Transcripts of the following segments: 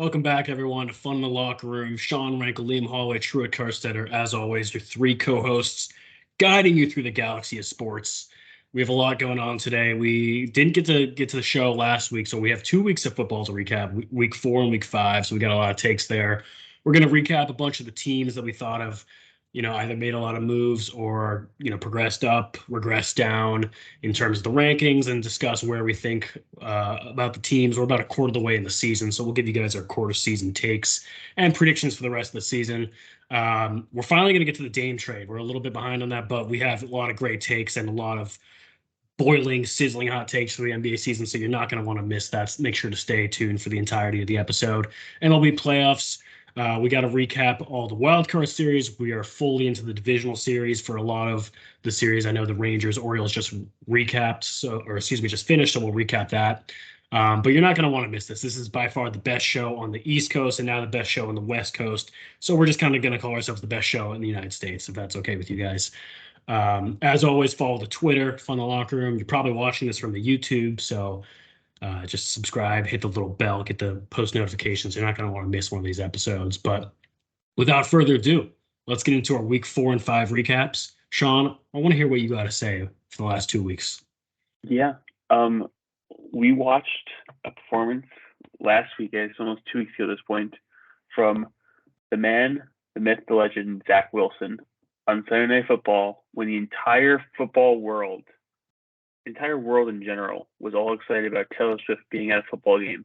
Welcome back, everyone, to Fun in the Locker Room. Sean Rankel, Liam Holloway, Truett Carstetter, as always, your three co-hosts guiding you through the galaxy of sports. We have a lot going on today. We didn't get to the show last week, so we have 2 weeks of football to recap, week 4 and week 5, so we got a lot of takes there. We're going to recap a bunch of the teams that we thought of, either made a lot of moves or, progressed up, regressed down in terms of the rankings and discuss where we think about the teams. We're about a quarter of the way in the season, so we'll give you guys our quarter season takes and predictions for the rest of the season. We're finally going to get to the Dame trade. We're a little bit behind on that, but we have a lot of great takes and a lot of boiling, sizzling hot takes for the NBA season, so you're not going to want to miss that. Make sure to stay tuned for the entirety of the episode. MLB playoffs. We got to recap all the wildcard series. We are fully into the divisional series for a lot of the series. I know the Rangers, Orioles just just finished, so we'll recap that. But you're not going to want to miss this. This is by far the best show on the East Coast and now the best show on the West Coast. So we're just kind of going to call ourselves the best show in the United States, if that's okay with you guys. As always, follow the Twitter, Fun the Locker Room. You're probably watching this from the YouTube, so just subscribe, hit the little bell, get the post notifications. You're not going to want to miss one of these episodes. But without further ado, let's get into our week 4 and 5 recaps. Sean, I want to hear what you got to say for the last 2 weeks. Yeah. We watched a performance last week, it's almost 2 weeks ago at this point, from the man, the myth, the legend, Zach Wilson on Sunday Night Football, when the entire football world, entire world in general, was all excited about Taylor Swift being at a football game.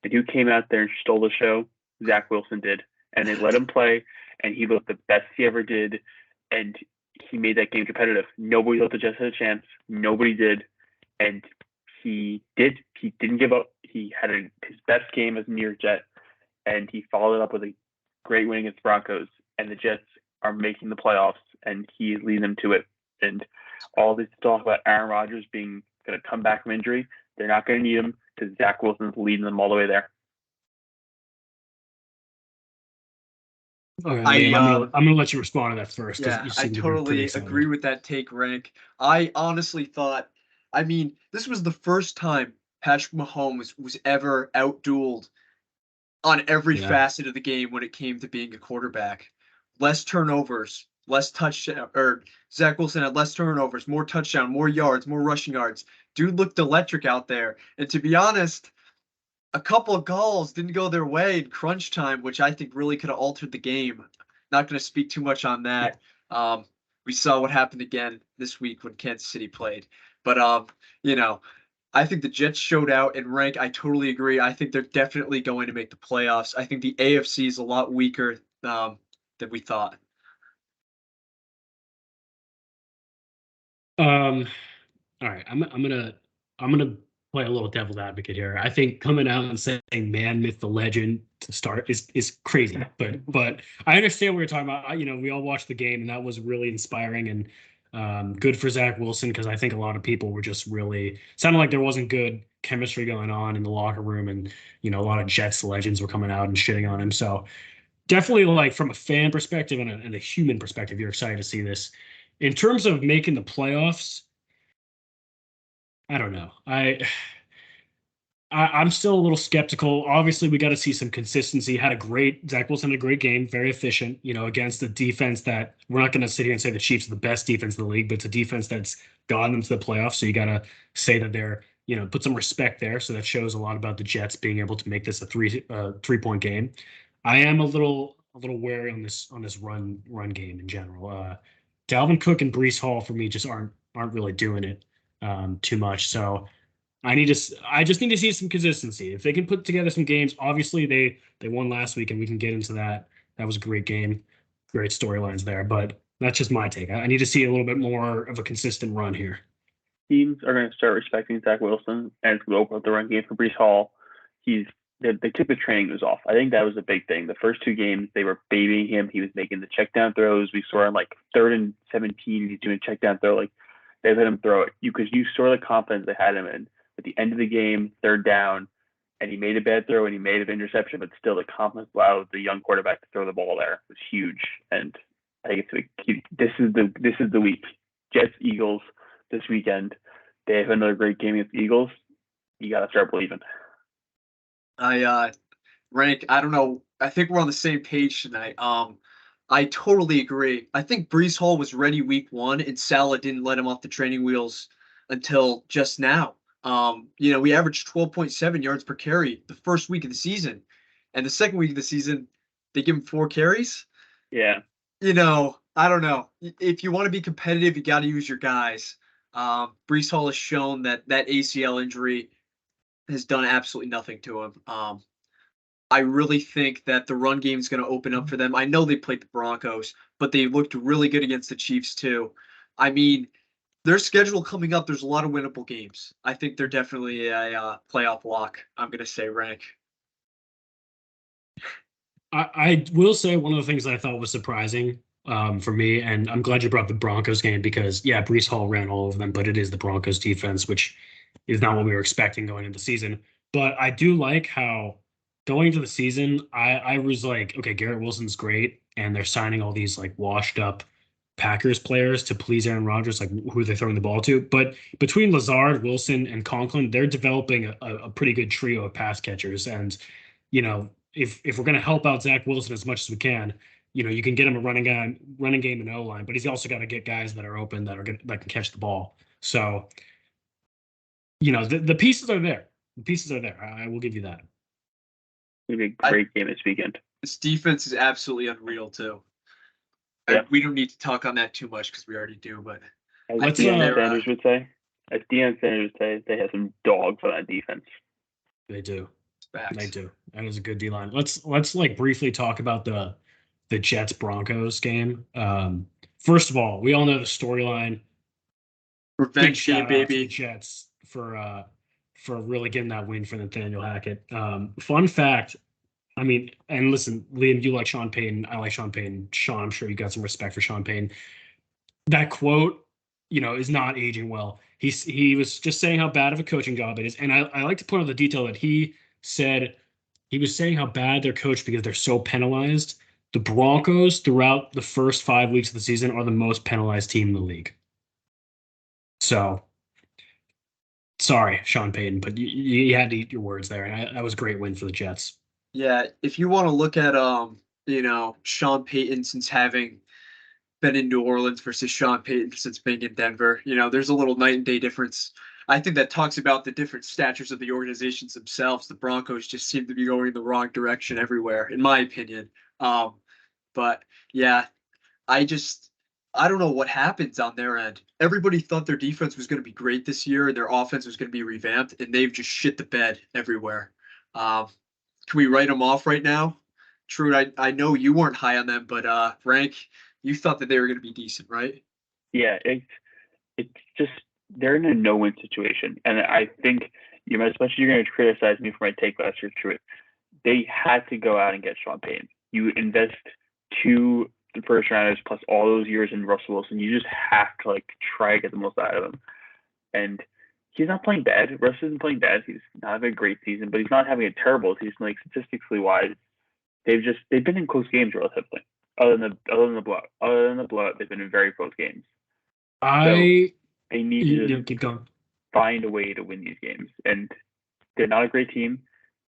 And who came out there and stole the show? Zach Wilson did. And they let him play, and he looked the best he ever did, and he made that game competitive. Nobody thought the Jets had a chance. Nobody did. And he did. He didn't give up. He had his best game as a New York Jet, and he followed it up with a great win against the Broncos. And the Jets are making the playoffs, and he is leading them to it. And all this talk about Aaron Rodgers being going to come back from injury, they're not going to need him because Zach Wilson's leading them all the way there. Okay, I'm going to let you respond to that first. Yeah, I totally agree with that take, Rank. I honestly thought, this was the first time Patrick Mahomes was ever outdueled on every facet of the game when it came to being a quarterback. Less turnovers, less touchdown, or Zach Wilson had less turnovers, more touchdown, more yards, more rushing yards. Dude looked electric out there. And to be honest, a couple of goals didn't go their way in crunch time, which I think really could have altered the game. Not going to speak too much on that. We saw what happened again this week when Kansas City played. But, I think the Jets showed out, and Rank, I totally agree. I think they're definitely going to make the playoffs. I think the AFC is a lot weaker than we thought. All right, I'm gonna play a little devil's advocate here. I think coming out and saying "man, myth, the legend" to start is crazy, but I understand what you're talking about. We all watched the game, and that was really inspiring and good for Zach Wilson, because I think a lot of people were just really sounded like there wasn't good chemistry going on in the locker room, and a lot of Jets legends were coming out and shitting on him. So definitely, like, from a fan perspective and a human perspective, you're excited to see this. In terms of making the playoffs, I don't know. I'm still a little skeptical. Obviously, we got to see some consistency. Zach Wilson had a great game, very efficient, against the defense that we're not going to sit here and say the Chiefs are the best defense in the league, but it's a defense that's gotten them to the playoffs. So you got to say that they're, put some respect there. So that shows a lot about the Jets being able to make this a 3-point game. I am a little wary on this run game in general. Dalvin Cook and Breece Hall for me just aren't really doing it too much. So I just need to see some consistency. If they can put together some games, obviously they won last week, and we can get into that. That was a great game, great storylines there. But that's just my take. I need to see a little bit more of a consistent run here. Teams are going to start respecting Zach Wilson, and it's going to open up the run game for Breece Hall. They took the training was off. I think that was a big thing. The first 2 games, they were babying him. He was making the check down throws. We saw him like 3rd and 17. He's doing a check down throw. Like, they let him throw it. Because you saw the confidence they had him in. At the end of the game, 3rd down, and he made a bad throw and he made an interception, but still the confidence allowed the young quarterback to throw the ball there was huge. And I think this is the week. Jets, Eagles this weekend. They have another great game against the Eagles. You got to start believing. Rank, I don't know. I think we're on the same page tonight. I totally agree. I think Brees Hall was ready week 1, and Salah didn't let him off the training wheels until just now. We averaged 12.7 yards per carry the first week of the season, and the second week of the season, they give him 4 carries. Yeah. I don't know. If you want to be competitive, you got to use your guys. Brees Hall has shown that ACL injury has done absolutely nothing to him. I really think that the run game is going to open up for them. I know they played the Broncos, but they looked really good against the Chiefs too. I mean, their schedule coming up, there's a lot of winnable games. I think they're definitely a playoff lock. I'm going to say rank. I will say one of the things that I thought was surprising for me, and I'm glad you brought up the Broncos game because, yeah, Brees Hall ran all over them, but it is the Broncos defense, which is not what we were expecting going into the season. But I do like how going into the season, I was like, okay, Garrett Wilson's great, and they're signing all these like washed up Packers players to please Aaron Rodgers, like who they're throwing the ball to. But between Lazard, Wilson, and Conklin, they're developing a pretty good trio of pass catchers. And, if we're going to help out Zach Wilson as much as we can, you can get him a running game and O-line, but he's also got to get guys that are open that can catch the ball. So, the pieces are there. The pieces are there. I will give you that. It'll be a great game this weekend. This defense is absolutely unreal too. Yeah. We don't need to talk on that too much because we already do. But as Deion Sanders would say, they have some dogs on that defense. They do. Facts. They do. That is a good D-line. Let's like briefly talk about the Jets Broncos game. First of all, we all know the storyline. Revenge game, baby. The Jets for really getting that win for Nathaniel Hackett. Fun fact. I mean, and listen, Liam, you like Sean Payton. I like Sean Payton. Sean, I'm sure you got some respect for Sean Payton. That quote, is not aging well. He was just saying how bad of a coaching job it is. And I like to point out the detail that he said he was saying how bad they're coached because they're so penalized. The Broncos, throughout the first 5 weeks of the season, are the most penalized team in the league. So, sorry, Sean Payton, but you had to eat your words there. And that was a great win for the Jets. Yeah, if you want to look at Sean Payton since having been in New Orleans versus Sean Payton since being in Denver, there's a little night and day difference. I think that talks about the different statures of the organizations themselves. The Broncos just seem to be going the wrong direction everywhere, in my opinion. But yeah, I don't know what happens on their end. Everybody thought their defense was going to be great this year and their offense was going to be revamped, and they've just shit the bed everywhere. Can we write them off right now? Truett, I know you weren't high on them, but Frank, you thought that they were going to be decent, right? Yeah, it's just they're in a no-win situation, and I think as much as you're going to criticize me for my take last year, Truett, they had to go out and get Sean Payton. You invest 2 first rounders plus all those years in Russell Wilson. You just have to try to get the most out of him, and he's not playing bad. Russ isn't playing bad. He's not having a great season, but he's not having a terrible season. Statistically wise, they've been in close games relatively. Other than the blowout, they've been in very close games. They need to keep going. Find a way to win these games, and they're not a great team,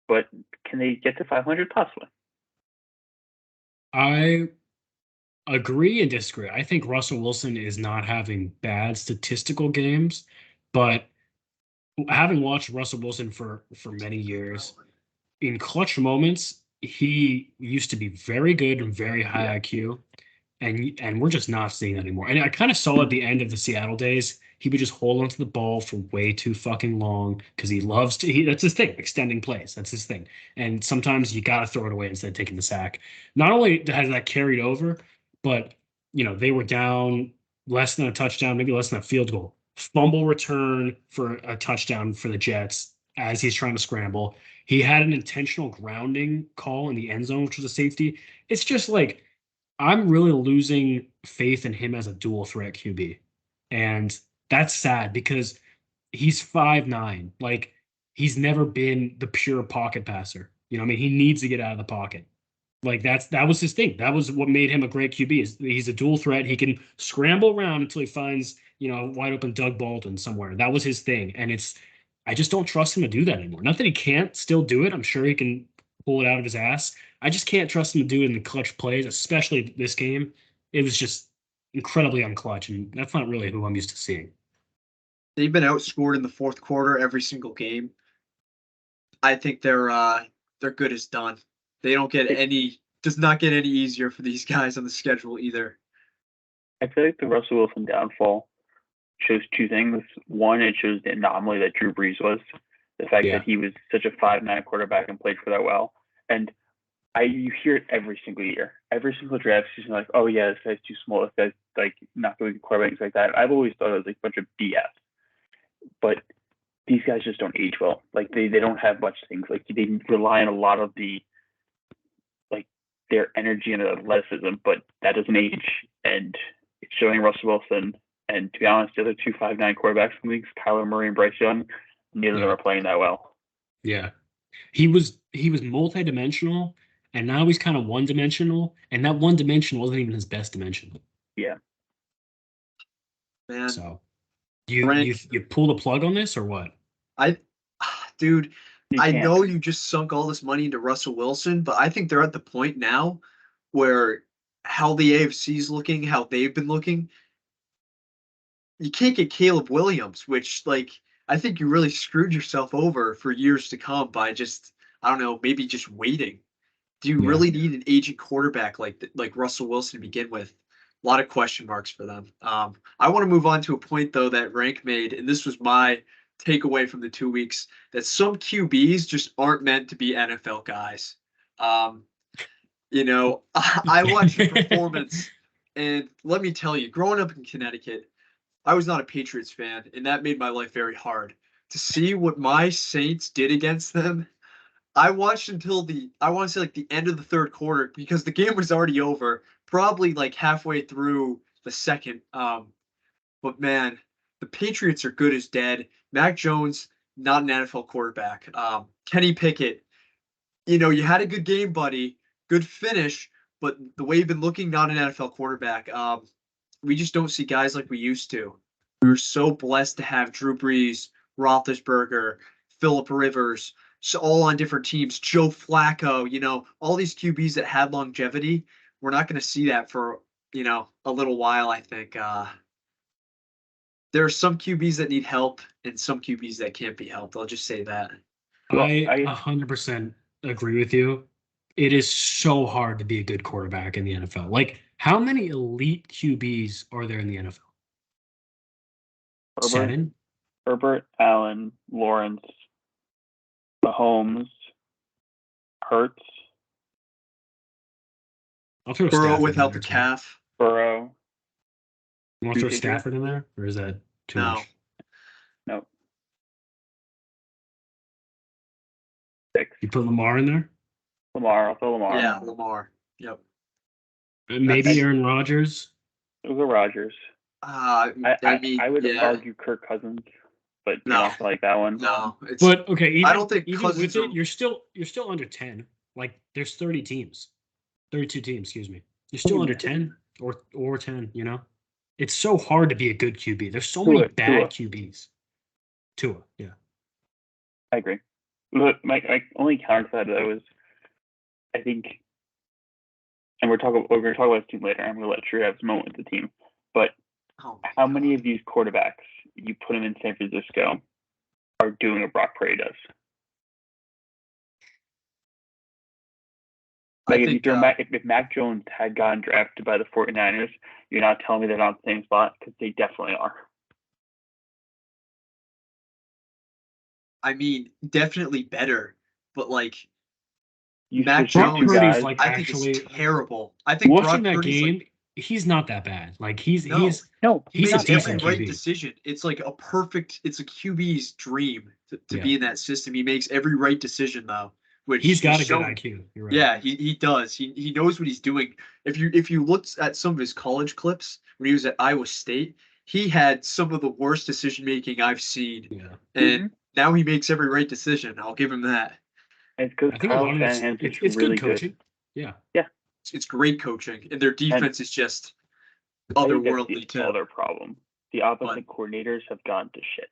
but can they get to 500 possibly? I agree and disagree. I think Russell Wilson is not having bad statistical games, but having watched Russell Wilson for many years, in clutch moments, he used to be very good and very high IQ, and we're just not seeing that anymore. And I kind of saw at the end of the Seattle days, he would just hold onto the ball for way too fucking long because he loves to. That's his thing, extending plays. That's his thing. And sometimes you got to throw it away instead of taking the sack. Not only has that carried over, but they were down less than a touchdown, maybe less than a field goal. Fumble return for a touchdown for the Jets as he's trying to scramble. He had an intentional grounding call in the end zone, which was a safety. It's just I'm really losing faith in him as a dual threat QB. And that's sad because he's 5'9". He's never been the pure pocket passer. He needs to get out of the pocket. That was his thing. That was what made him a great QB. He's a dual threat. He can scramble around until he finds, wide open Doug Baldwin somewhere. That was his thing. And I just don't trust him to do that anymore. Not that he can't still do it. I'm sure he can pull it out of his ass. I just can't trust him to do it in the clutch plays, especially this game. It was just incredibly unclutch, and that's not really who I'm used to seeing. They've been outscored in the fourth quarter every single game. I think their good is done. They don't get any does not get any easier for these guys on the schedule either. I feel like the Russell Wilson downfall shows two things. One, it shows the anomaly that Drew Brees was. The fact Yeah. that he was such a 5'9" quarterback and played for that well. And you hear it every single year. Every single draft season, like, oh yeah, this guy's too small, this guy's like not going to be quarterback, things like that. I've always thought it was like a bunch of BS. But these guys just don't age well. Like they don't have much things. Like they rely on a lot of the like their energy and athleticism, but that doesn't age. And it's showing Russell Wilson. And to be honest, the other 2 5'9" quarterbacks in the league, Kyler Murray and Bryce Young, neither of them are playing that well. Yeah. He was multidimensional, and now he's kind of one-dimensional, and that one dimension wasn't even his best dimension. Yeah. Man. So you pull the plug on this or what? Dude, You I can't. know you just sunk all this money into Russell Wilson, but I think they're at the point now where how the AFC's looking, how they've been looking, you can't get Caleb Williams, which like I think you really screwed yourself over for years to come by just I don't know, maybe just waiting. Do you Yeah. really need an aging quarterback like Russell Wilson to begin with? A lot of question marks for them. I want to move on to a point though that Rank made, and this was my takeaway from the 2 weeks, that some QBs just aren't meant to be NFL guys. I watched the performance, and let me tell you, growing up in Connecticut, I was not a Patriots fan, and that made my life very hard. To see what my Saints did against them, I watched until I want to say like the end of the third quarter because the game was already over, probably like halfway through the second. But man, the Patriots are good as dead. Mac Jones, not an NFL quarterback. Kenny Pickett, you had a good game, buddy. Good finish, but the way you've been looking, not an NFL quarterback. We just don't see guys like we used to. We were so blessed to have Drew Brees, Roethlisberger, Phillip Rivers, so all on different teams. Joe Flacco, all these QBs that had longevity. We're not going to see that for a little while. I think there are some QBs that need help and some QBs that can't be helped. I'll just say that. I 100% agree with you. It is so hard to be a good quarterback in the NFL. Like, how many elite QBs are there in the NFL? Herbert, 7? Herbert, Allen, Lawrence, Mahomes, Hurts, I'll throw Burrow Stafford without in the there, too. calf. Burrow. You want to throw Patriots? Stafford in there, or is that too No. much? No. 6. You put Lamar in there? Lamar. I'll throw Lamar. Yeah, Lamar. Yep. Maybe That's- Aaron Rodgers? We'll go Rodgers. I mean, I would yeah. argue Kirk Cousins, but No. you're not gonna like that one. No, it's But okay, even, I don't think even Cousins with it, are- you're still under 10. Like, there's 30 teams. 32 teams, excuse me. You're still under 10 or 10, It's so hard to be a good QB. There's so many bad QBs. Tua, yeah. I agree. Look, my only counter to that though is, I think, and we're going to talk about this team later. I'm going to let True have his moment with the team. But how many of these quarterbacks you put them in San Francisco are doing what Brock Purdy does? Like if Mac Jones had gotten drafted by the 49ers, you're not telling me they're not in the same spot, because they definitely are. I mean, definitely better, but like Mac Brock Jones, Purdy's like I think actually it's terrible. I think watching Brock that Purdy's game. He's not that bad. Like he's he he's a makes every decent right QB. decision. It's like it's a QB's dream to Yeah. be in that system. He makes every right decision though, which He's got a shown- good IQ. You're right. Yeah, he does. He knows what he's doing. If you looked at some of his college clips when he was at Iowa State, he had some of the worst decision making I've seen. Yeah. And now he makes every right decision. I'll give him that. It's because I think a Kyle lot of Shanahan's it's really good coaching. Yeah. Yeah. It's great coaching, and their defense is just I think otherworldly that's too. the other problem. The offensive coordinators have gone to shit.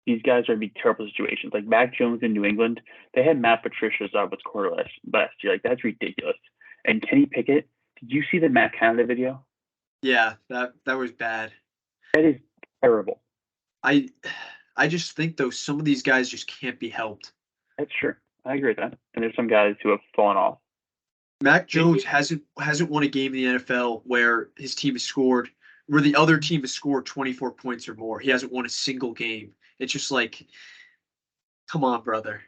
these guys are going to be terrible situations. Like Mac Jones in New England, they had Matt Patricia's as quarter last year. Like, that's ridiculous. And Kenny Pickett, did you see the Matt Canada video? Yeah, that was bad. That is terrible. I just think though some of these guys just can't be helped. That's true. I agree with that. And there's some guys who have fallen off. Mac Jones hasn't won a game in the NFL where where the other team has scored 24 points or more. He hasn't won a single game. It's just like, come on, brother.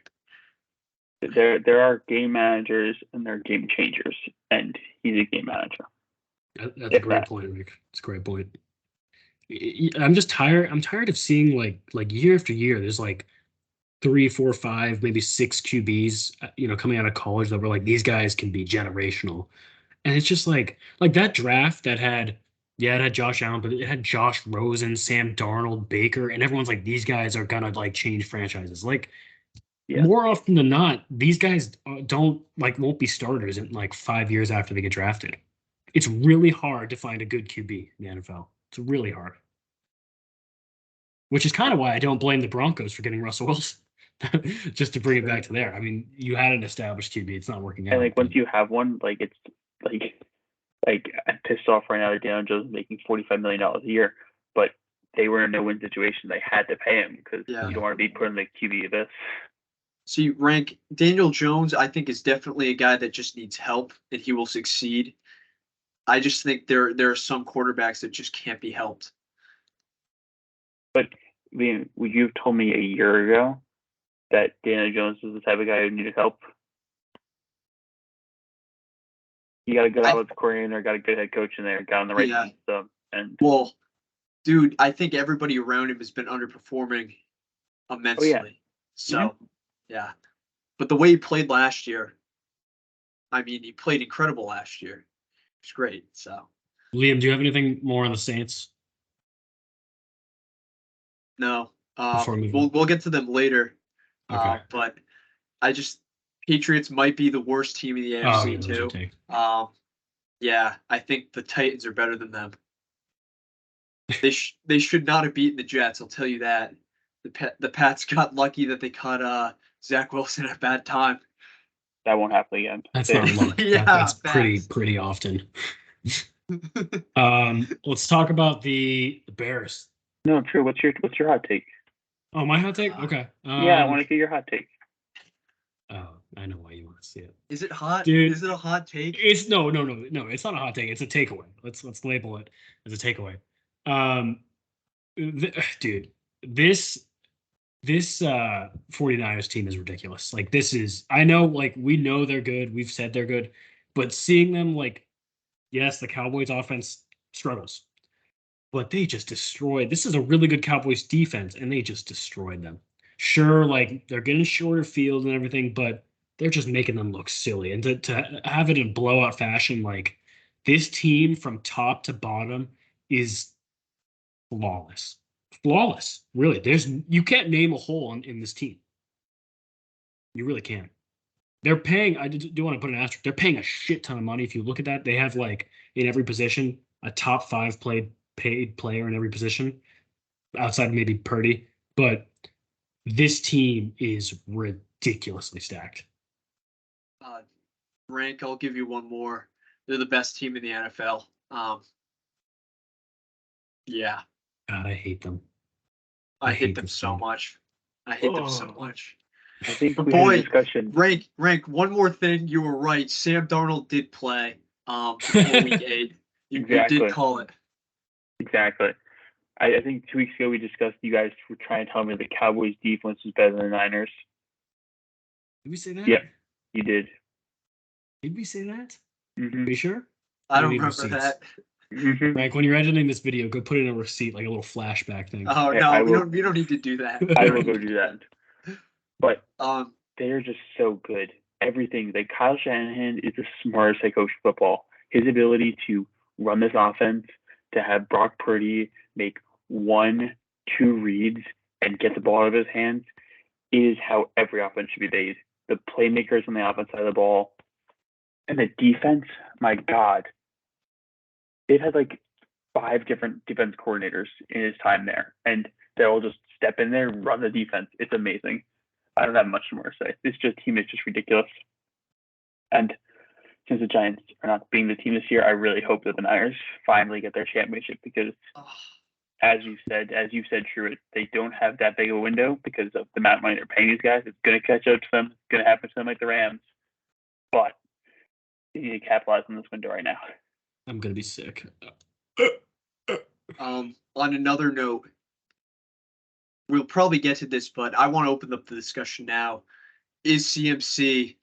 There are game managers and there are game changers, and he's a game manager. That's a great point, Rick. It's a great point. I'm just tired. I'm tired of seeing like year after year. There's like 3, 4, 5, maybe 6 QBs, coming out of college that were like, these guys can be generational. And it's just like that draft that had, it had Josh Allen, but it had Josh Rosen, Sam Darnold, Baker, and everyone's like, these guys are gonna like change franchises. Like, more often than not, these guys won't be starters in like 5 years after they get drafted. It's really hard to find a good QB in the NFL. It's really hard. Which is kind of why I don't blame the Broncos for getting Russell Wilson. Just to bring it back to there. I mean, you had an established QB. It's not working out. And like once you have one, like it's like I'm pissed off right now that Daniel Jones is making $45 million a year, but they were in a no-win situation. They had to pay him because you don't want to be put in the QB of this. See, Rank, Daniel Jones, I think, is definitely a guy that just needs help and he will succeed. I just think there are some quarterbacks that just can't be helped. But would you have told me a year ago that Daniel Jones was the type of guy who needed help? You got a good offensive coordinator, got a good head coach in there, got on the right stuff. Well, dude, I think everybody around him has been underperforming immensely. Oh, yeah. So, yeah. But the way he played last year, I mean, he played incredible last year. It's great. So, Liam, do you have anything more on the Saints? No. We'll get to them later. Okay. But Patriots might be the worst team in the AFC too. Yeah, I think the Titans are better than them. They should not have beaten the Jets. I'll tell you that. The Pats got lucky that they caught Zach Wilson at a bad time. That won't happen again. That's not luck. That's pretty often. Let's talk about the Bears. No, true. What's your hot take? Oh, my hot take? Okay. Yeah, I want to get your hot take. Oh, I know why you want to see it. Is it hot? Dude, is it a hot take? It's no. It's not a hot take. It's a takeaway. Let's label it as a takeaway. Dude, this 49ers team is ridiculous. Like, I know, like, we know they're good. We've said they're good, but seeing them, like, yes, the Cowboys offense struggles, but they just destroyed. This is a really good Cowboys defense, and they just destroyed them. Sure, like, they're getting shorter field and everything, but they're just making them look silly. And to have it in blowout fashion, like, this team from top to bottom is flawless. Flawless, really. You can't name a hole in this team. You really can't. They're paying. I do want to put an asterisk. They're paying a shit ton of money. If you look at that, they have, like, in every position a top 5 paid player in every position, outside of maybe Purdy. But this team is ridiculously stacked. Rank, I'll give you one more. They're the best team in the NFL. Yeah. God, I hate them. I hate them so much. I hate them so much. I think we had a discussion. Rank, one more thing. You were right. Sam Darnold did play before week 8. You did call it. Exactly. I think 2 weeks ago we discussed, you guys were trying to tell me the Cowboys defense is better than the Niners. Did we say that? Yeah, you did. Did we say that? Mm-hmm. Are you sure? I don't remember that. Mm-hmm. Frank, when you're editing this video, go put in a receipt, like a little flashback thing. Oh, no, we don't need to do that. I will go do that. But they're just so good. Everything. Like, Kyle Shanahan is the smartest head coach of football. His ability to run this offense, to have Brock Purdy make 1-2 reads and get the ball out of his hands, is how every offense should be made. The playmakers on the offense side of the ball. And the defense, my God. They've had like 5 different defense coordinators in his time there. And they're all just step in there, run the defense. It's amazing. I don't have much more to say. This team is just ridiculous. And since the Giants are not being the team this year, I really hope that the Niners finally get their championship because, as you said, Truett, they don't have that big of a window because of the amount of money they're paying these guys. It's going to catch up to them. It's going to happen to them like the Rams. But you need to capitalize on this window right now. I'm going to be sick. On another note, we'll probably get to this, but I want to open up the discussion now. Is CMC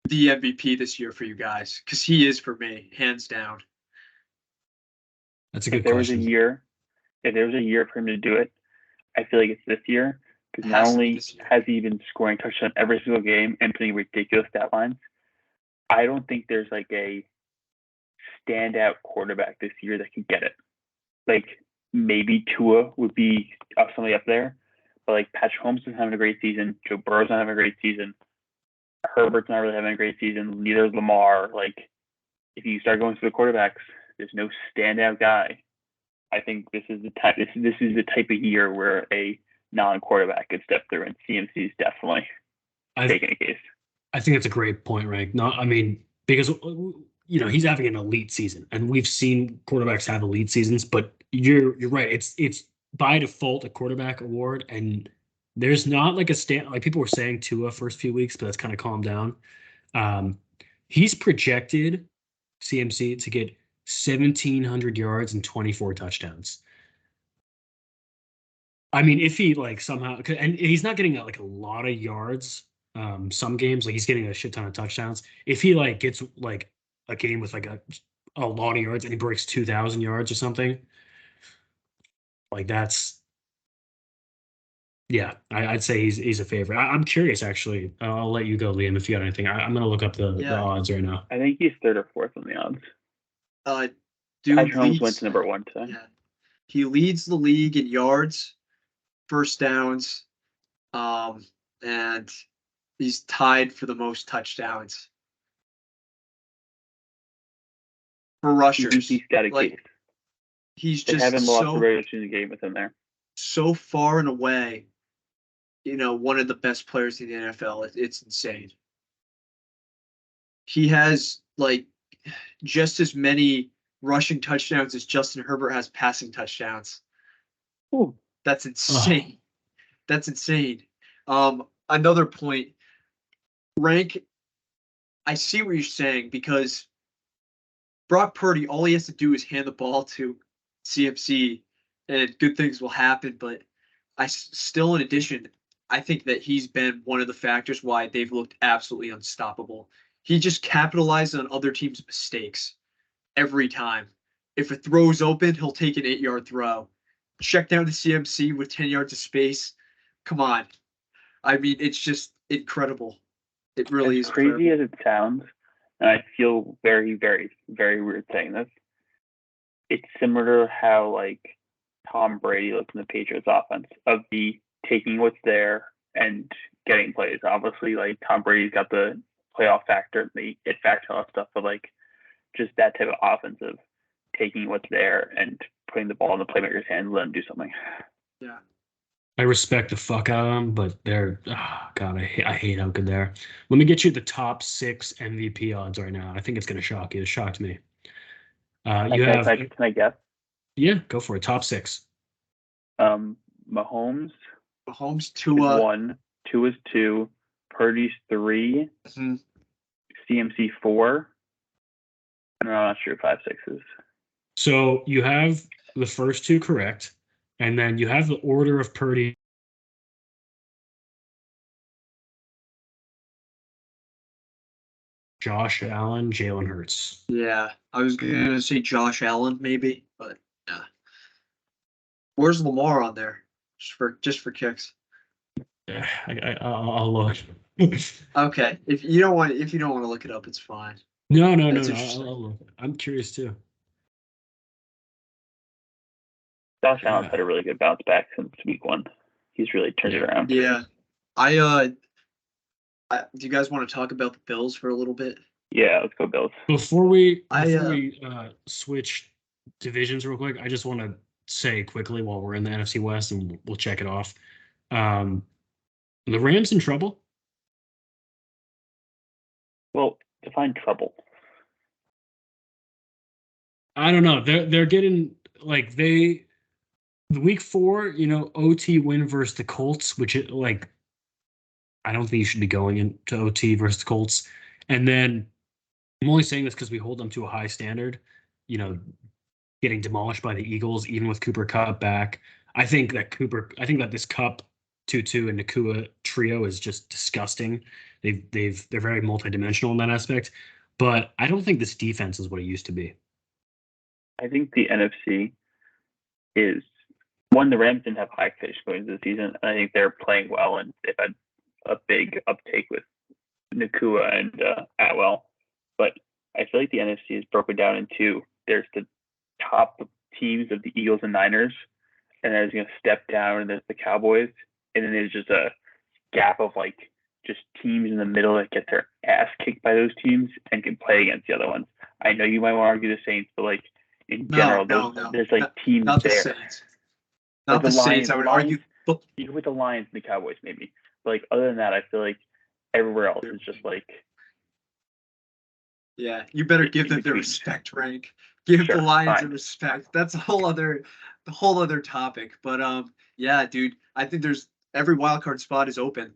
the MVP this year for you guys? Because he is for me, hands down. That's a good question. If there was a year for him to do it, I feel like it's this year. Because not only has he been scoring touchdowns every single game and putting ridiculous stat lines, I don't think there's like a standout quarterback this year that can get it. Like maybe Tua would be somebody up there, but like Patrick Mahomes is having a great season. Joe Burrow's not having a great season. Herbert's not really having a great season. Neither is Lamar. Like if you start going through the quarterbacks, there's no standout guy. I think this is the type. This is the type of year where a non-quarterback could step through, and CMC is definitely taking a case. I think that's a great point, Rank. Because he's having an elite season, and we've seen quarterbacks have elite seasons. But you're right. It's by default a quarterback award, and there's not like a stand. Like people were saying Tua first few weeks, but that's kind of calmed down. He's projected CMC to get 1,700 yards and 24 touchdowns. I mean, if he like somehow, and he's not getting like a lot of yards. Some games like he's getting a shit ton of touchdowns. If he like gets like a game with like a lot of yards and he breaks 2,000 yards or something, like that's, yeah, I'd say he's a favorite. I'm curious actually. I'll let you go, Liam, if you got anything. I'm gonna look up the odds right now. I think he's third or fourth on the odds. Patrick Mahomes went to number one today. Yeah. He leads the league in yards, first downs, and he's tied for the most touchdowns. For rushers. He's got a case. He's they just haven't lost the regular season game with him there. So far and away, one of the best players in the NFL. It's insane. He has like just as many rushing touchdowns as Justin Herbert has passing touchdowns. Ooh. That's insane. That's insane. Another point, Rank, I see what you're saying because Brock Purdy, all he has to do is hand the ball to CMC and good things will happen. But still, in addition, I think that he's been one of the factors why they've looked absolutely unstoppable. He just capitalized on other teams' mistakes every time. If a throw's open, he'll take an 8-yard throw. Check down to CMC with 10 yards of space. Come on. I mean, it's just incredible. It really is crazy as it sounds, and I feel very, very, very weird saying this. It's similar to how like Tom Brady looks in the Patriots offense of the taking what's there and getting plays. Obviously, like Tom Brady's got the playoff factor, the it factor, all that stuff, but like just that type of offensive taking what's there and putting the ball in the playmaker's hands and let him do something. Yeah. I respect the fuck out of them, but they're God, I hate how good they are. Let me get you the top 6 MVP odds right now. I think it's gonna shock you. It shocked me. Can I guess? Yeah, go for it. Top 6. Mahomes, Tua is 1, Tua's 2, Purdy's 3, CMC 4. And I'm not sure 5, 6 is. So you have the first 2 correct, and then you have the order of Purdy. Josh Allen, Jalen Hurts. Yeah, I was gonna say Josh Allen maybe, but yeah. Where's Lamar on there? Just for kicks. Yeah, I'll look. Okay, if you don't want to look it up, it's fine. No. I'll look. I'm curious too. Josh Allen's had a really good bounce back since week 1. He's really turned it around. Yeah, do you guys want to talk about the Bills for a little bit? Yeah, let's go Bills. Before we switch divisions real quick, I just want to say quickly while we're in the NFC West, and we'll check it off. The Rams in trouble? Well, define trouble. I don't know. They're getting like the week 4, OT win versus the Colts, which I don't think you should be going into OT versus the Colts. And then I'm only saying this because we hold them to a high standard, getting demolished by the Eagles, even with Cooper Kupp back. I think that this Kupp, Tutu, and Nakua trio is just disgusting. They're very multidimensional in that aspect. But I don't think this defense is what it used to be. I think the NFC is one. The Rams didn't have high expectations going into the season. I think they're playing well, and they've had a big uptake with Nakua and Atwell. But I feel like the NFC is broken down into there's the top teams of the Eagles and Niners, and there's going to step down, and there's the Cowboys, and then there's just a gap of like just teams in the middle that get their ass kicked by those teams and can play against the other ones. I know you might want to argue the Saints, but like in general, there's like teams not there. The Saints. Not like the Saints. I would argue. You can put the Lions and the Cowboys maybe, but like other than that, I feel like everywhere else is just like. Yeah, you better give them the respect, Rank. Give the Lions the respect. That's a whole other topic. But yeah, dude, I think every wild card spot is open.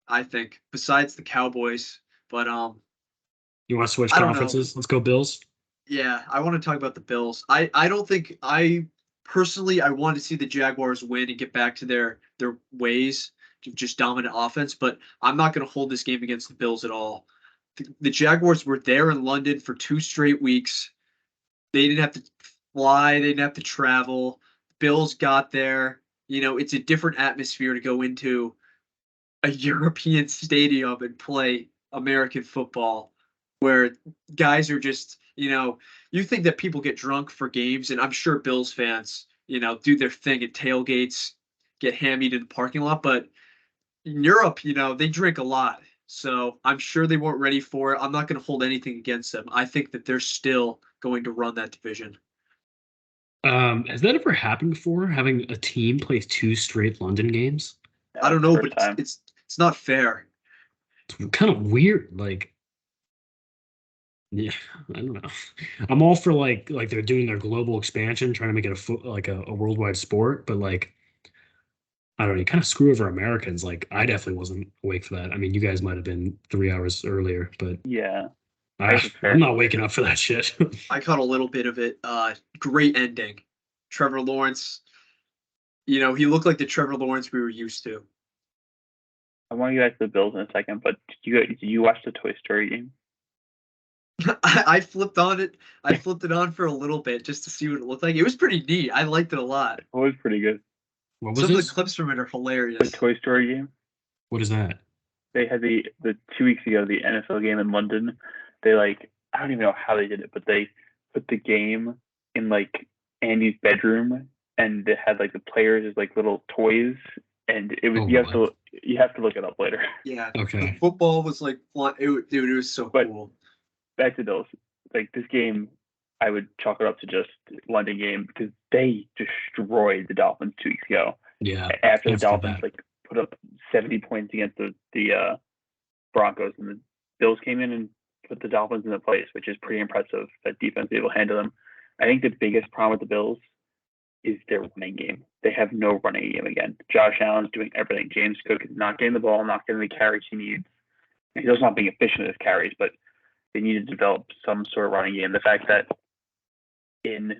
I think, besides the Cowboys, but you want to switch conferences? Let's go Bills. Yeah, I want to talk about the Bills. I don't think I want to see the Jaguars win and get back to their ways of just dominant offense, but I'm not going to hold this game against the Bills at all. The Jaguars were there in London for 2 straight weeks. They didn't have to fly. They didn't have to travel. Bills got there. It's a different atmosphere to go into a European stadium and play American football where guys are just, you think that people get drunk for games, and I'm sure Bills fans, do their thing at tailgates, get hammered in the parking lot, but in Europe, they drink a lot. So I'm sure they weren't ready for it. I'm not going to hold anything against them. I think that they're still going to run that division. Has that ever happened before? Having a team play 2 straight London games? I don't know, but it's not fair. It's kind of weird. Like, yeah, I don't know. I'm all for like they're doing their global expansion, trying to make it a worldwide sport, but like. I don't know, you kind of screw over Americans. Like, I definitely wasn't awake for that. I mean, you guys might have been 3 hours earlier, but yeah, I'm not waking up for that shit. I caught a little bit of it. Great ending. Trevor Lawrence, he looked like the Trevor Lawrence we were used to. I want to get back to the Bills in a second, but did you watch the Toy Story game? I flipped on it. I flipped it on for a little bit just to see what it looked like. It was pretty neat. I liked it a lot. It was pretty good. Some of the clips from it are hilarious. The Toy Story game. What is that? They had the 2 weeks ago, the NFL game in London. They I don't even know how they did it, but they put the game in like Andy's bedroom, and they had like the players as like little toys, and it was you have to look it up later. Yeah. Okay. The football was like dude, it was so cool. Back to those, like this game, I would chalk it up to just London game because they destroyed the Dolphins 2 weeks ago. Yeah. After the Dolphins put up 70 points against the Broncos, and the Bills came in and put the Dolphins in the place, which is pretty impressive. That defense able to handle them. I think the biggest problem with the Bills is their running game. They have no running game again. Josh Allen's doing everything. James Cook is not getting the ball, not getting the carries he needs. He's also not being efficient with his carries, but they need to develop some sort of running game. The fact that in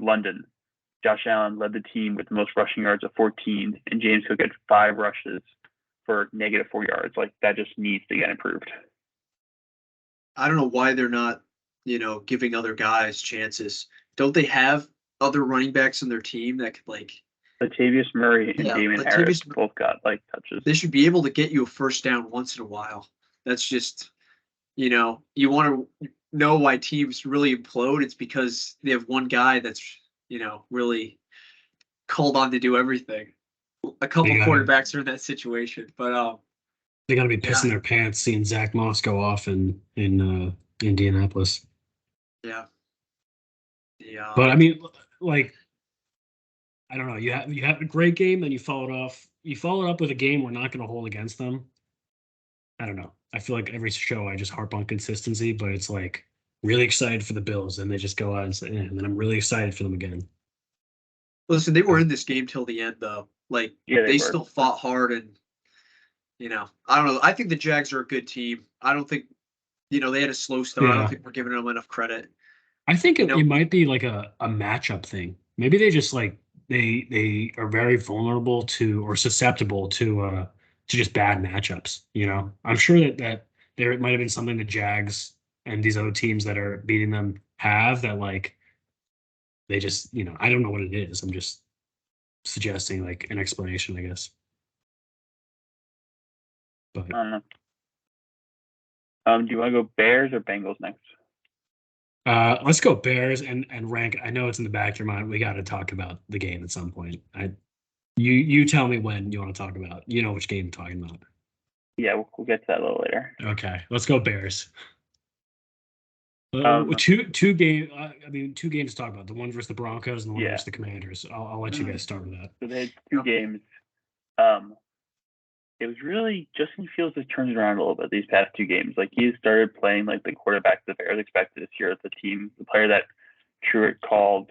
London, Josh Allen led the team with the most rushing yards of 14, and James Cook had 5 rushes for -4 yards. Like, that just needs to get improved. I don't know why they're not, giving other guys chances. Don't they have other running backs on their team that could Latavius Murray and Damon Harris both got touches. They should be able to get you a first down once in a while. That's just, you want to know why teams really implode. It's because they have one guy that's, really called on to do everything. A couple quarterbacks are in that situation, but they got to be pissing their pants seeing Zach Moss go off in Indianapolis. Yeah, Yeah. But I mean, like, I don't know. You have a great game, then you follow it off. You follow it up with a game we're not going to hold against them. I don't know. I feel like every show I just harp on consistency, but it's like really excited for the Bills, and they just go out and say, and then I'm really excited for them again. Listen, they were in this game till the end, though. Like, Yeah, they they were. still fought hard, and I don't know. I think the Jags are a good team. I don't think they had a slow start. I don't Yeah, think we're giving them enough credit. I think You it know, might be like a matchup thing. Maybe they just like they are very vulnerable to or susceptible to just bad matchups. I'm sure that there might have been something the Jags and these other teams that are beating them have that like they just I don't know what it is. I'm just suggesting like an explanation, I guess. But I don't know. Do you want to go Bears or Bengals next? let's go Bears and rank. I know it's in the back of your mind. We got to talk about the game at some point. You tell me when you want to talk about. You know which game I'm talking about. Yeah, we'll get to that a little later. Okay, let's go Bears. Um, Two game. I mean, two games to talk about. The one versus the Broncos and the one Yeah. versus the Commanders. I'll let you guys start with that. So they had two games. It was really Justin Fields has turned it around a little bit these past two games. Like he started playing like the quarterback the Bears expected this year. The team, the player that Truett called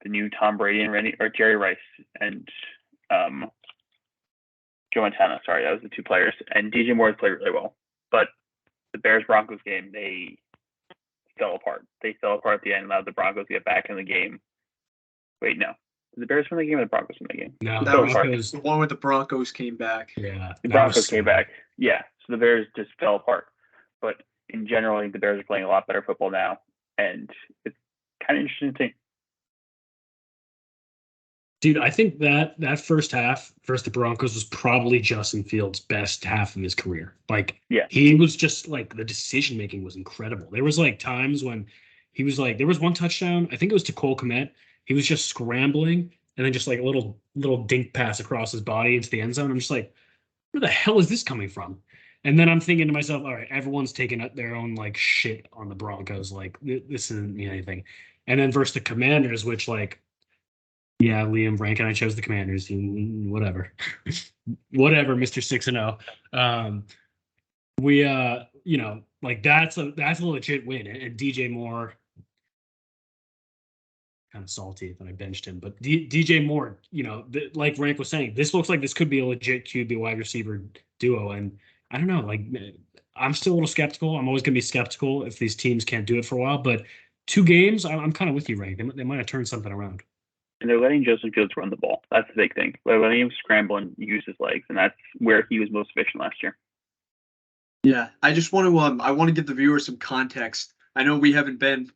the new Tom Brady and Jerry Rice and Joe Montana. Sorry, that was the two players. And DJ Moore played really well. But the Bears Broncos game, they fell apart. They fell apart at the end, allowed the Broncos to get back in the game. Wait, no. Did the Bears win the game or the Broncos win the game? No, that the was Broncos. the one where the Broncos came back. Yeah, The that Broncos was came sad. back. Yeah. So the Bears just fell apart. But in general, I think the Bears are playing a lot better football now. And it's kind of interesting to see. Dude, I think that first half versus the Broncos was probably Justin Fields' best half of his career. Like, Yeah. he was just like the decision making was incredible. There was like times when he was like, there was one touchdown, I think it was to Cole Kmet. He was just scrambling and then just like a little dink pass across his body into the end zone. I'm just like, where the hell is this coming from? And then I'm thinking to myself, all right, everyone's taking their own like shit on the Broncos. Like this doesn't mean anything. And then versus the Commanders, which like yeah, Liam Rank and I chose the Commanders. Whatever, whatever, Mister 6-0. We like that's a legit win. And DJ Moore, kind of salty that I benched him, but DJ Moore, like Rank was saying, this looks like this could be a legit QB wide receiver duo. And I don't know, like I'm still a little skeptical. I'm always gonna be skeptical if these teams can't do it for a while. But two games, I'm kind of with you, Rank. They might have turned something around. And they're letting Justin Fields run the ball. That's the big thing. They're letting him scramble and use his legs, and that's where he was most efficient last year. Yeah, I just want to I want to give the viewers some context. I know we haven't been,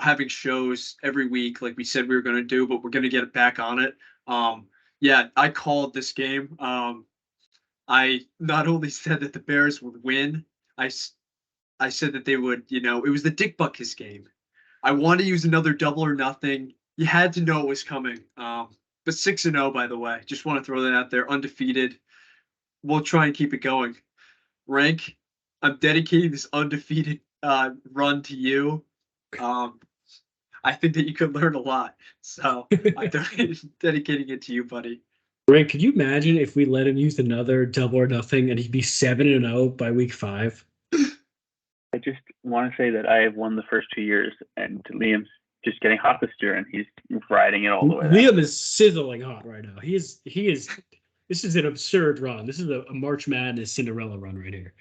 having shows every week like we said we were going to do, but we're going to get back on it. Yeah, I called this game. I not only said that the Bears would win, I said that they would, it was the Dick Butkus game. I want to use another double or nothing. You had to know it was coming. But 6-0, by the way. Just want to throw that out there. Undefeated. We'll try and keep it going. Rank, I'm dedicating this undefeated run to you. I think that you could learn a lot. So I'm dedicating it to you, buddy. Rank, could you imagine if we let him use another double or nothing and he'd be 7-0 by week 5? I just want to say that I have won the first 2 years, and Liam's just getting hot this year, and he's riding it all the way. Liam is sizzling hot right now. He is. This is an absurd run. This is a March Madness Cinderella run right here,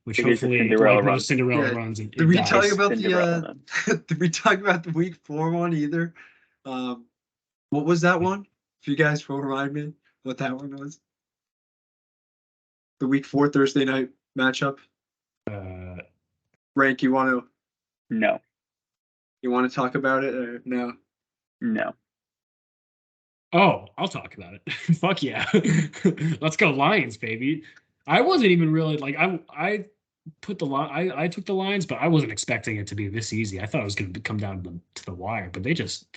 which It is a hopefully, Cinderella like run. most Cinderella Yeah. runs, Did we dies. talk about Cinderella. did we talk about the week 4 one either? What was that one? If you guys will remind me what that one was. The week 4 Thursday night matchup. Rank, you want to talk about it or no? No. Oh, I'll talk about it. Fuck yeah. Let's go Lions, baby. I wasn't even really like I put the line I took the Lions, but I wasn't expecting it to be this easy. I thought it was going to come down to the wire, but they just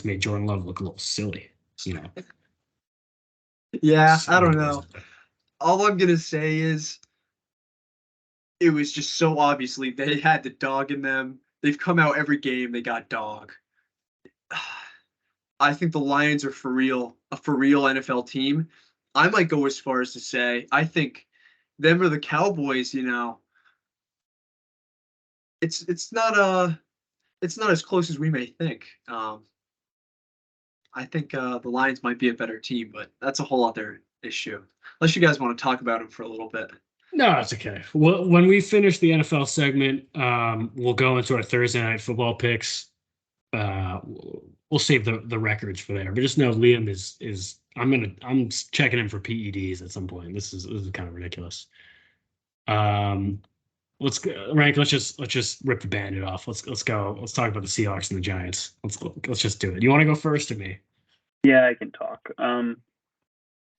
made Jordan Love look a little silly, Yeah, I don't know. All I'm gonna say is it was just so obviously they had the dog in them. They've come out every game, they got dog. I think the Lions are for real, a for real NFL team. I might go as far as to say I think them or the Cowboys. It's not as close as we may think. I think the Lions might be a better team, but that's a whole other issue. Unless you guys want to talk about them for a little bit. No, it's okay. Well, when we finish the NFL segment, we'll go into our Thursday night football picks. We'll save the records for there, but just know Liam is I'm checking him for PEDs at some point. This is kind of ridiculous. Let's go, Rank. Let's just rip the bandit off. Let's go. Let's talk about the Seahawks and the Giants. Let's just do it. You want to go first or me? Yeah, I can talk.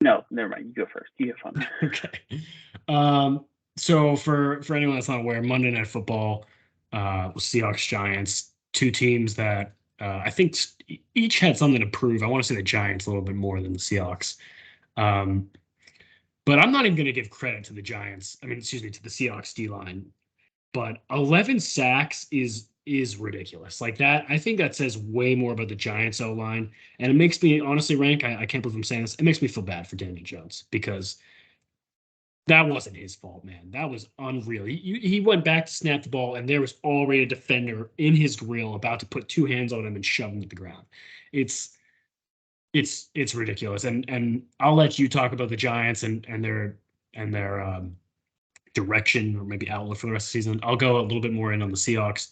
No, never mind. You go first. You have fun. Okay. So for anyone that's not aware, Monday Night Football, Seahawks Giants, two teams that I think each had something to prove. I want to say the Giants a little bit more than the Seahawks. But I'm not even going to give credit to the Giants. I mean, excuse me, to the Seahawks D line. But 11 sacks is ridiculous. Like that, I think that says way more about the Giants O line, and it makes me honestly, Rank. I can't believe I'm saying this. It makes me feel bad for Daniel Jones because that wasn't his fault, man. That was unreal. He went back to snap the ball, and there was already a defender in his grill about to put two hands on him and shove him to the ground. It's ridiculous. And I'll let you talk about the Giants and their direction or maybe outlook for the rest of the season. I'll go a little bit more in on the Seahawks.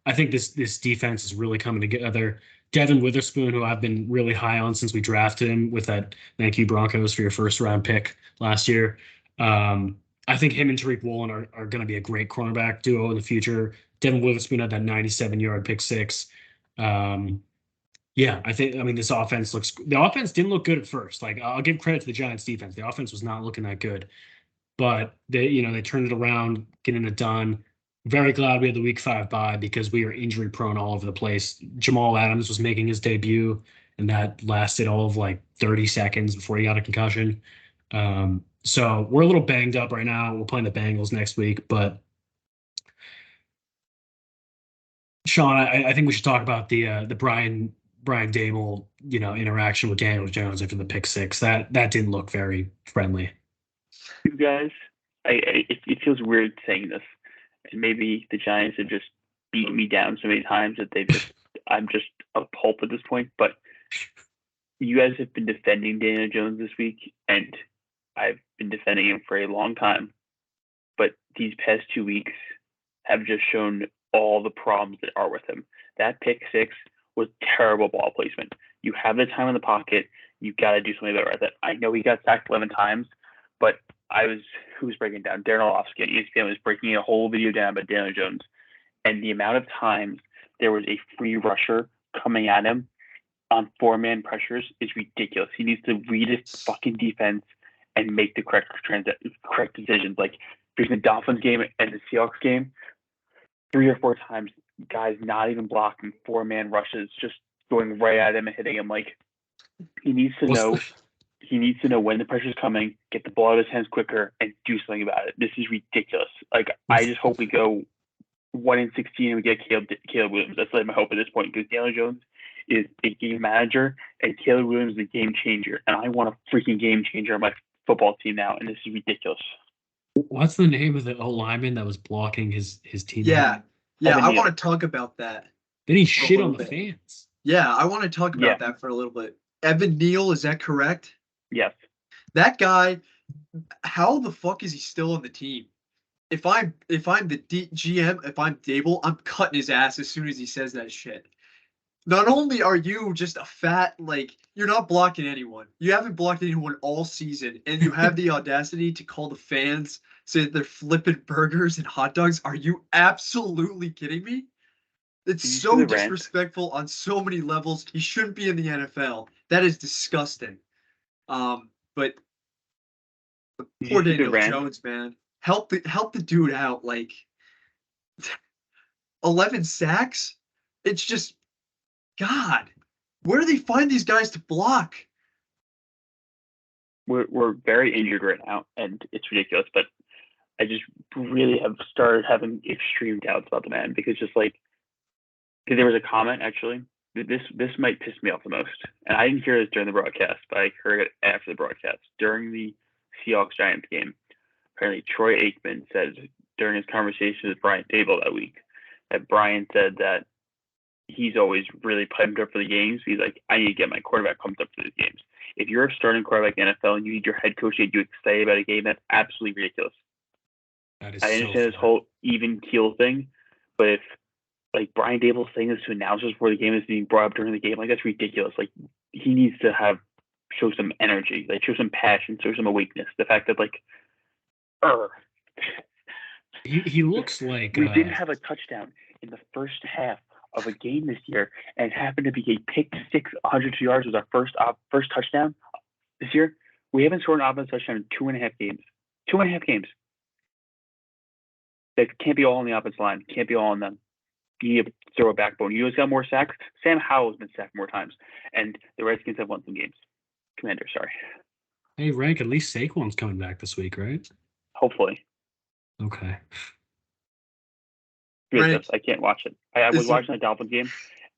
I think this defense is really coming together. Devin Witherspoon, who I've been really high on since we drafted him with that thank you Broncos for your first round pick last year. I think him and Tariq Woolen are going to be a great cornerback duo in the future. Devin Witherspoon had that 97-yard pick six. Yeah, I mean, the offense didn't look good at first. Like, I'll give credit to the Giants defense. The offense was not looking that good, but they turned it around, getting it done. Very glad we had the week 5 bye because we are injury prone all over the place. Jamal Adams was making his debut, and that lasted all of like 30 seconds before he got a concussion. So we're a little banged up right now. We're playing the Bengals next week, but Sean, I think we should talk about the Brian Dable, interaction with Daniel Jones after the pick six. That didn't look very friendly. You guys, it feels weird saying this, and maybe the Giants have just beaten me down so many times that I'm just a pulp at this point. But you guys have been defending Daniel Jones this week, and I've been defending him for a long time. But these past 2 weeks have just shown all the problems that are with him. That pick six was terrible ball placement. You have the time in the pocket. You got to do something better with it. I know he got sacked 11 times, but who was breaking down? Darren Orlovsky on ESPN was breaking a whole video down about Daniel Jones. And the amount of times there was a free rusher coming at him on 4-man pressures is ridiculous. He needs to read his fucking defense and make the correct decisions. Like between the Dolphins game and the Seahawks game, 3 or 4 times, guys not even blocking 4-man rushes, just going right at him and hitting him. Like he needs to know. He needs to know when the pressure's coming, get the ball out of his hands quicker, and do something about it. This is ridiculous. Like I just hope we go 1-16 and we get Caleb Williams. That's like my hope at this point because Daniel Jones is a game manager and Caleb Williams is a game changer, and I want a freaking game changer on my football team now, and this is ridiculous. What's the name of the lineman that was blocking his team? Yeah, I want to talk about that. Then he shit on the fans. Yeah, I want to talk about that for a little bit. Evan Neal, is that correct? Yes. That guy, how the fuck is he still on the team? If I'm the GM, if I'm Dable, I'm cutting his ass as soon as he says that shit. Not only are you just a fat, you're not blocking anyone. You haven't blocked anyone all season, and you have the audacity to call the fans, say that they're flipping burgers and hot dogs. Are you absolutely kidding me? It's so disrespectful on so many levels. He shouldn't be in the NFL. That is disgusting. But poor Daniel Jones, man. Help the dude out. 11 sacks? It's just, God, where do they find these guys to block? We're very injured right now, and it's ridiculous. But I just really have started having extreme doubts about the man because there was a comment actually this might piss me off the most. And I didn't hear this during the broadcast, but I heard it after the broadcast. During the Seahawks-Giants game, apparently Troy Aikman said during his conversation with Brian Dable that week that Brian said that he's always really pumped up for the games. He's like, I need to get my quarterback pumped up for these games. If you're a starting quarterback in the NFL and you need your head coach to get you excited about a game, that's absolutely ridiculous. That is I understand this whole even keel thing, but if like Brian Dable saying this to announcers before the game is being brought up during the game, like that's ridiculous. Like he needs to show some energy, like show some passion, show some awakeness. The fact that he looks like we didn't have a touchdown in the first half of a game this year, and it happened to be a pick six, 102 yards was our first touchdown this year. We haven't scored an offensive touchdown in 2.5 games. 2.5 games. That can't be all on the offensive line. Can't be all on them. You need to throw a backbone. You know who's got more sacks? Sam Howell has been sacked more times, and the Redskins have won some games. Commanders, sorry. Hey, Rank, at least Saquon's coming back this week, right? Hopefully. Okay. Rank, I can't watch it. I was watching the Dolphins game,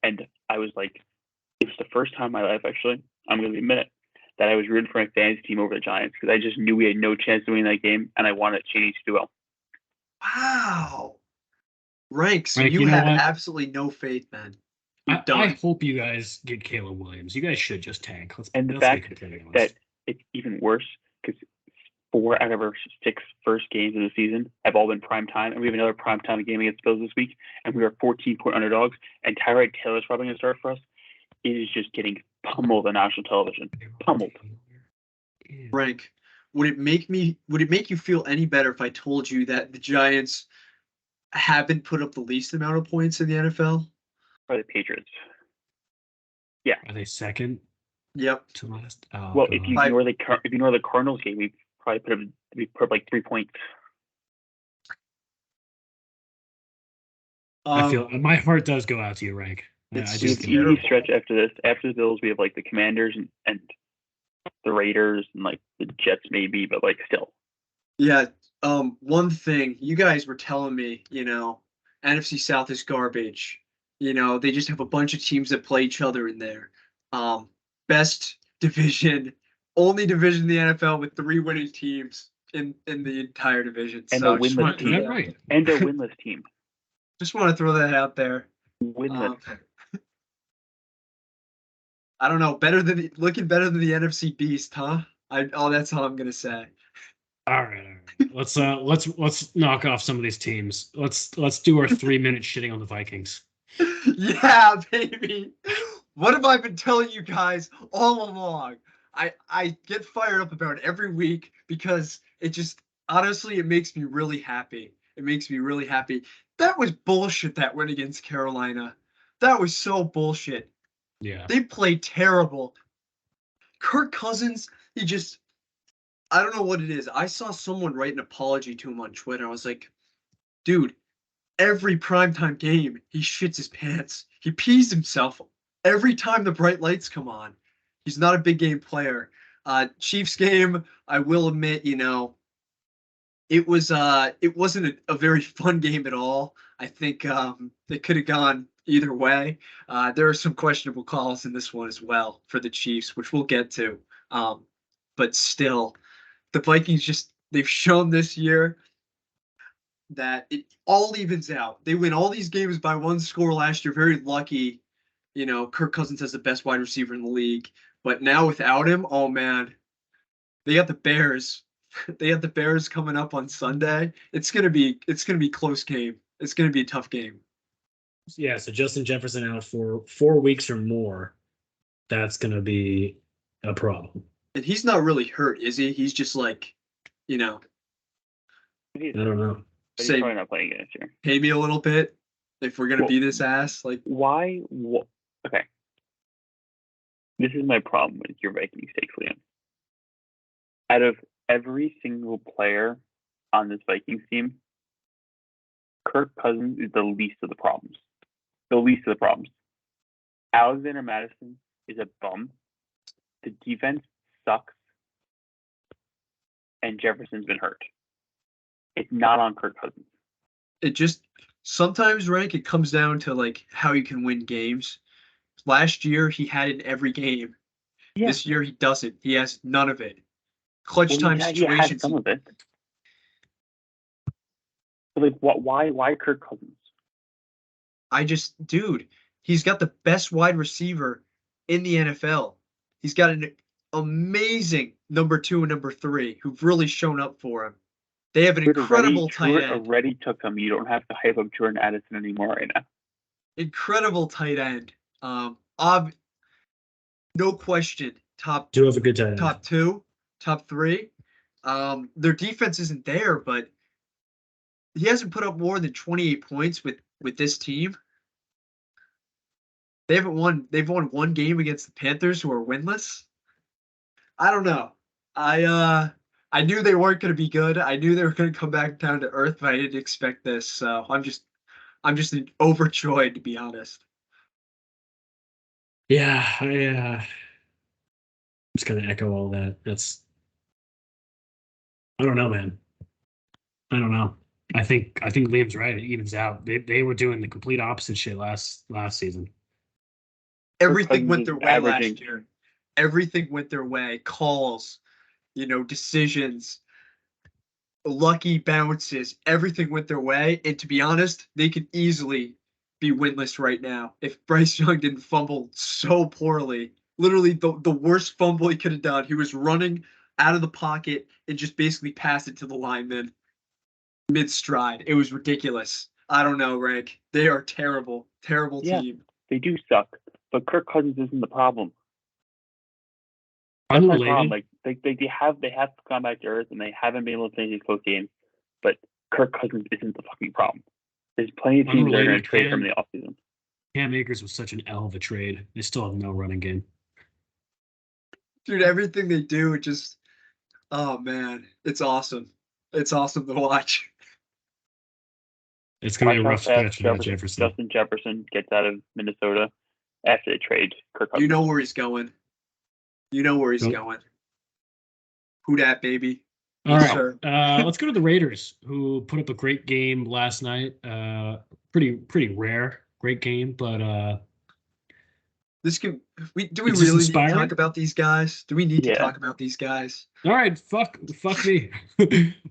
and I was like, it was the first time in my life, actually, I'm going to admit it, that I was rooting for my fantasy team over the Giants because I just knew we had no chance of winning that game, and I wanted Cheney to do well. Wow. Rank, so Rank, you you know have what? absolutely no faith, man. I hope you guys get Caleb Williams. You guys should just tank. And the fact that it's even worse because 4 out of our 6 first games of the season have all been prime time, and we have another prime time game against Bills this week, and we are 14-point underdogs, and Tyrod Taylor's probably going to start for us. It is just getting pummeled on national television. Pummeled. Rank, would it make you feel any better if I told you that the Giants haven't put up the least amount of points in the NFL? Or the Patriots. Yeah. Are they second? Yep. To last. Oh, well, God. if you ignore the Cardinals game, we probably put up like 3 points. I feel my heart does go out to you, Rank. It's just an easy stretch after this. After the Bills, we have like the Commanders and the Raiders and like the Jets maybe, but like still. Yeah. One thing you guys were telling me, NFC South is garbage. They just have a bunch of teams that play each other in there. Best division, only division in the NFL with 3 winning teams in the entire division. And so a winless team. Right. And a winless team. Just want to throw that out there. Winless. I don't know. Looking better than the NFC Beast, huh? That's all I'm gonna say. All right. Let's knock off some of these teams. Let's do our 3-minute shitting on the Vikings. Yeah, baby. What have I been telling you guys all along? I get fired up about it every week because honestly, it makes me really happy. It makes me really happy. That was bullshit that went against Carolina. That was so bullshit. Yeah. They played terrible. Kirk Cousins, I don't know what it is. I saw someone write an apology to him on Twitter. I was like, dude, every primetime game, he shits his pants. He pees himself every time the bright lights come on. He's not a big game player. Chiefs game, I will admit, it wasn't a very fun game at all. I think it could have gone either way. There are some questionable calls in this one as well for the Chiefs, which we'll get to. But still, the Vikings they've shown this year that it all evens out. They win all these games by 1 score last year. Very lucky. Kirk Cousins has the best wide receiver in the league. But now without him, oh man, they got the Bears. They have the Bears coming up on Sunday. It's gonna be a close game. It's gonna be a tough game. Yeah, so Justin Jefferson out for 4 weeks or more. That's gonna be a problem. And he's not really hurt, is he? He's just like, I don't know. He's probably not playing against you. Pay me a little bit if we're gonna be this ass. Like why? Okay. This is my problem with your Vikings take, Liam. Out of every single player on this Vikings team, Kirk Cousins is the least of the problems. The least of the problems. Alexander Madison is a bum. The defense sucks. And Jefferson's been hurt. It's not on Kirk Cousins. It just sometimes, Rank, it comes down to like how you can win games. Last year, he had it in every game. Yeah. This year, he doesn't. He has none of it. Clutch time He had situations. some of it. But like, why Kirk Cousins? Dude, he's got the best wide receiver in the NFL. He's got an amazing number 2 and number 3 who've really shown up for him. They have an incredible tight end. Already took him. You don't have to hype up Jordan Addison anymore right now. Incredible tight end. No question. Top Do have a good tight end. Top 2, top 3. Their defense isn't there, but he hasn't put up more than 28 points with this team. They've won one game against the Panthers, who are winless. I don't know. I knew they weren't going to be good. I knew they were going to come back down to earth, but I didn't expect this. So I'm just overjoyed, to be honest. Yeah, I'm just gonna echo all that. I don't know, man. I don't know. I think Liam's right. It evens out. They were doing the complete opposite shit last season. Everything went their way last year. Everything went their way. Calls, decisions, lucky bounces. Everything went their way. And to be honest, they could easily be winless right now if Bryce Young didn't fumble so poorly. Literally the worst fumble he could have done. He was running out of the pocket and just basically passed it to the lineman mid-stride. It was ridiculous. I don't know, Rank. They are terrible. Terrible team. They do suck. But Kirk Cousins isn't the problem. That's my problem. Like they have gone back to earth and they haven't been able to finish these close games. But Kirk Cousins isn't the fucking problem. There's plenty of teams that are going to trade from the offseason. Cam Akers was such an L of a trade. They still have no running game. Dude, everything they do, oh man, it's awesome. It's awesome to watch. It's going to be a rough stretch for Jefferson. Justin Jefferson gets out of Minnesota after they trade Kirk Cousins. You know where he's going. Going. Who dat, baby? All right. Let's go to the Raiders, who put up a great game last night. Pretty rare, great game, but do we really need to talk about these guys? Do we need to talk about these guys? All right, fuck me.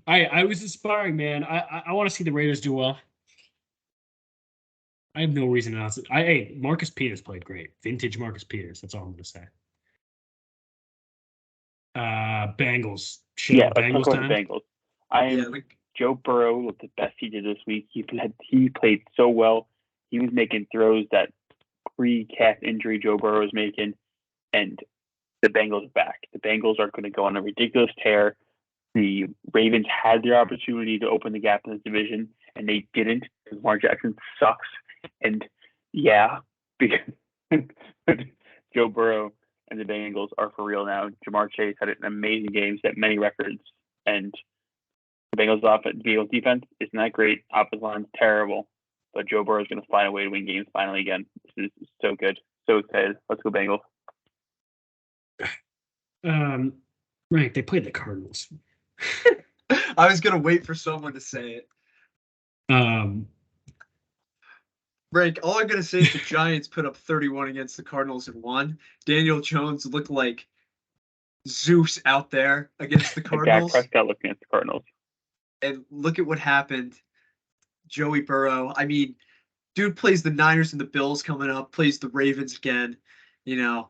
I was inspiring, man. I want to see the Raiders do well. I have no reason to not. Hey, Marcus Peters played great. Vintage Marcus Peters. That's all I'm going to say. Bengals. Bengals time. The Bengals. Joe Burrow looked the best he did this week. He played so well. He was making throws that pre-calf injury Joe Burrow was making, and the Bengals are back. The Bengals are going to go on a ridiculous tear. The Ravens had their opportunity to open the gap in this division, and they didn't. Lamar Jackson sucks. And because Joe Burrow and the Bengals are for real now. Jamar Chase had an amazing game, set many records, and the Bengals defense isn't that great. Offensive line's terrible, but Joe Burrow is going to find a way to win games finally again. This is so good. So excited. Let's go Bengals. Right, they played the Cardinals. I was gonna wait for someone to say it. Rank, all I'm going to say is the Giants put up 31 against the Cardinals and won. Daniel Jones looked like Zeus out there against the Cardinals. Dak Prescott looking at the Cardinals. And look at what happened. Joey Burrow. I mean, dude plays the Niners and the Bills coming up, plays the Ravens again. We'll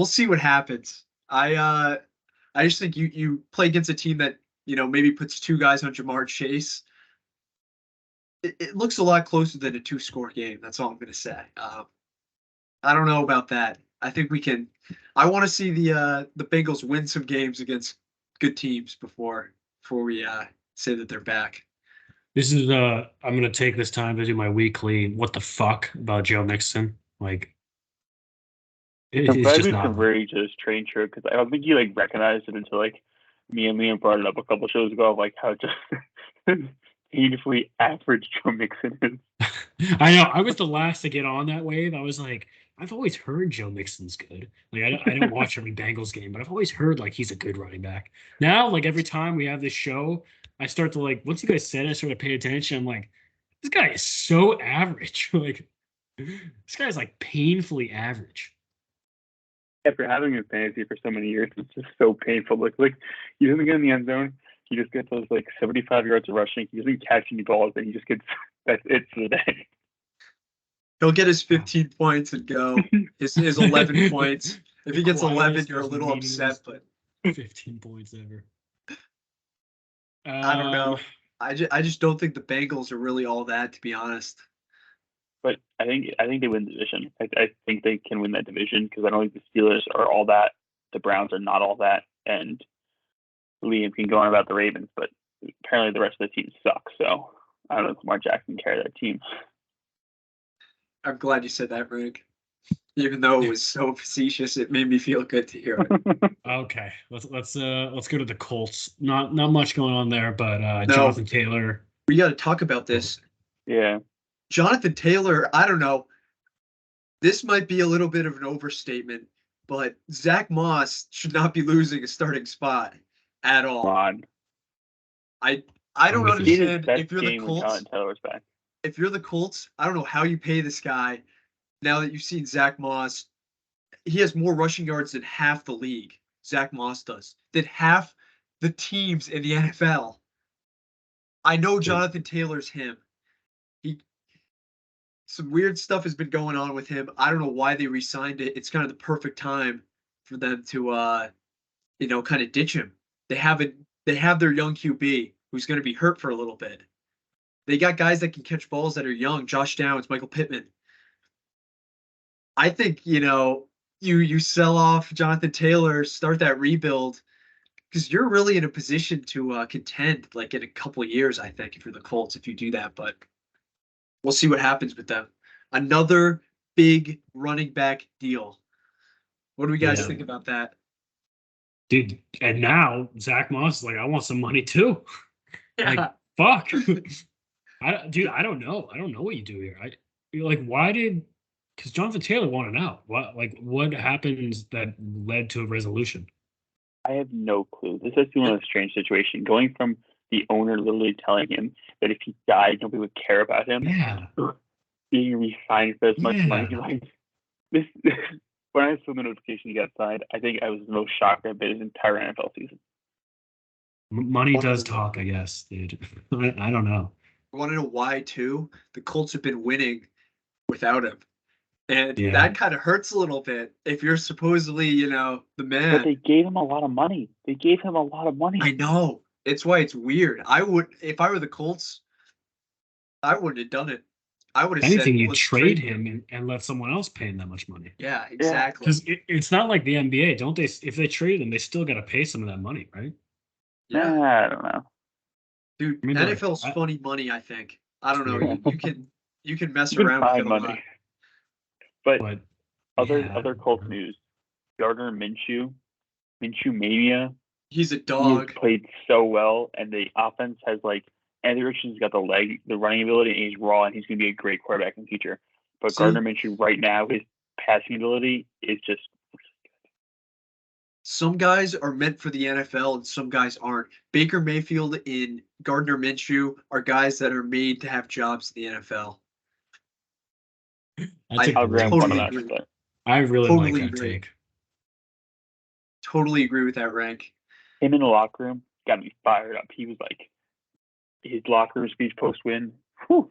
see what happens. I just think you play against a team that, maybe puts 2 guys on Jamar Chase. It looks a lot closer than a 2-score game. That's all I'm going to say. I don't know about that. I think we can. I want to see the Bengals win some games against good teams before we say that they're back. This is I'm going to take this time to do my weekly what the fuck about Joe Mixon. Like, it's just not really just train true because I don't think you recognized it until me and Liam brought it up a couple shows ago of how just painfully average Joe Mixon is. I know. I was the last to get on that wave. I was like, I've always heard Joe Mixon's good. I don't watch every Bengals game, but I've always heard he's a good running back. Now, every time we have this show, I start to once you guys said it, I sort of pay attention. I'm like, this guy is so average. This guy's like painfully average. After having him in fantasy for so many years, it's just so painful. Like he doesn't get in the end zone. He just gets those like 75 yards of rushing. He doesn't catch any balls, and he just gets that's it for the day. He'll get his 15 points and go. His 11 points. If he gets 11, you're a little upset, but 15 points ever. I don't know. I just don't think the Bengals are really all that, to be honest. But I think they win the division. I think they can win that division because I don't think the Steelers are all that. The Browns are not all that, and Liam can go on about the Ravens, but apparently the rest of the team sucks. So I don't know if Lamar Jackson can carry that team. I'm glad you said that, Rick. Even though it was so facetious, it made me feel good to hear it. Okay, let's go to the Colts. Not much going on there, but No. Jonathan Taylor. We got to talk about this. Yeah. Jonathan Taylor, I don't know. This might be a little bit of an overstatement, but Zach Moss should not be losing a starting spot at all. Come on. I don't With understand Best if you're the game when Colts. Jonathan Taylor's back. If you're the Colts, I don't know how you pay this guy. Now that you've seen Zach Moss, he has more rushing yards than half the league. Zach Moss does. Than half the teams in the NFL. I know Jonathan Taylor's him. Some weird stuff has been going on with him. I don't know why they re-signed it. It's kind of the perfect time for them to kind of ditch him. They have their young QB who's going to be hurt for a little bit. They got guys that can catch balls that are young, Josh Downs, Michael Pittman. I think, you sell off Jonathan Taylor, start that rebuild, because you're really in a position to contend like in a couple of years, I think, if you're the Colts, if you do that. But we'll see what happens with them. Another big running back deal. What do we guys think about that? Dude, and now Zach Moss is like, I want some money too. Yeah. Like, fuck. I don't know. I don't know what you do here. Why did because Jonathan Taylor wanted out. What happened that led to a resolution? I have no clue. This has been a strange situation. Going from the owner literally telling him that if he died, nobody would care about him. Yeah. Being re-signed for as much money. Like this when I saw the notification he got signed, I think I was the most shocked I've been his entire NFL season. Money does talk, I guess, dude. I don't know. I want to know why too. The Colts have been winning without him. And Yeah. that kind of hurts a little bit if you're supposedly, the man. But they gave him a lot of money. I know. It's why it's weird. If I were the Colts, I wouldn't have done it. I would have said, Anything, you let's trade him and let someone else pay him that much money. Yeah, exactly. Because it's not like the NBA. Don't they? If they trade him, they still got to pay some of that money, right? Yeah. I don't know. Dude, I mean, NFL's funny money, I think. I don't know. You can mess around with it a lot. But other Colts news. Gardner Minshew mania. He's a dog. He played so well, and the offense has Anthony Richardson's got the running ability, and he's raw, and he's going to be a great quarterback in the future. But Gardner Minshew right now, his passing ability is just. Some guys are meant for the NFL, and some guys aren't. Baker Mayfield and Gardner Minshew are guys that are made to have jobs in the NFL. I'll totally agree. I really like that take. Totally agree with that, Rank. Him in the locker room got me fired up. He was like, his locker room speech post win. Whew.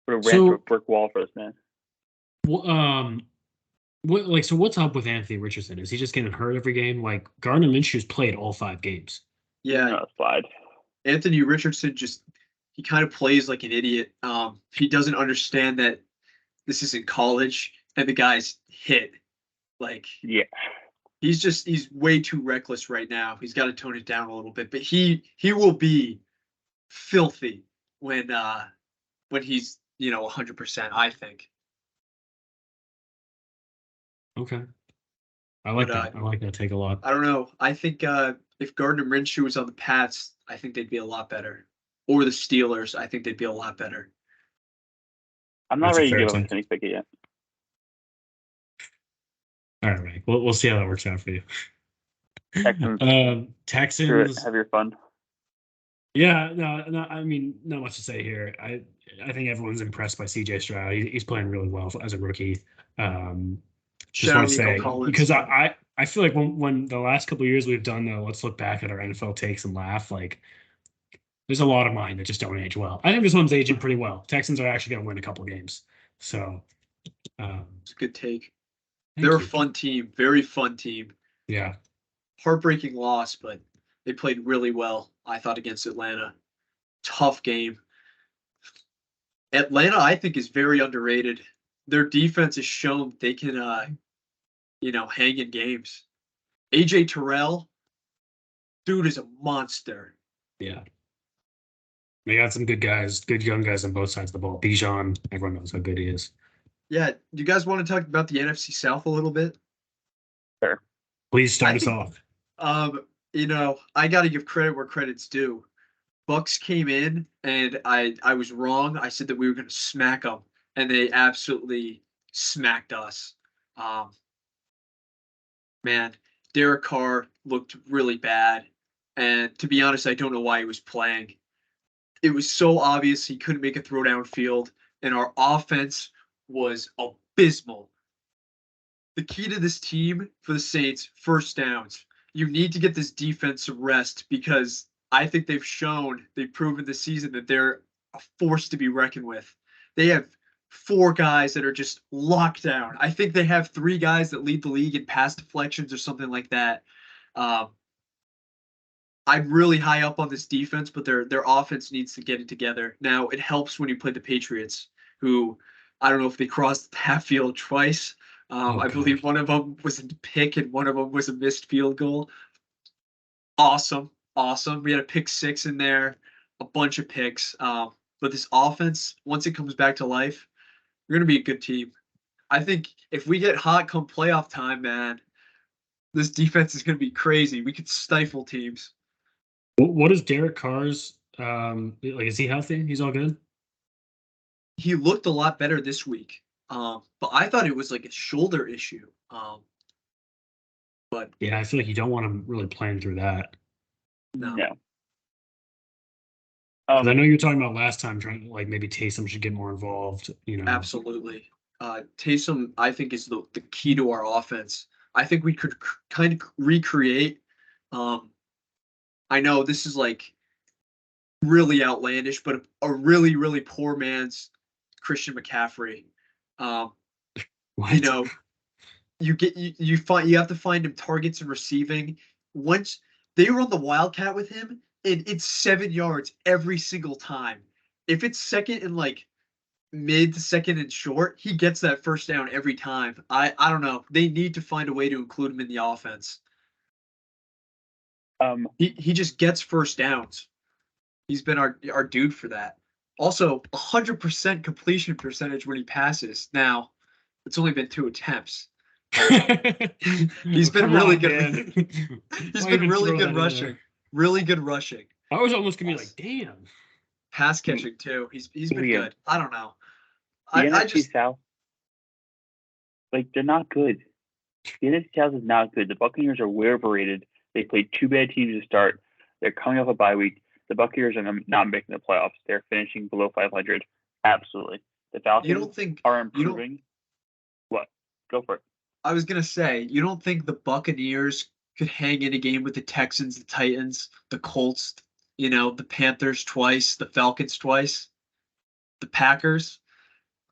Would have ran through a brick wall for us, man. What's up with Anthony Richardson? Is he just getting hurt every game? Like Gardner Minshew's played all 5 games. Yeah. Slide. Anthony Richardson he kind of plays like an idiot. He doesn't understand that this is in college and the guy's hit. He's way too reckless right now. He's got to tone it down a little bit, but he will be filthy when he's 100%, I think. Okay. I like that. I like that take a lot. I don't know. I think if Gardner Minshew was on the Pats, I think they'd be a lot better. Or the Steelers, I think they'd be a lot better. I'm not ready to give up any pick yet. All right. We'll see how that works out for you. Texans. Texans. Have your fun. Yeah, no, I mean, not much to say here. I think everyone's impressed by CJ Stroud. He's playing really well as a rookie. Just Shout want out to Nico say Collins. because I feel like when the last couple of years we've done the let's look back at our NFL takes and laugh, like there's a lot of mine that just don't age well. I think this one's aging pretty well. Texans are actually going to win a couple games. So, It's a good take. They're thank a you. fun team, very fun team. Yeah. Heartbreaking loss, but they played really well, I thought, against Atlanta. Tough game. Atlanta, I think, is very underrated. Their defense has shown they can, hang in games. AJ Terrell, dude, is a monster. Yeah. They got some good guys, good young guys on both sides of the ball. Bijan, everyone knows how good he is. Yeah, do you guys want to talk about the NFC South a little bit? Sure. Please I start us think, off. I got to give credit where credit's due. Bucks came in, and I was wrong. I said that we were going to smack them, and they absolutely smacked us. Um, Man, Derek Carr looked really bad, and to be honest, I don't know why he was playing. It was so obvious he couldn't make a throw downfield, and our offense was abysmal. The key to this team for the Saints, first downs. You need to get this defense some rest because I think they've proven this season that they're a force to be reckoned with. They have four guys that are just locked down. I think they have three guys that lead the league in pass deflections or something like that. Um, I'm really high up on this defense, but their offense needs to get it together. Now it helps when you play the Patriots, who I don't know if they crossed the half field twice. Oh I God. believe one of them was a pick and one of them was a missed field goal. Awesome, awesome. We had a pick six in there, a bunch of picks. But this offense, once it comes back to life, we're gonna be a good team. I think if we get hot come playoff time, man, this defense is gonna be crazy. We could stifle teams. What is Derek Carr's like? Is he healthy? He's all good? He looked a lot better this week. But I thought it was like a shoulder issue. But Yeah, I feel like you don't want him really playing through that. no, No. Because I know you were talking about last time trying to like maybe Taysom should get more involved, you know. absolutely. Taysom, I think, is the key to our offense. I think we could kind of recreate. Um, I know this is like really outlandish, but a really, really poor man's Christian McCaffrey. Um, you What? know, you have to find him targets and receiving. Once they run the wildcat with him, and it's 7 yards every single time. If it's second and like mid to second and short, he gets that first down every time. I don't know. They need to find a way to include him in the offense. He just gets first downs. He's been our dude for that. Also, 100% completion percentage when he passes. Now, it's only been 2 attempts. He's been Come really on, good. man. He's Why been even really throw good that in rushing. there? Really good rushing. I was almost gonna be Yes. like, damn. Pass catching too. He's been Yeah. good. I don't know. The I NFC just South, like they're not good. The NFC South is not good. The Buccaneers are way overrated. They played two bad teams to start. They're coming off a bye week. The Buccaneers are not making the playoffs. They're finishing below 500. Absolutely. The you Falcons don't think are you don't improving. What? Go for it. I was gonna say, you don't think the Buccaneers could hang in a game with the Texans, the Titans, the Colts, the Panthers twice, the Falcons twice, the Packers?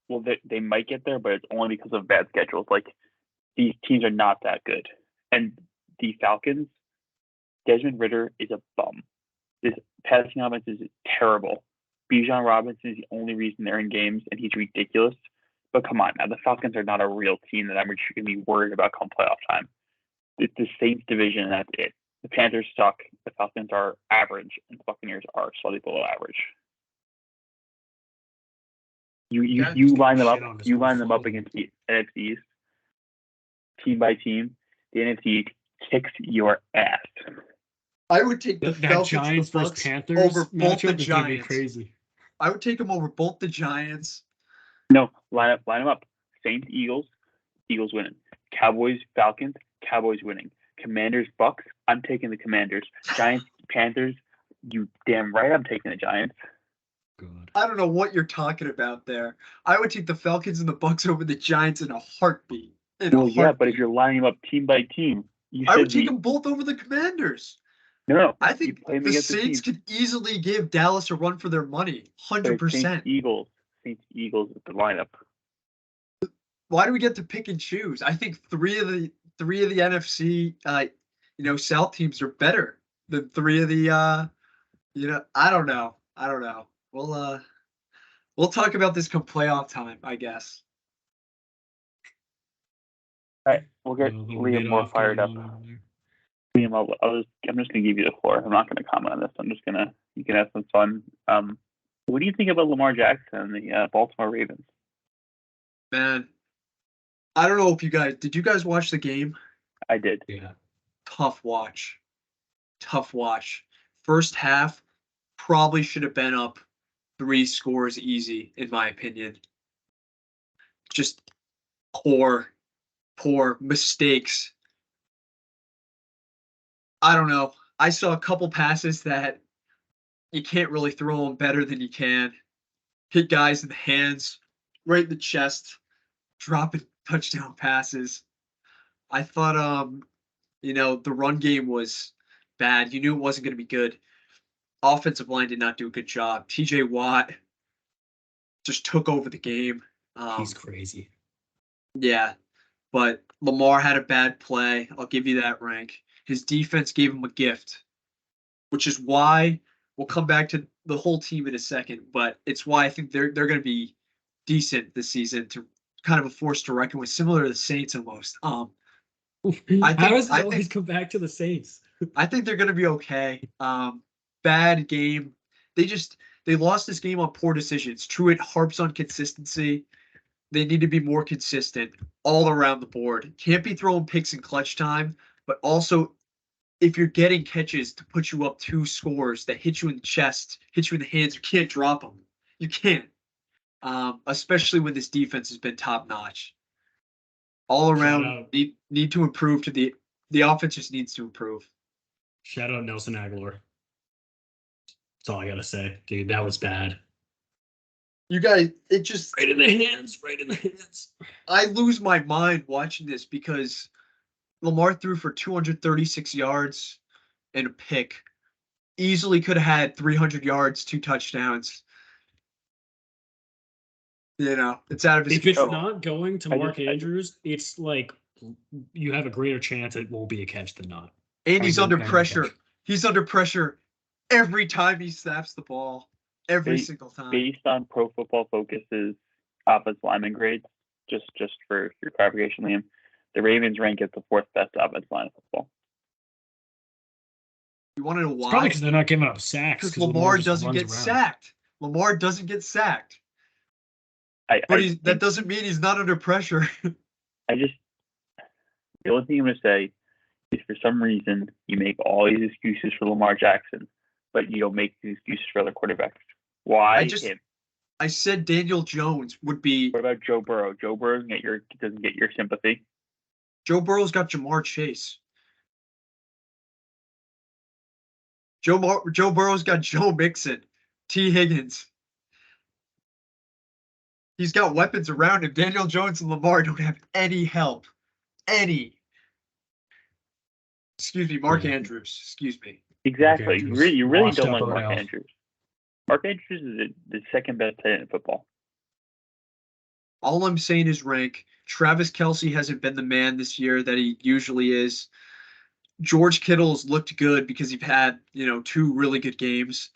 Well, they might get there, but it's only because of bad schedules. Like these teams are not that good. And the Falcons, Desmond Ritter is a bum. This passing offense is terrible. Bijan Robinson is the only reason they're in games, and he's ridiculous. But come on, now the Falcons are not a real team that I'm going to be worried about come playoff time. It's the Saints division, and that's it. The Panthers suck. The Falcons are average, and the Buccaneers are slightly below average. You line them up. Shit on this You whole line them up flow. against the NFC East, team by team. The NFC kicks your ass. I would take the That Falcons and Giants the versus Bucks Panthers over both the matchup is gonna be Giants. crazy. I would take them over both the Giants. No, line them up. Saints, Eagles, Eagles winning. Cowboys, Falcons, Cowboys winning. Commanders, Bucks. I'm taking the Commanders. Giants, Panthers. You damn right I'm taking the Giants. God. I don't know what you're talking about there. I would take the Falcons and the Bucks over the Giants in a heartbeat. Well, yeah, but if you're lining them up team by team, I would take them both over the Commanders. No, I think play them the against the Saints team. could easily give Dallas a run for their money. But it's 100%. Saints Eagles with the lineup. Why do we get to pick and choose? I think three of the NFC South teams are better than three of the I don't know. We'll talk about this come playoff time, I guess. All right, we'll get Liam more fired up. Liam, I'm just gonna give you the floor. I'm not gonna comment on this. You can have some fun. What do you think about Lamar Jackson and the Baltimore Ravens? Man, I don't know if did you guys watch the game? I did. Yeah. Tough watch. First half probably should have been up 3 scores easy, in my opinion. Just poor mistakes. I don't know. I saw a couple passes that you can't really throw them better than you can. Hit guys in the hands, right in the chest, dropping touchdown passes. I thought, the run game was bad. You knew it wasn't going to be good. Offensive line did not do a good job. TJ Watt just took over the game. He's crazy. Yeah, but Lamar had a bad play. I'll give you that, Rank. His defense gave him a gift, which is why we'll come back to the whole team in a second. But it's why I think they're going to be decent this season, to kind of a force to reckon with, similar to the Saints almost. How does it always come back to the Saints? I think they're going to be okay. Bad game. They lost this game on poor decisions. Truett harps on consistency. They need to be more consistent all around the board. Can't be throwing picks in clutch time, but also if you're getting catches to put you up 2 scores that hit you in the chest, hit you in the hands, you can't drop them. You can't. Especially when this defense has been top notch. All around need to improve. The offense just needs to improve. Shout out Nelson Aguilar. That's all I gotta say, dude. That was bad. You guys, it just right in the hands. I lose my mind watching this because Lamar threw for 236 yards and a pick. Easily could have had 300 yards, 2 touchdowns. It's out of his control. If it's not going to Mark Andrews, it's like you have a greater chance it won't be a catch than not. And he's under pressure. He's under pressure every time he snaps the ball. Every single time. Based on Pro Football Focus's offensive lineman grades, just for your clarification, Liam, the Ravens rank as the 4th best offensive line in football. You want to know why? It's probably because they're not giving up sacks. Because Lamar doesn't get sacked. Lamar doesn't get sacked. That doesn't mean he's not under pressure. The only thing I'm going to say is, for some reason, you make all these excuses for Lamar Jackson, but you don't make these excuses for other quarterbacks. Why him? I said Daniel Jones would be. What about Joe Burrow? Joe Burrow doesn't get your sympathy. Joe Burrow's got Jamar Chase. Joe Burrow's got Joe Mixon, T. Higgins. He's got weapons around him. Daniel Jones and Lamar don't have any help. Excuse me, Mark Andrews. Excuse me. Exactly. You really don't like Mark Andrews. Mark Andrews is the 2nd best tight end in football. All I'm saying is, Rank, Travis Kelce hasn't been the man this year that he usually is. George Kittle's looked good because he's had, 2 really good games.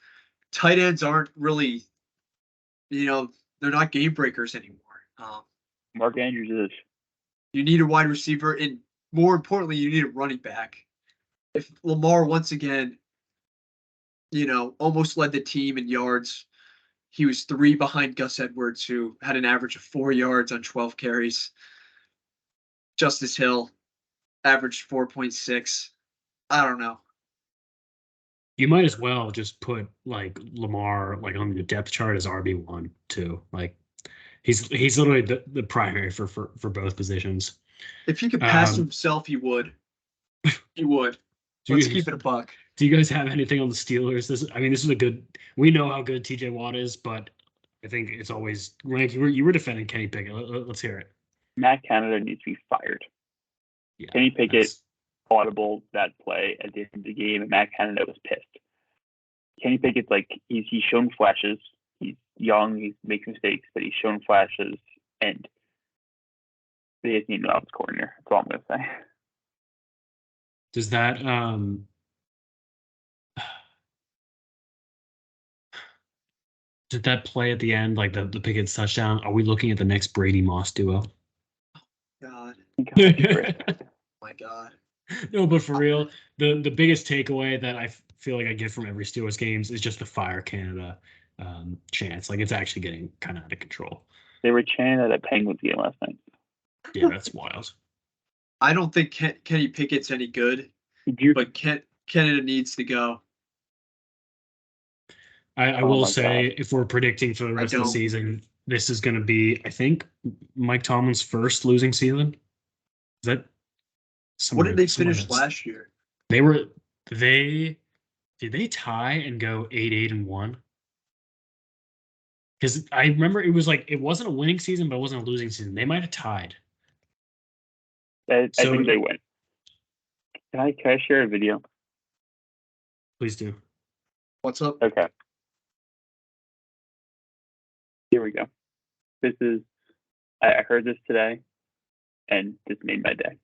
Tight ends aren't really, they're not game breakers anymore. Mark Andrews is. You need a wide receiver, and more importantly, you need a running back. If Lamar once again, almost led the team in yards, he was 3 behind Gus Edwards, who had an average of 4 yards on 12 carries. Justice Hill averaged 4.6. I don't know. You might as well just put Lamar on the depth chart as RB1 too. He's literally the primary for both positions. If he could pass to himself, he would. He would. Let's keep it a buck. Do you guys have anything on the Steelers? This is a good. We know how good TJ Watt is, but I think it's always Rank. You were defending Kenny Pickett. Let's hear it. Matt Canada needs to be fired. Yeah, Kenny Pickett audible that play at the end of the game, and Matt Canada was pissed. Kenny Pickett's like he's shown flashes. He's young. He makes mistakes, but he's shown flashes, and they just need an offensive coordinator. That's all I'm gonna say. Does that did that play at the end, like the Pickett's touchdown? Are we looking at the next Brady Moss duo? God. My God. No, but for real, the biggest takeaway that I feel like I get from every Steelers games is just the Fire Canada chance. Like it's actually getting kind of out of control. They were chanting at a Penguins game last night. Yeah, that's wild. I don't think Kenny Pickett's any good, but Canada needs to go. I will say, God, if we're predicting for the rest of the season, this is going to be, I think, Mike Tomlin's first losing season. Is that? What did they finish last year? Did they tie and go 8-1? Because I remember it was like it wasn't a winning season, but it wasn't a losing season. They might have tied. I think they went. Can I share a video? Please do. What's up? Okay. Here we go. This is. I heard this today, and this made my day.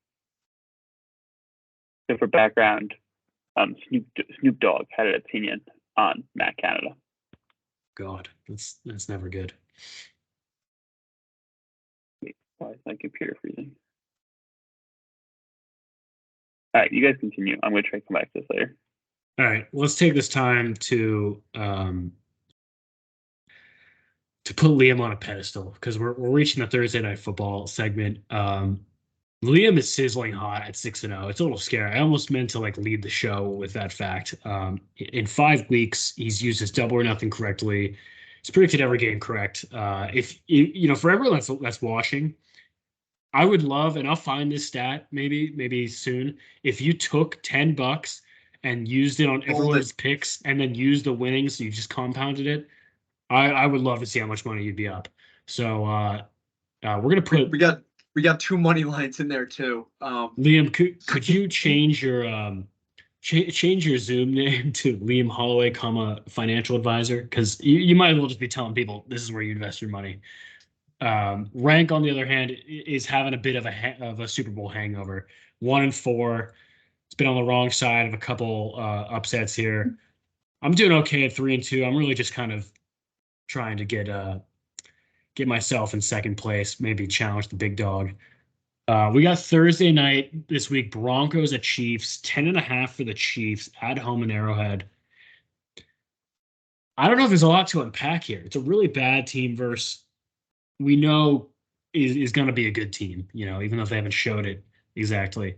So for background, Snoop Dogg had an opinion on Matt Canada. God, that's never good. Wait, why is my computer freezing? All right, you guys continue. I'm going to try to come back to this later. All right, let's take this time to put Liam on a pedestal because we're reaching the Thursday Night Football segment. Liam is sizzling hot at 6-0. It's a little scary. I almost meant to lead the show with that fact. In 5 weeks, he's used his double or nothing correctly. He's predicted every game correct. If for everyone that's watching, I would love, and I'll find this stat maybe soon. If you took $10 and used it on everyone's picks, and then used the winnings, so you just compounded it, I would love to see how much money you'd be up. So we're gonna put. We got 2 money lines in there too. Liam, could you change your change your Zoom name to Liam Holloway, financial advisor? Because you might as well just be telling people this is where you invest your money. Rank, on the other hand, is having a bit of a Super Bowl hangover. 1-4. It's been on the wrong side of a couple upsets here. I'm doing okay at 3-2. I'm really just kind of trying to get myself in second place, maybe challenge the big dog. We got Thursday night this week, Broncos at Chiefs, 10.5 for the Chiefs at home in Arrowhead. I don't know if there's a lot to unpack here. It's a really bad team versus we know is going to be a good team, even though they haven't showed it exactly.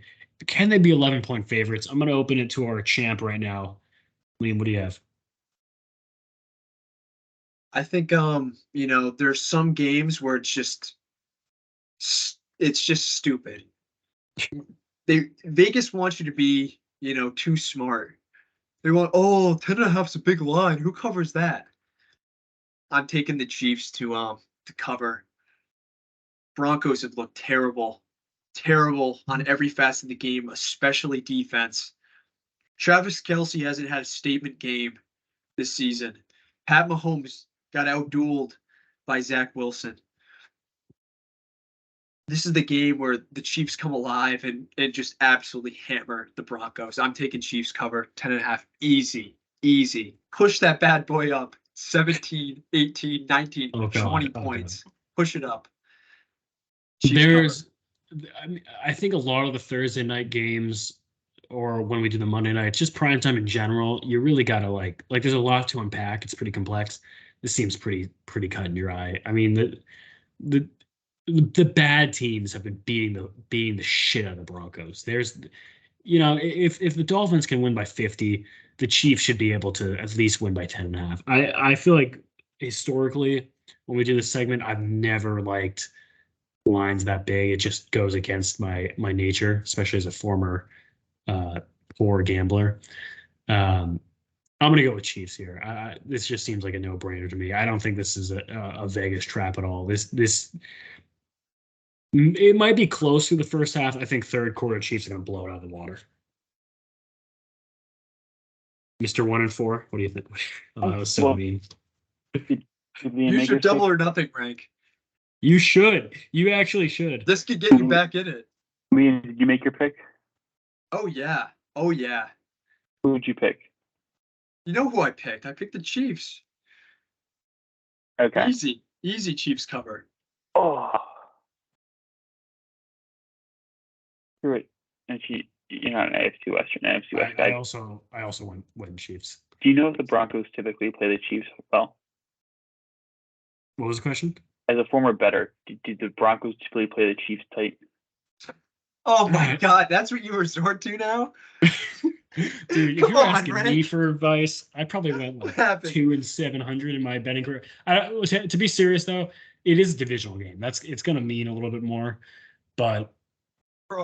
Can they be 11-point favorites? I'm going to open it to our champ right now. Liam, what do you have? I think there's some games where it's just stupid. Vegas wants you to be, too smart. They want 10.5 is a big line. Who covers that? I'm taking the Chiefs to cover. Broncos have looked terrible on every facet of the game, especially defense. Travis Kelce hasn't had a statement game this season. Pat Mahomes got outdueled by Zach Wilson. This is the game where the Chiefs come alive and just absolutely hammer the Broncos. I'm taking Chiefs cover 10.5. Easy. Push that bad boy up. 17, 18, 19, 20 points. Push it up. I think a lot of the Thursday night games, or when we do the Monday night, it's just prime time in general. You really gotta there's a lot to unpack. It's pretty complex. This seems pretty cut in your eye. I mean, the bad teams have been beating the shit out of the Broncos. There's, if the Dolphins can win by 50, the Chiefs should be able to at least win by 10.5. I feel like historically when we do this segment, I've never liked lines that big. It just goes against my nature, especially as a former poor gambler. I'm going to go with Chiefs here. This just seems like a no-brainer to me. I don't think this is a Vegas trap at all. It might be close through the first half. I think third quarter Chiefs are going to blow it out of the water. Mr. 1-4, what do you think? Oh, that was so mean. Use your double or nothing rank. You should. You actually should. This could get you back in it. Did you make your pick? Oh, yeah. Oh, yeah. Who would you pick? You know who I picked? I picked the Chiefs. Okay. Easy Chiefs cover. Oh. You're right. And you're not an AFC Western, AFC West guy. I also went Chiefs. Do you know if the Broncos typically play the Chiefs well? What was the question? As a former bettor, did the Broncos typically play the Chiefs tight? Oh my God, that's what you resort to now? Dude, if you're asking me for advice, I probably went like 2-700 in my betting career. To be serious though, it is a divisional game. It's gonna mean a little bit more, but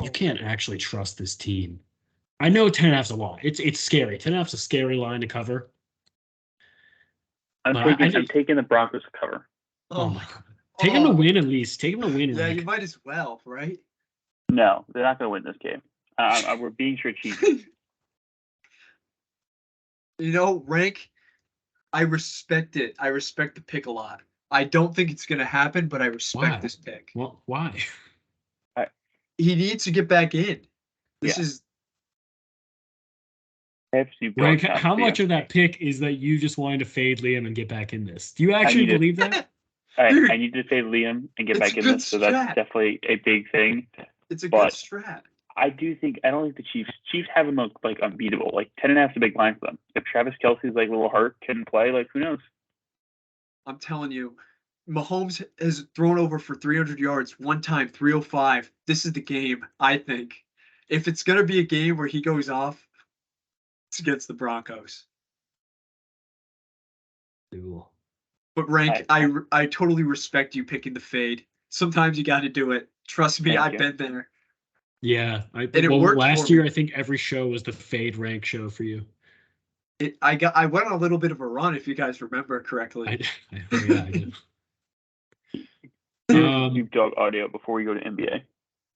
you can't actually trust this team. I know 10.5's a lot. It's scary. 10.5's a scary line to cover. I'm taking the Broncos to cover. Oh my God. Take them to win at least. Take them to win. Yeah, you might as well, right? No, they're not going to win this game. We're being strategic. You know, rank, I respect it. I respect the pick a lot. I don't think it's going to happen, but I respect this pick. Well, why? He needs to get back in. This is. Rank, how much of that pick is that you just wanted to fade Liam and get back in this? Do you actually believe that? I need to fade Liam and get back in this, so that's definitely a big thing. It's a good strat. I don't think the Chiefs have him look like unbeatable. Like 10.5 is a big line for them. If Travis Kelce's like little heart can play, like who knows? I'm telling you, Mahomes has thrown over for 300 yards one time, 305. This is the game, I think. If it's gonna be a game where he goes off, it's against the Broncos. Cool. But rank, I totally respect you picking the fade. Sometimes you got to do it. Trust me, I've been there. Yeah, it worked last year. I think every show was the fade rank show for you. I went on a little bit of a run, if you guys remember correctly. I do. Deep dog audio before we go to NBA.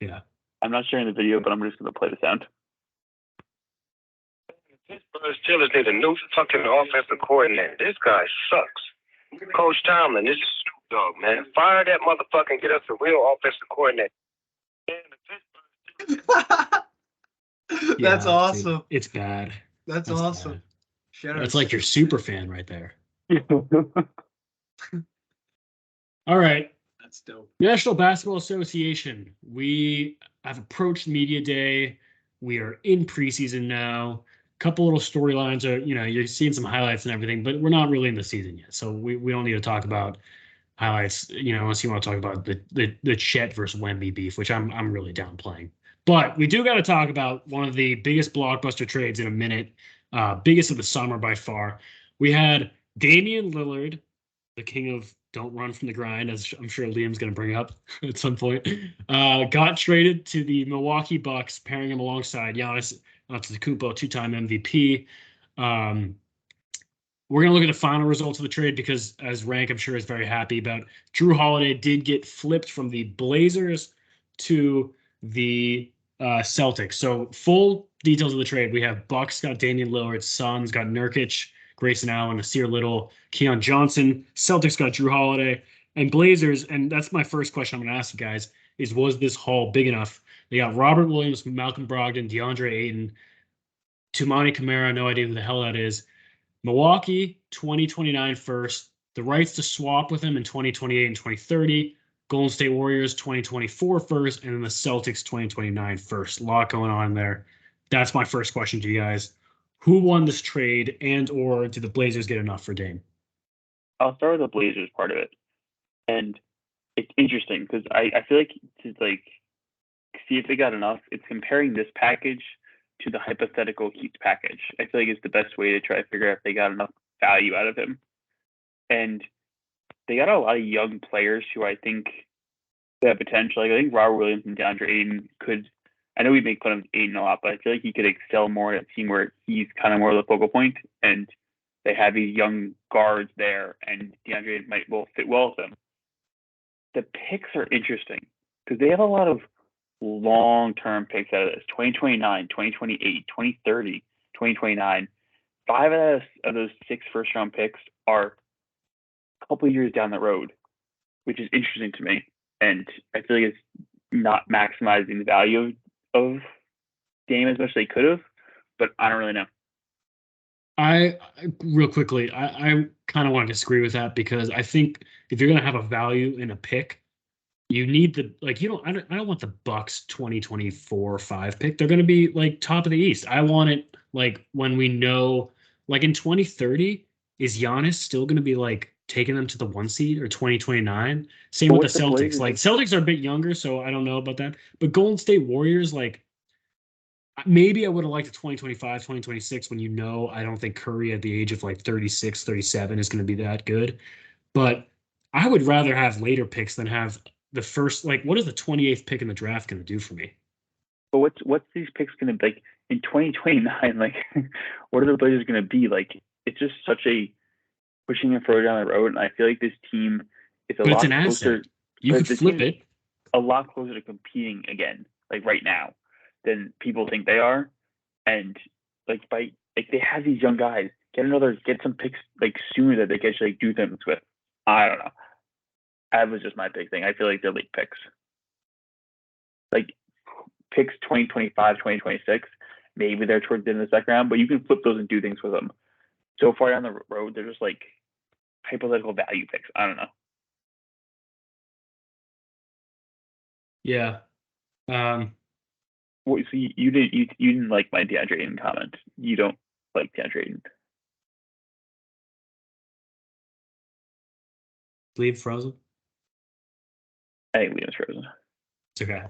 Yeah. I'm not sharing the video, but I'm just going to play the sound. Pittsburgh Steelers need a new fucking offensive coordinator. This guy sucks. Coach Tomlin, this is Snoop Dogg, man. Fire that motherfucker and get us a real offensive coordinator. That's awesome. Dude, it's bad. That's awesome. That's like your super fan right there. All right. That's dope. National Basketball Association. We have approached Media Day. We are in preseason now. Couple little storylines are, you're seeing some highlights and everything, but we're not really in the season yet. So we don't need to talk about highlights, unless you want to talk about the Chet versus Wemby beef, which I'm really downplaying. But we do got to talk about one of the biggest blockbuster trades in a minute, biggest of the summer by far. We had Damian Lillard, the king of don't run from the grind, as I'm sure Liam's going to bring up at some point, got traded to the Milwaukee Bucks, pairing him alongside Giannis Antetokounmpo, two-time MVP. We're going to look at the final results of the trade because, as Rank, I'm sure, is very happy about, Drew Holiday did get flipped from the Blazers to the Celtics. So full details of the trade. We have Bucks got Damian Lillard, Suns got Nurkic, Grayson Allen, Nasir Little, Keon Johnson. Celtics got Drew Holiday, and Blazers, and that's my first question I'm going to ask you guys, is was this haul big enough? They got Robert Williams, Malcolm Brogdon, DeAndre Ayton, Tumani Kamara, no idea who the hell that is. Milwaukee, 2029 first. The rights to swap with him in 2028 and 2030. Golden State Warriors, 2024 first. And then the Celtics, 2029 first. A lot going on there. That's my first question to you guys. Who won this trade, and or did the Blazers get enough for Dame? I'll start with the Blazers part of it. And it's interesting because I feel like to see if they got enough, it's comparing this package to the hypothetical Heat package. I feel like it's the best way to try to figure out if they got enough value out of him. And they got a lot of young players who I think have potential. Like I think Robert Williams and DeAndre Ayton could I know we make fun of Aiden a lot, but I feel like he could excel more in a team where he's kind of more of the focal point, and they have these young guards there, and DeAndre will fit well with them. The picks are interesting because they have a lot of long-term picks out of this: 2029, 2028, 2030, 2029. 5 of those 6 first-round picks are a couple of years down the road, which is interesting to me, and I feel like it's not maximizing the value of Dame as much as they could have, but I don't really know. I real quickly, I kind of want to disagree with that because I think if you're going to have a value in a pick, you need I don't want the Bucks 2024 5 pick. They're going to be like top of the East. I want it like when we know, like in 2030, is Giannis still going to be like taking them to the 1 seed, or 2029? Same But with what's the the Celtics. Blazers? Like Celtics are a bit younger, so I don't know about that. But Golden State Warriors, like maybe I would have liked the 2025, 2026 when I don't think Curry at the age of like 36, 37 is going to be that good. But I would rather have later picks than have the first, like, what is the 28th pick in the draft going to do for me? But what's these picks going to be like in 2029? Like, what are the Blazers going to be like? It's just such a pushing it further down the road, and I feel like this team is a But it's lot an closer. asset. You could flip it. A lot closer to competing again, like right now, than people think they are. And like they have these young guys. Get some picks like sooner that they can actually do things with. I don't know. That was just my big thing. I feel like they're late picks. Like picks 2025, 2026, maybe they're towards the end of the second round, but you can flip those and do things with them. So far down the road, they're just like hypothetical value picks. I don't know. Yeah. Well, so you didn't like my DeAndre Ayton comment. You don't like DeAndre Ayton. Leave frozen. I think Liam's frozen. It's okay.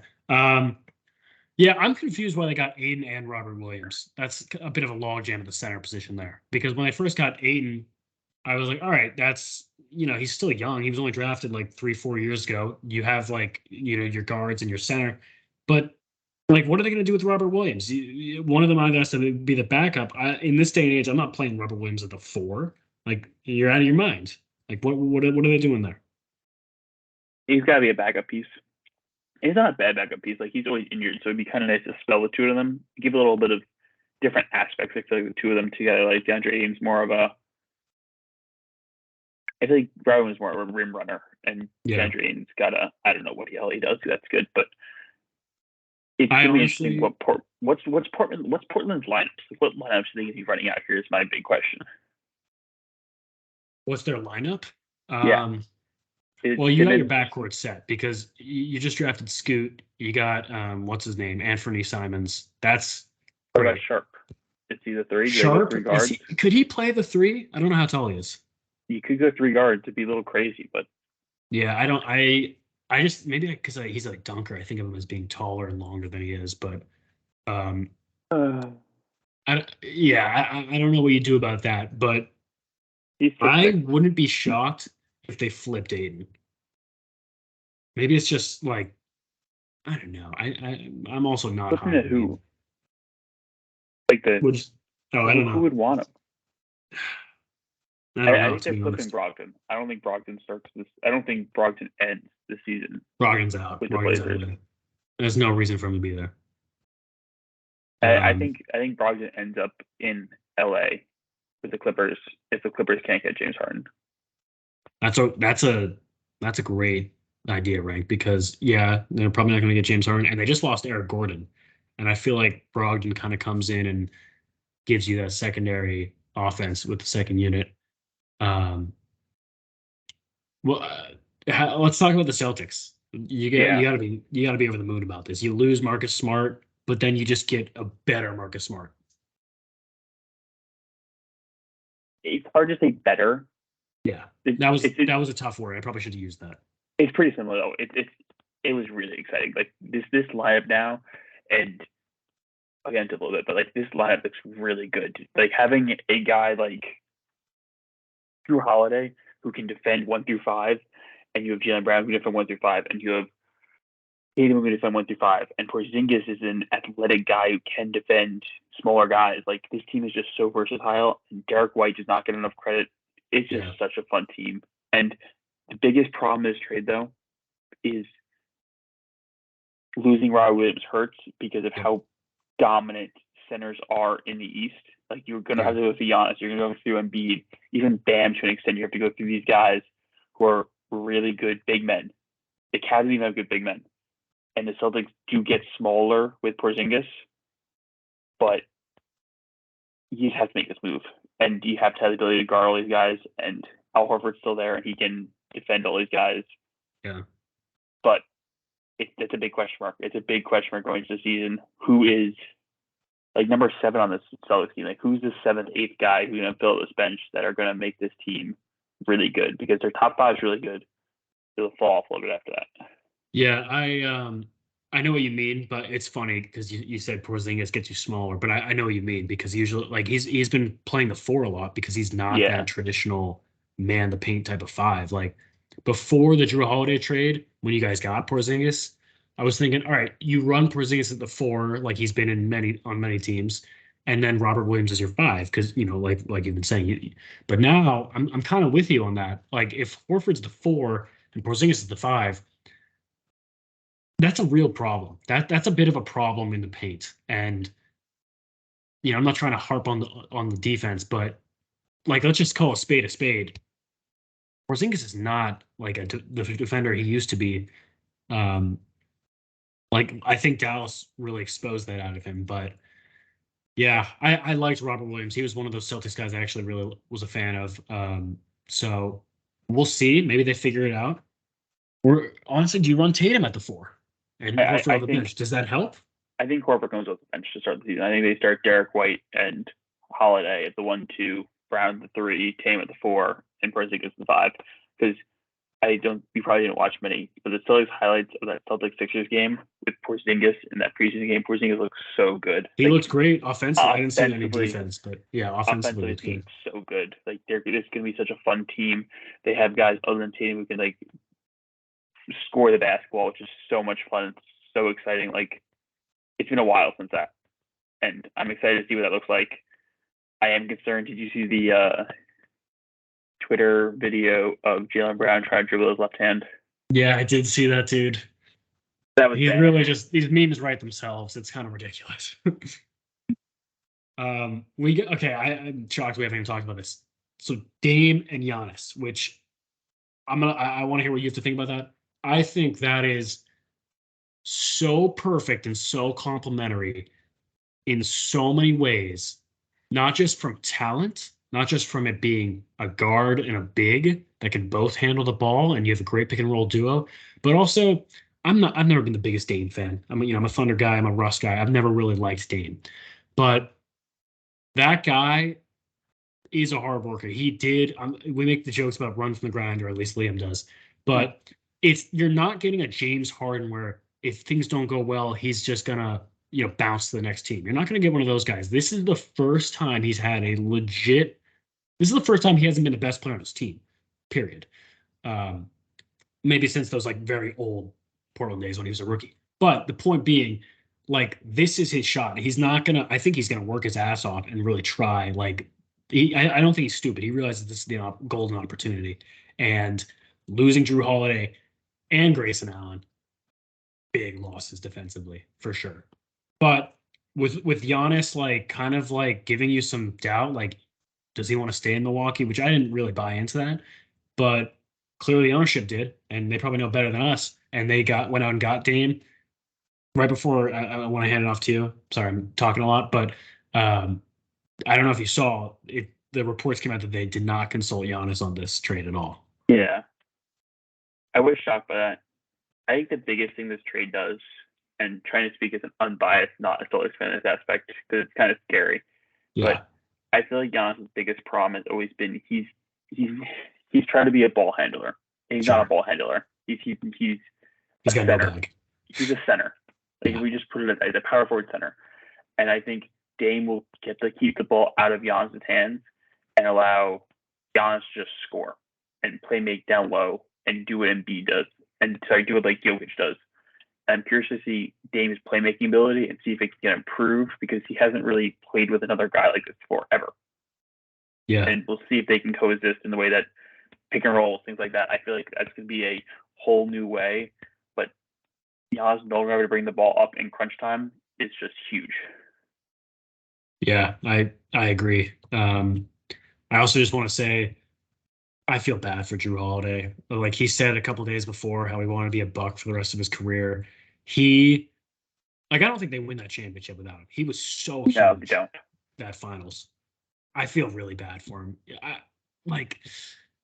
Yeah, I'm confused why they got Aiden and Robert Williams. That's a bit of a logjam at the center position there. Because when they first got Aiden, I was like, all right, that's, he's still young. He was only drafted like 3-4 years ago. You have like, your guards and your center. But like, what are they going to do with Robert Williams? One of them either has to be the backup. In this day and age, I'm not playing Robert Williams at the 4. Like, you're out of your mind. Like, what are they doing there? He's got to be a backup piece. He's not a bad backup piece. Like, he's always injured, so it'd be kind of nice to spell the two of them, give a little bit of different aspects. I feel like the two of them together, like DeAndre Ayton's more of a. I feel like Robert was more of a rim runner, and DeAndre Ayton's got a. I don't know what the hell he does. That's good, but it's really interesting. What's Portland's lineups? What lineups do they be running out here? Is my big question. What's their lineup? Yeah. Well, you got your backcourt set because you just drafted Scoot. You got what's his name, Anthony Simons. That's what about Sharp? Is he the 3? Sharp? Could he play the 3? I don't know how tall he is. You could go 3 guards. It'd be a little crazy, but yeah, I don't. I just maybe because he's a dunker. I think of him as being taller and longer than he is, but I don't know what you do about that, but I wouldn't be shocked if they flipped Aiden. Maybe it's just like, I don't know. I'm also not flipping to who? Like I don't know. Who would want him? I think they're flipping Brogdon. I don't think Brogdon starts this. I don't think Brogdon ends this season. Brogdon's out. There's no reason for him to be there. I think Brogdon ends up in LA with the Clippers if the Clippers can't get James Harden. That's a great idea, right? Because they're probably not going to get James Harden, and they just lost Eric Gordon, and I feel like Brogdon kind of comes in and gives you that secondary offense with the second unit. Let's talk about the Celtics. You gotta be over the moon about this. You lose Marcus Smart, but then you just get a better Marcus Smart. It's hard to say better. Yeah, that was a tough word. I probably should have used that. It's pretty similar though. It was really exciting. Like this lineup now, and again a little bit, but like this lineup looks really good. Like having a guy like Drew Holiday who can defend 1 through 5, and you have Jaylen Brown who can defend 1 through 5, and you have Tatum will defend 1 through 5, and Porzingis is an athletic guy who can defend smaller guys. Like, this team is just so versatile, and Derek White does not get enough credit. It's just such a fun team. And the biggest problem in this trade, though, is losing Robert Williams hurts because of how dominant centers are in the East. Like, you're going to have to go through Giannis. You're going to go through Embiid. Even Bam, to an extent, you have to go through these guys who are really good big men. The Cavs even have good big men. And the Celtics do get smaller with Porzingis, but you have to make this move. And you have to have the ability to guard all these guys. And Al Horford's still there, and he can defend all these guys. Yeah. But it's a big question mark. It's a big question mark going into the season. Who is, like, number 7 on this Celtics team? Like, who's the 7th, 8th guy who's going to fill this bench that are going to make this team really good? Because their top 5 is really good. It'll fall off a little bit after that. Yeah, I know what you mean, but it's funny because you said Porzingis gets you smaller, but I know what you mean because usually, like, he's been playing the 4 a lot because he's not that traditional man the paint type of 5. Like, before the Drew Holiday trade, when you guys got Porzingis, I was thinking, all right, you run Porzingis at the 4, like he's been in many teams, and then Robert Williams is your 5 because like you've been saying. But now I'm kind of with you on that. Like, if Horford's the 4 and Porzingis is the 5. That's a real problem. That's a bit of a problem in the paint. And I'm not trying to harp on the defense, but, like, let's just call a spade a spade. Porzingis is not like the defender he used to be. Like, I think Dallas really exposed that out of him. But yeah, I liked Robert Williams. He was one of those Celtics guys I actually really was a fan of. So we'll see. Maybe they figure it out. Or honestly, do you run Tatum at the 4? And Horford on the bench. Does that help? I think Horford comes off the bench to start the season. I think they start Derek White and Holiday at the 1-2, Brown at the 3, Tatum at the 4, and Porzingis at the 5. Because you probably didn't watch many, but the Celtics highlights of that Celtics Sixers game with Porzingis in that preseason game. Porzingis looks so good. He looked great offensively. I didn't see any defense, but yeah, offensively it's good. So good. Like, it's going to be such a fun team. They have guys other than Tatum who can, like, score the basketball, which is so much fun. It's so exciting. Like, it's been a while since that, and I'm excited to see what that looks like. I am concerned. Did you see the Twitter video of Jaylen Brown trying to dribble his left hand? Yeah, I did see that, dude. That was bad. Really just, these memes write themselves. It's kind of ridiculous. I'm shocked we haven't even talked about this. So Dame and Giannis, which I want to hear what you have to think about that. I think that is so perfect and so complementary in so many ways, not just from talent, not just from it being a guard and a big that can both handle the ball and you have a great pick and roll duo, but also I've never been the biggest Dame fan. I'm a Thunder guy, I'm a Russ guy. I've never really liked Dame. But that guy is a hard worker. He did. We make the jokes about run from the grind, or at least Liam does. But you're not getting a James Harden where if things don't go well, he's just gonna bounce to the next team. You're not gonna get one of those guys. This is the first time he's had a legit. This is the first time he hasn't been the best player on his team. Period. Maybe since those, like, very old Portland days when he was a rookie. But the point being, like, this is his shot. He's not gonna. I think he's gonna work his ass off and really try. Like, I don't think he's stupid. He realizes this is the golden opportunity. And losing Drew Holiday and Grayson Allen, big losses defensively for sure. But with Giannis, like, kind of like giving you some doubt, like, does he want to stay in Milwaukee? Which I didn't really buy into that, but clearly ownership did, and they probably know better than us. And they went out and got Dame right before. I want to hand it off to you. Sorry, I'm talking a lot, but I don't know if you saw it. The reports came out that they did not consult Giannis on this trade at all. Yeah, I was shocked by that. I think the biggest thing this trade does, and trying to speak as an unbiased, not a Celtics fan in this aspect, because it's kind of scary. Yeah. But I feel like Giannis' biggest problem has always been he's trying to be a ball handler. And he's not a ball handler. He's a center. He's a center. Like, we just put it as a power forward center. And I think Dame will get to keep the ball out of Giannis' hands and allow Giannis to just score and play make down low and do what Embiid does. And do it like Jokic does. I'm curious to see Dame's playmaking ability and see if it can improve because he hasn't really played with another guy like this before ever. Yeah. And we'll see if they can coexist in the way that pick and rolls, things like that. I feel like that's going to be a whole new way. But Giannis knowing how to bring the ball up in crunch time is just huge. Yeah, I agree. I also just want to say I feel bad for Drew Holiday. Like he said a couple days before how he wanted to be a Buck for the rest of his career. I don't think they win that championship without him. He was so huge No, they don't. that finals. I feel really bad for him.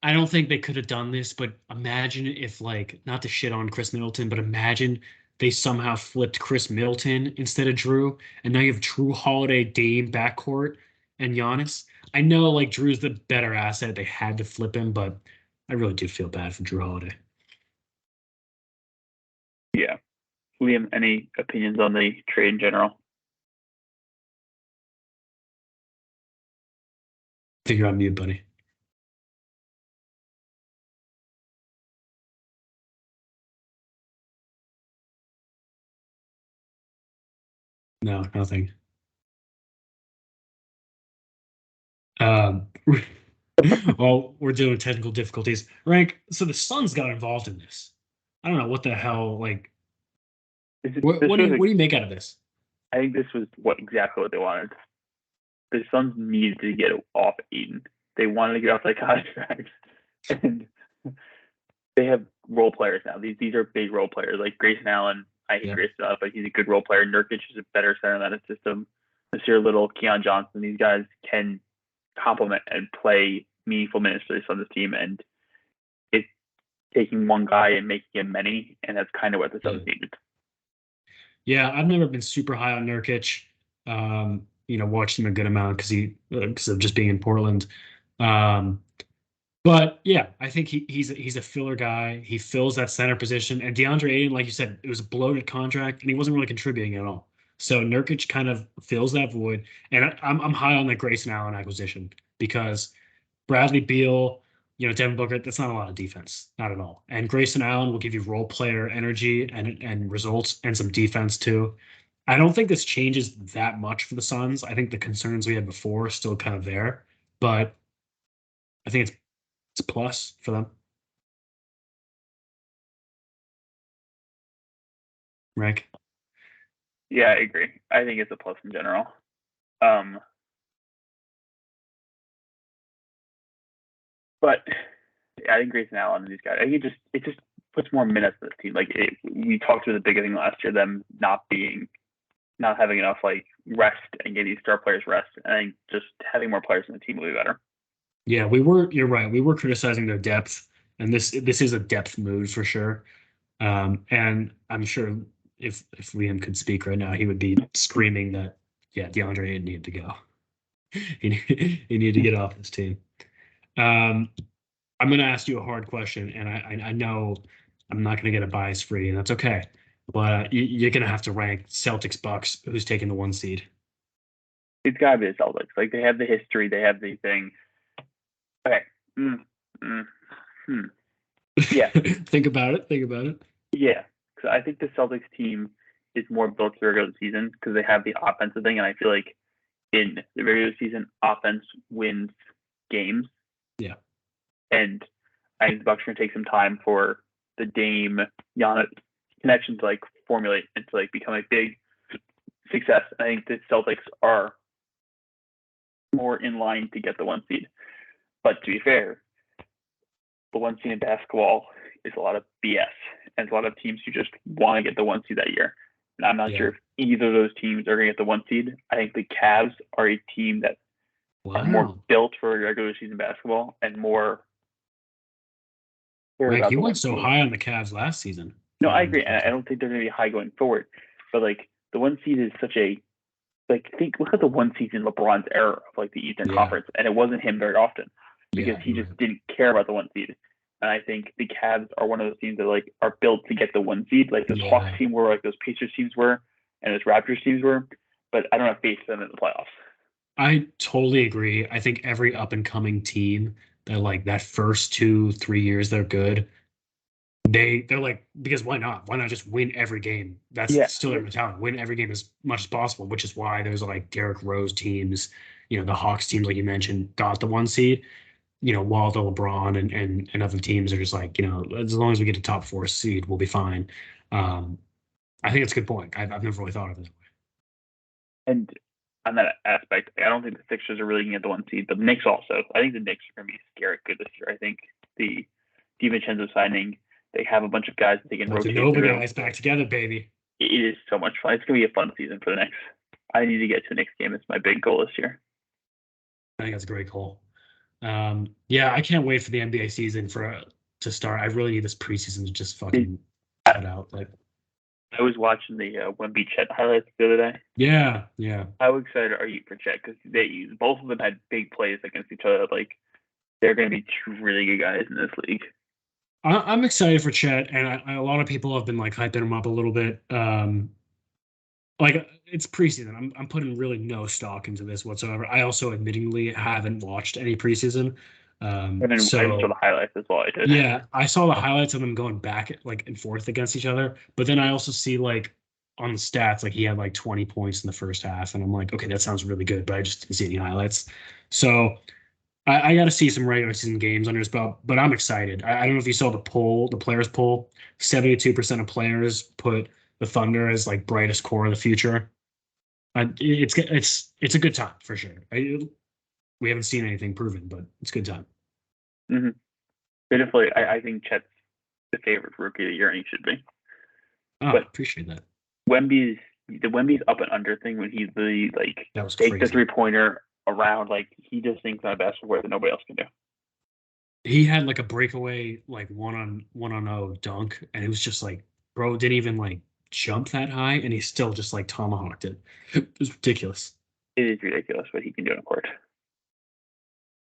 I don't think they could have done this, but imagine if, like, not to shit on Chris Middleton, but imagine they somehow flipped Chris Middleton instead of Drew, and now you have Drew Holiday, Dame backcourt, and Giannis. I know, like, Drew's the better asset. They had to flip him, but I really do feel bad for Drew Holiday. Yeah. Liam, any opinions on the trade in general? I think you're on mute, buddy. No, nothing. Well, we're dealing with technical difficulties. Rank, so the Suns got involved in this. I don't know what the hell, like, what do you make out of this? I think this was exactly what they wanted. The Suns needed to get off Aiden. They wanted to get off that contract. And they have role players now. These are big role players. Like Grayson Allen, I hate Grayson Allen, but he's a good role player. Nurkic is a better center in that system. Nasir Little, Keon Johnson, these guys can complement and play meaningful minutes for the Suns team. And it's taking one guy and making him many, and that's kind of what the Suns needed. Yeah, I've never been super high on Nurkic. Watched him a good amount because of just being in Portland. But yeah, I think he's a filler guy. He fills that center position. And DeAndre Ayton, like you said, it was a bloated contract, and he wasn't really contributing at all. So Nurkic kind of fills that void. And I'm high on the Grayson Allen acquisition because Bradley Beal, Devin Booker, that's not a lot of defense, not at all. And Grayson Allen will give you role player energy and results and some defense too. I don't think this changes that much for the Suns. I think the concerns we had before are still kind of there, but I think it's a plus for them. Right? Yeah, I agree. I think it's a plus in general. But I think Grayson Allen and these guys, I think it just puts more minutes in the team. Like we talked about the big thing last year, them not having enough like rest and getting these star players rest. And I think just having more players in the team will be better. Yeah, you're right. We were criticizing their depth, and this is a depth move for sure. And I'm sure if Liam could speak right now, he would be screaming that, yeah, DeAndre needed to go. he needed to get off this team. I'm going to ask you a hard question, and I know I'm not going to get a bias free, and that's okay. But you're going to have to rank Celtics Bucks. Who's taking the 1 seed? It's got to be the Celtics. Like they have the history, they have the thing. Okay. Yeah. Think about it. Yeah, because I think the Celtics team is more built for the regular season because they have the offensive thing, and I feel like in the regular season, offense wins games. Yeah. And I think the Bucks are going to take some time for the Dame Giannis connection to like formulate and to like become a big success. I think the Celtics are more in line to get the 1 seed. But to be fair, the 1 seed in basketball is a lot of BS. And it's a lot of teams who just want to get the 1 seed that year. And I'm not sure if either of those teams are going to get the 1 seed. I think the Cavs are a team that are more built for regular season basketball and more. Like you went so high on the Cavs last season. No, I agree. And I don't think they're going to be high going forward. But like the 1 seed is such a look at the 1 seed in LeBron's era of like the Eastern Conference, and it wasn't him very often because he just didn't care about the 1 seed. And I think the Cavs are one of those teams that like are built to get the 1 seed, like those Hawks team were, like those Pacers teams were, and those Raptors teams were. But I don't have faith in them in the playoffs. I totally agree. I think every up and coming team that like that first 2-3 years they're good, they're like, because why not? Why not just win every game? That's Yeah. still their mentality. Win every game as much as possible, which is why there's like Derrick Rose teams, the Hawks teams, like you mentioned, got the 1 seed. While the LeBron and other teams are just like, as long as we get a top 4 seed, we'll be fine. I think it's a good point. I've never really thought of it that way. And on that aspect, I don't think the Sixers are really going to get the 1 seed, but the Knicks also. I think the Knicks are going to be scary good this year. I think the DiVincenzo signing, they have a bunch of guys that they can rotate The Nova through. guys back together, baby. It is so much fun. It's going to be a fun season for the Knicks. I need to get to the Knicks game. It's my big goal this year. I think that's a great goal. Yeah, I can't wait for the NBA season to start. I really need this preseason to just fucking cut out. Like, I was watching the Wemby Chet highlights the other day. yeah. How excited are you for Chet? Because both of them had big plays against each other. Like, they're going to be 2 really good guys in this league. I'm excited for Chet, and a lot of people have been like hyping him up a little bit. Like, it's preseason. I'm putting really no stock into this whatsoever. I also admittingly haven't watched any preseason. And then I saw the highlights as well. I did. Yeah, I saw the highlights of them going back like and forth against each other. But then I also see like on the stats, like he had like 20 points in the first half, and I'm like, okay, that sounds really good, but I just didn't see any highlights. So I got to see some regular season games under his belt, but I'm excited. I don't know if you saw the players poll. 72% of players put the Thunder as like brightest core of the future. It's a good time for sure. We haven't seen anything proven, but it's a good time. Mm-hmm. Definitely, I think Chet's the favorite rookie of the year, and he should be. Oh, but appreciate that. Wemby's up and under thing when he's the that was take the 3-pointer around, like he just thinks on a basketball that nobody else can do. He had like a breakaway, like one on 0 dunk, and it was just like, bro didn't even like jump that high, and he still just like tomahawked it. It was ridiculous. It is ridiculous what he can do on the court.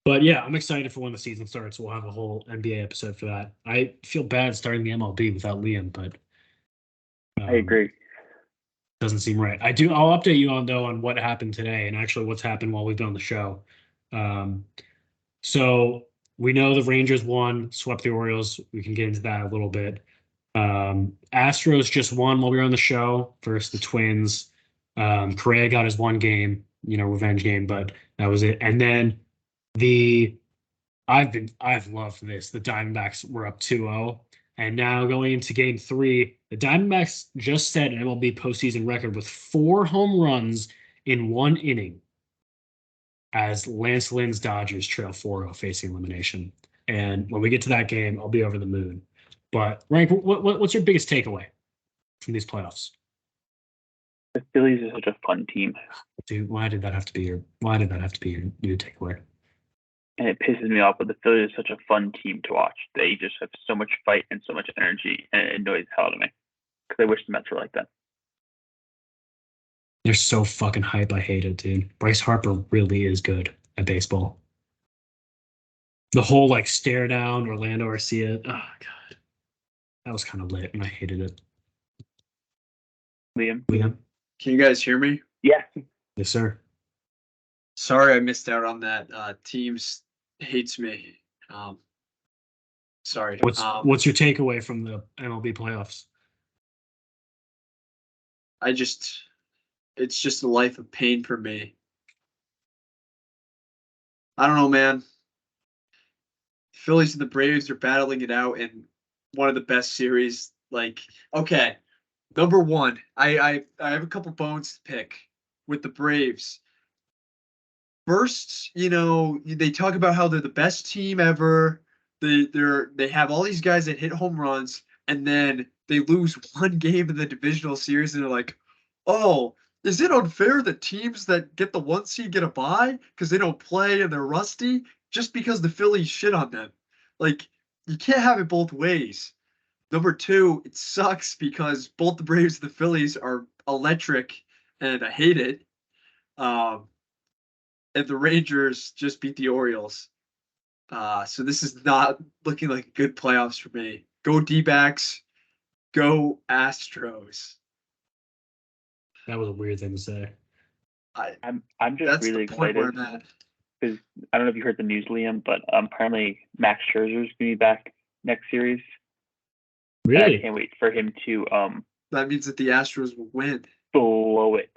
But yeah, I'm excited for when the season starts. We'll have a whole NBA episode for that. I feel bad starting the MLB without Liam, but I agree. Doesn't seem right. I'll update you on what happened today and actually what's happened while we've been on the show. So we know the Rangers won, swept the Orioles. We can get into that a little bit. Astros just won while we were on the show versus the Twins. Correa got his 1 game, revenge game, but that was it. And then I've loved this. The Diamondbacks were up 2-0. And now going into game 3, the Diamondbacks just set an MLB postseason record with 4 home runs in 1 inning as Lance Lynn's Dodgers trail 4-0 facing elimination. And when we get to that game, I'll be over the moon. But Rank, what's your biggest takeaway from these playoffs? The Phillies are such a fun team. Dude, why did that have to be your takeaway? And it pisses me off, but the Phillies are such a fun team to watch. They just have so much fight and so much energy, and it annoys the hell out of me. Because I wish the Mets were like that. They're so fucking hype. I hate it, dude. Bryce Harper really is good at baseball. The whole like stare down Orlando Arcia. Oh god, that was kind of lit, and I hated it. Liam, can you guys hear me? Yeah. Yes, sir. Sorry, I missed out on that. Teams hates me. Sorry. What's your takeaway from the MLB playoffs? It's just a life of pain for me. I don't know, man. Phillies and the Braves are battling it out in one of the best series. Like, okay, number 1, I have a couple bones to pick with the Braves. First, they talk about how they're the best team ever. They have all these guys that hit home runs, and then they lose 1 game in the divisional series, and they're like, "Oh, is it unfair that teams that get the 1 seed get a bye because they don't play and they're rusty just because the Phillies shit on them?" Like, you can't have it both ways. Number 2, it sucks because both the Braves and the Phillies are electric, and I hate it. And the Rangers just beat the Orioles. So this is not looking like good playoffs for me. Go D-backs. Go Astros. That was a weird thing to say. I'm just really excited because I don't know if you heard the news, Liam, but apparently Max Scherzer is going to be back next series. And I Really? can't wait for him to That means that the Astros will win. blow it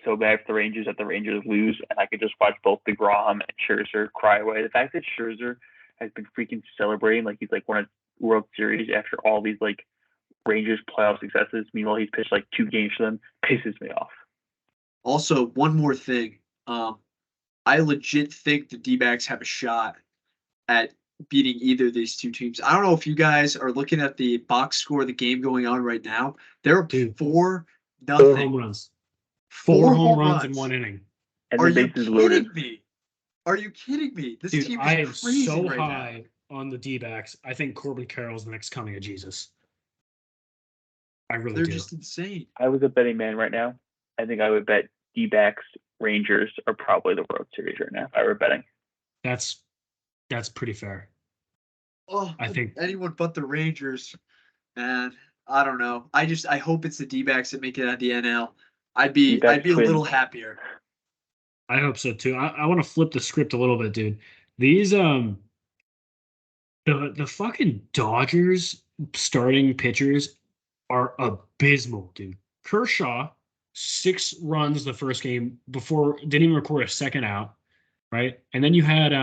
so bad for the Rangers that the Rangers lose, and I could just watch both DeGrom and Scherzer cry away. The fact that Scherzer has been freaking celebrating like he's like won a World Series after all these like Rangers playoff successes, meanwhile he's pitched like 2 games for them, pisses me off. Also, one more thing. I legit think the D-backs have a shot at beating either of these two teams. I don't know if you guys are looking at the box score of the game going on right now. They're up Dude. 4-0. 4 home runs. 4 home runs in runs. 1 inning. And Are the you bases kidding loaded. me? Are you kidding me? This Dude, team I is am crazy so right high on the D-backs. I think Corbin Carroll's the next coming of Jesus. I now. really They're do. just insane. I was a betting man right now. I think I would bet D-backs Rangers are probably the World Series right now if I were betting. That's pretty fair. Oh, I think anyone but the Rangers, man. I don't know. I hope it's the D-backs that make it out of the NL. I'd be D-backs a little Twins. happier. I hope so too. I want to flip the script a little bit, dude. These the fucking Dodgers starting pitchers are abysmal, dude. Kershaw, 6 runs the first game before didn't even record a second out, right? And then you had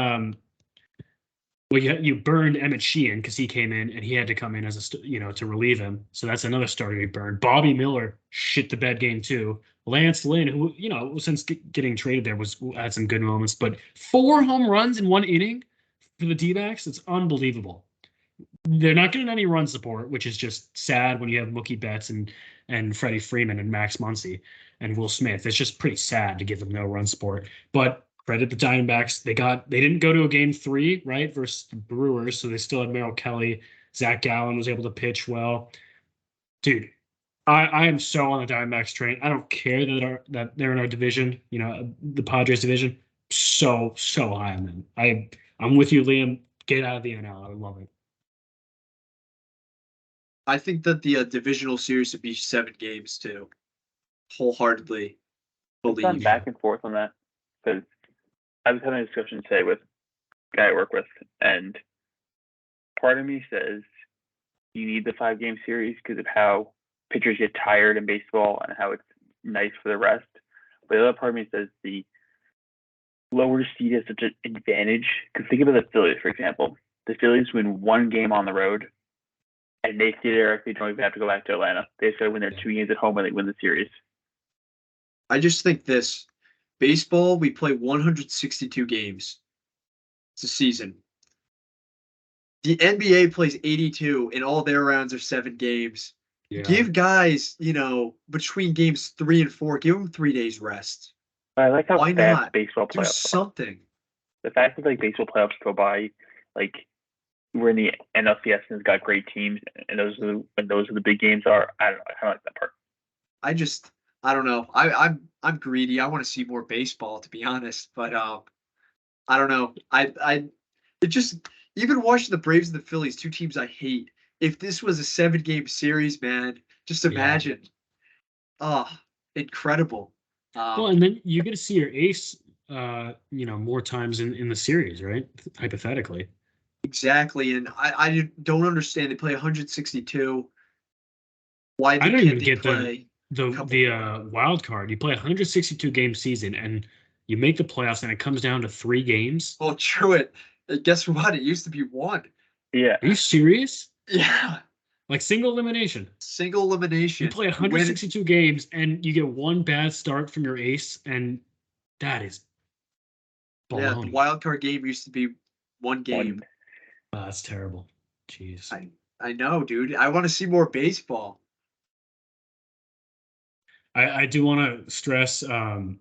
well, you burned Emmett Sheehan because he came in and he had to come in as to relieve him. So that's another starter you burned. Bobby Miller shit the bed game too. Lance Lynn, who since getting traded there had some good moments, but 4 home runs in 1 inning for the D-backs, it's unbelievable. They're not getting any run support, which is just sad when you have Mookie Betts and Freddie Freeman and Max Muncy and Will Smith. It's just pretty sad to give them no run support. But credit the Diamondbacks. They didn't go to a game 3, right, versus the Brewers, so they still had Merrill Kelly. Zach Gallen was able to pitch well. Dude, I am so on the Diamondbacks train. I don't care that they're in our division, the Padres division. So high on them. I'm with you, Liam. Get out of the NL. I would love it. I think that the divisional series would be 7 games too. Wholeheartedly I've gone believe. back and forth on that because I was having a discussion today with a guy I work with, and part of me says you need the 5-game series because of how pitchers get tired in baseball and how it's nice for the rest. But the other part of me says the lower seed has such an advantage. Because think about the Phillies, for example. The Phillies win 1 game on the road, and they theoretically don't even have to go back to Atlanta. They just got to win their 2 games at home and they win the series. I just think this baseball, we play 162 games. It's a season. The NBA plays 82, and all their rounds are 7 games. Yeah. Give guys, between games 3 and 4, give them 3 days rest. But I like how Why fast not? baseball Do playoffs are. something. The fact that baseball playoffs go by, we're in the NLCS and it's got great teams, and those are the big games are. I don't know. I kind of like that part. I don't know. I'm greedy. I want to see more baseball, to be honest. But I don't know. It just even watching the Braves and the Phillies, 2 teams I hate. If this was a 7-game series, man, just imagine. Oh, incredible. Well, and then you get to see your ace, more times in the series, right? Hypothetically. Exactly, and I don't understand. They play 162. Why I don't can't even they get play the wild card. You play a 162 game season and you make the playoffs, and it comes down to 3 games. Well, Truett, guess what? It used to be 1. Yeah. Are you serious? Yeah. Like single elimination. Single elimination. You play 162 games and you get 1 bad start from your ace, and that is baloney. Yeah, the wild card game used to be 1 game. That's terrible. Jeez. I know, dude. I want to see more baseball. I do want to stress. One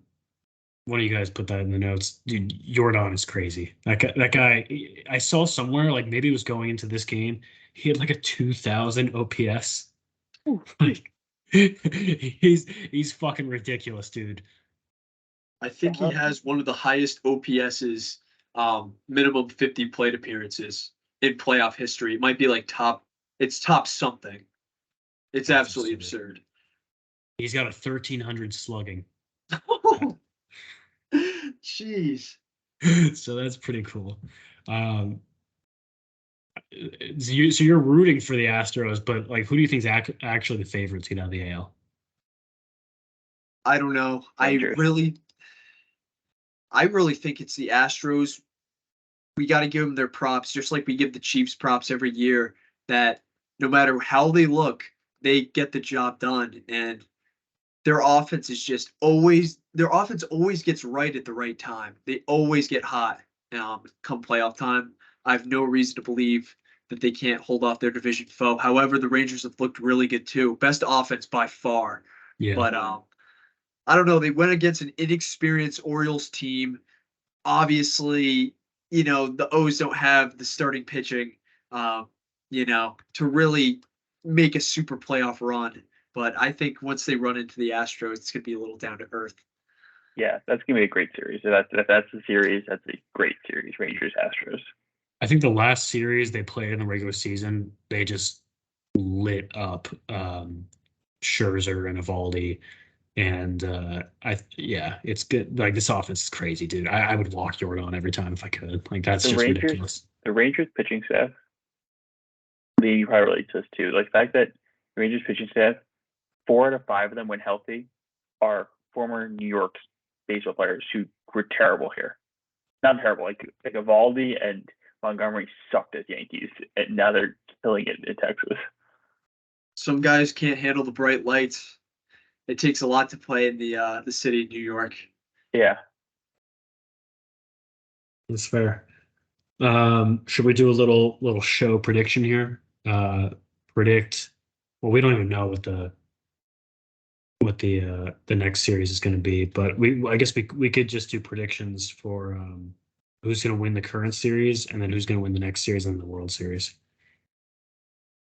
of you guys put that in the notes, dude. Jordan is crazy. That guy. I saw somewhere maybe it was going into this game. He had a 2,000 OPS. He's fucking ridiculous, dude. I think he has one of the highest OPSs, minimum 50 plate appearances in playoff history. It might be top something. It's That's absolutely absurd. absurd. He's got a 1,300 slugging. Jeez. So that's pretty cool. So you're rooting for the Astros, but like, who do you think is actually the favorites to get out of the AL? I don't know. Rangers. I really think it's the Astros. We got to give them their props, just like we give the Chiefs props every year. That no matter how they look, they get the job done, and their offense always gets right at the right time. They always get hot. Come playoff time, I have no reason to believe that they can't hold off their division foe. However, the Rangers have looked really good too. Best offense by far. Yeah. But I don't know. They went against an inexperienced Orioles team. Obviously, the O's don't have the starting pitching, to really make a super playoff run. But I think once they run into the Astros, it's going to be a little down to earth. Yeah, that's gonna be a great series. If that's the series, that's a great series. Rangers Astros. I think the last series they played in the regular season, they just lit up Scherzer and Evaldi. And it's good. Like, this offense is crazy, dude. I would walk Jordan every time if I could. Like, that's just ridiculous. The Rangers pitching staff, Lee, you probably relate to this too. Like, the fact that the Rangers pitching staff, 4 out of 5 of them, when healthy, are former New York baseball players who were terrible here. Not terrible, like Evaldi and Montgomery sucked as Yankees, and now they're killing it in Texas. Some guys can't handle the bright lights. It takes a lot to play in the city of New York. Yeah. That's fair. Should we do a little show prediction here? Predict. Well, we don't even know what the next series is going to be, but I guess we could just do predictions for who's going to win the current series, and then who's going to win the next series and the World Series,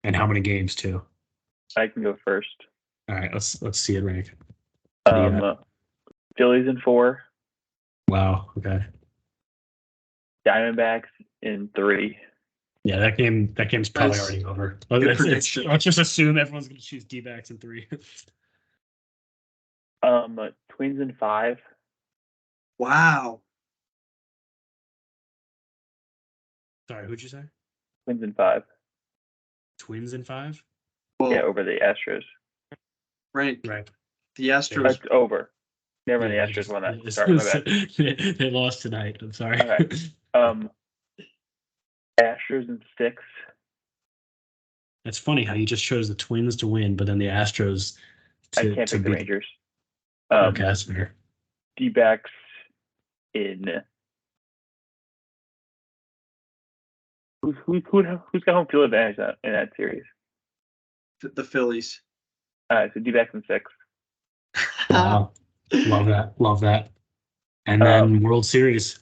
and how many games too. I can go first. All right, let's see it rank. Phillies in 4. Wow. Okay. Diamondbacks in 3. Yeah, that game's probably already over. Let's just assume everyone's going to choose D-backs in 3. Twins in 5. Wow. Sorry, who'd you say? Twins in 5. Twins in 5? Well, Yeah, over the Astros. Right. The Astros. That's over. Never mind, the Astros won that. Sorry, my bad. They lost tonight. I'm sorry. Okay. Astros in 6. It's funny how you just chose the Twins to win, but then the Astros I can't pick the Rangers. Okay, that's fair. D-backs in. Who's got home field advantage in that series? The Phillies. All right, so D-backs in 6. Wow. Love that. And then World Series.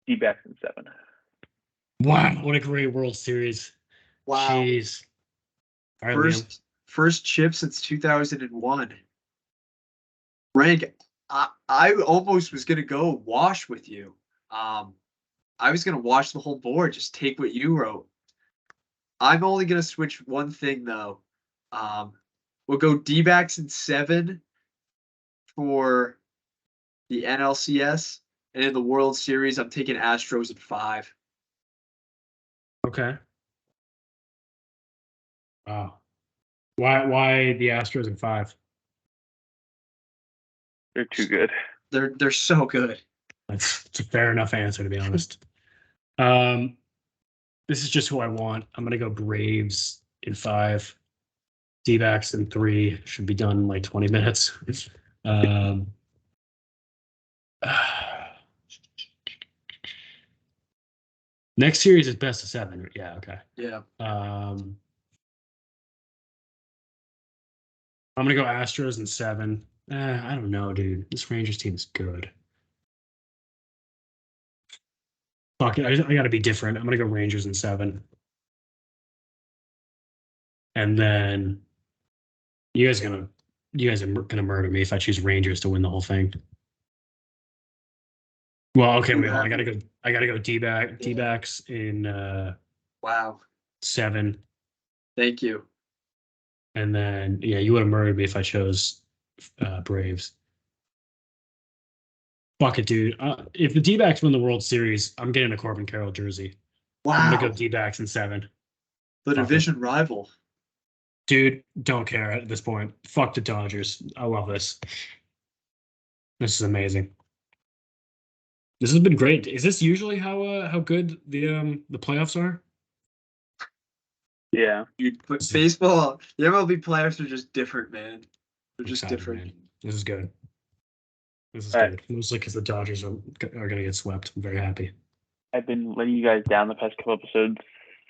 D-backs in 7. Wow, what a great World Series. Wow. Jeez. All right, first chip since 2001. Rank, I almost was gonna go wash with you. I was gonna wash the whole board, just take what you wrote. I'm only gonna switch one thing though. We'll go D-backs in 7 for the NLCS, and in the World Series, I'm taking Astros in 5. Okay. Wow. Why the Astros in 5? They're too good. They're so good. It's a fair enough answer, to be honest. This is just who I want. I'm gonna go Braves in 5. D-backs in 3. Should be done in like 20 minutes. Next series is best of 7. Yeah. Okay. Yeah. I'm gonna go Astros in 7. I don't know, dude. This Rangers team is good. Fuck it. I gotta be different. I'm gonna go Rangers in 7. And then you guys are gonna murder me if I choose Rangers to win the whole thing. Well, okay, wait, I gotta go D-backs in Wow. 7. Thank you. And then you would have murdered me if I chose Braves. Fuck it, dude. If the D-backs win the World Series, I'm getting a Corbin Carroll jersey. I'm gonna Wow. go D-backs in 7. The Fuck it. division rival. Dude, don't care at this point. Fuck the Dodgers. I love this. This is amazing. This has been great. Is this usually how good the playoffs are? Yeah. Dude, but baseball, the MLB players are just different, man. They're just Excited, different. man. This is good. This is All right. good. Mostly because the Dodgers are gonna get swept. I'm very happy. I've been letting you guys down the past couple episodes,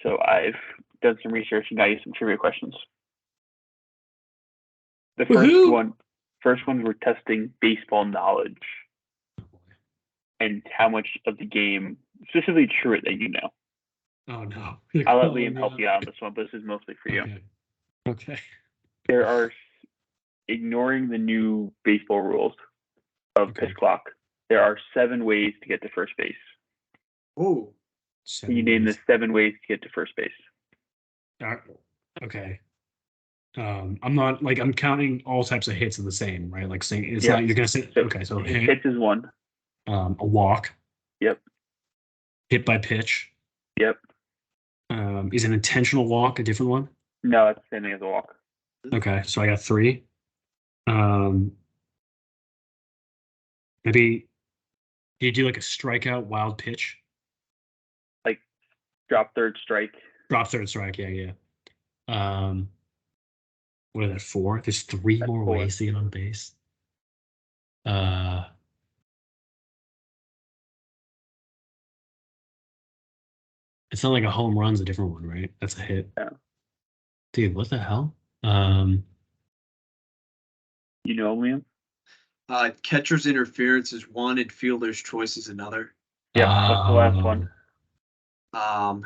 so I've done some research and got you some trivia questions. The Woohoo! first one, we're testing baseball knowledge and how much of the game, specifically Truett, that you know. Oh no. I'll let Oh, Liam help no. you out on this one, but this is mostly for you. Okay. Okay. There are, ignoring the new baseball rules of Okay. pitch clock, there are 7 ways to get to first base. Oh, Can you name the 7 ways to get to first base? Okay. I'm not like I'm counting all types of hits are the same, right? Like saying it's Yeah. not you're gonna say So okay, so hits is 1. a walk. Yep. Hit by pitch. Yep. Is an intentional walk a different one? No, it's the same thing as a walk. Okay, so I got 3. Maybe do you do like a strikeout wild pitch? Like drop third strike. Drop third strike, yeah. What are there 4? There's 3 That's more 4. ways to get on base. It's not like a home run's a different one, right? That's a hit. Yeah. Dude, what the hell? You know, Liam? catcher's interference is one and fielder's choice is another. Yeah. What's the last one?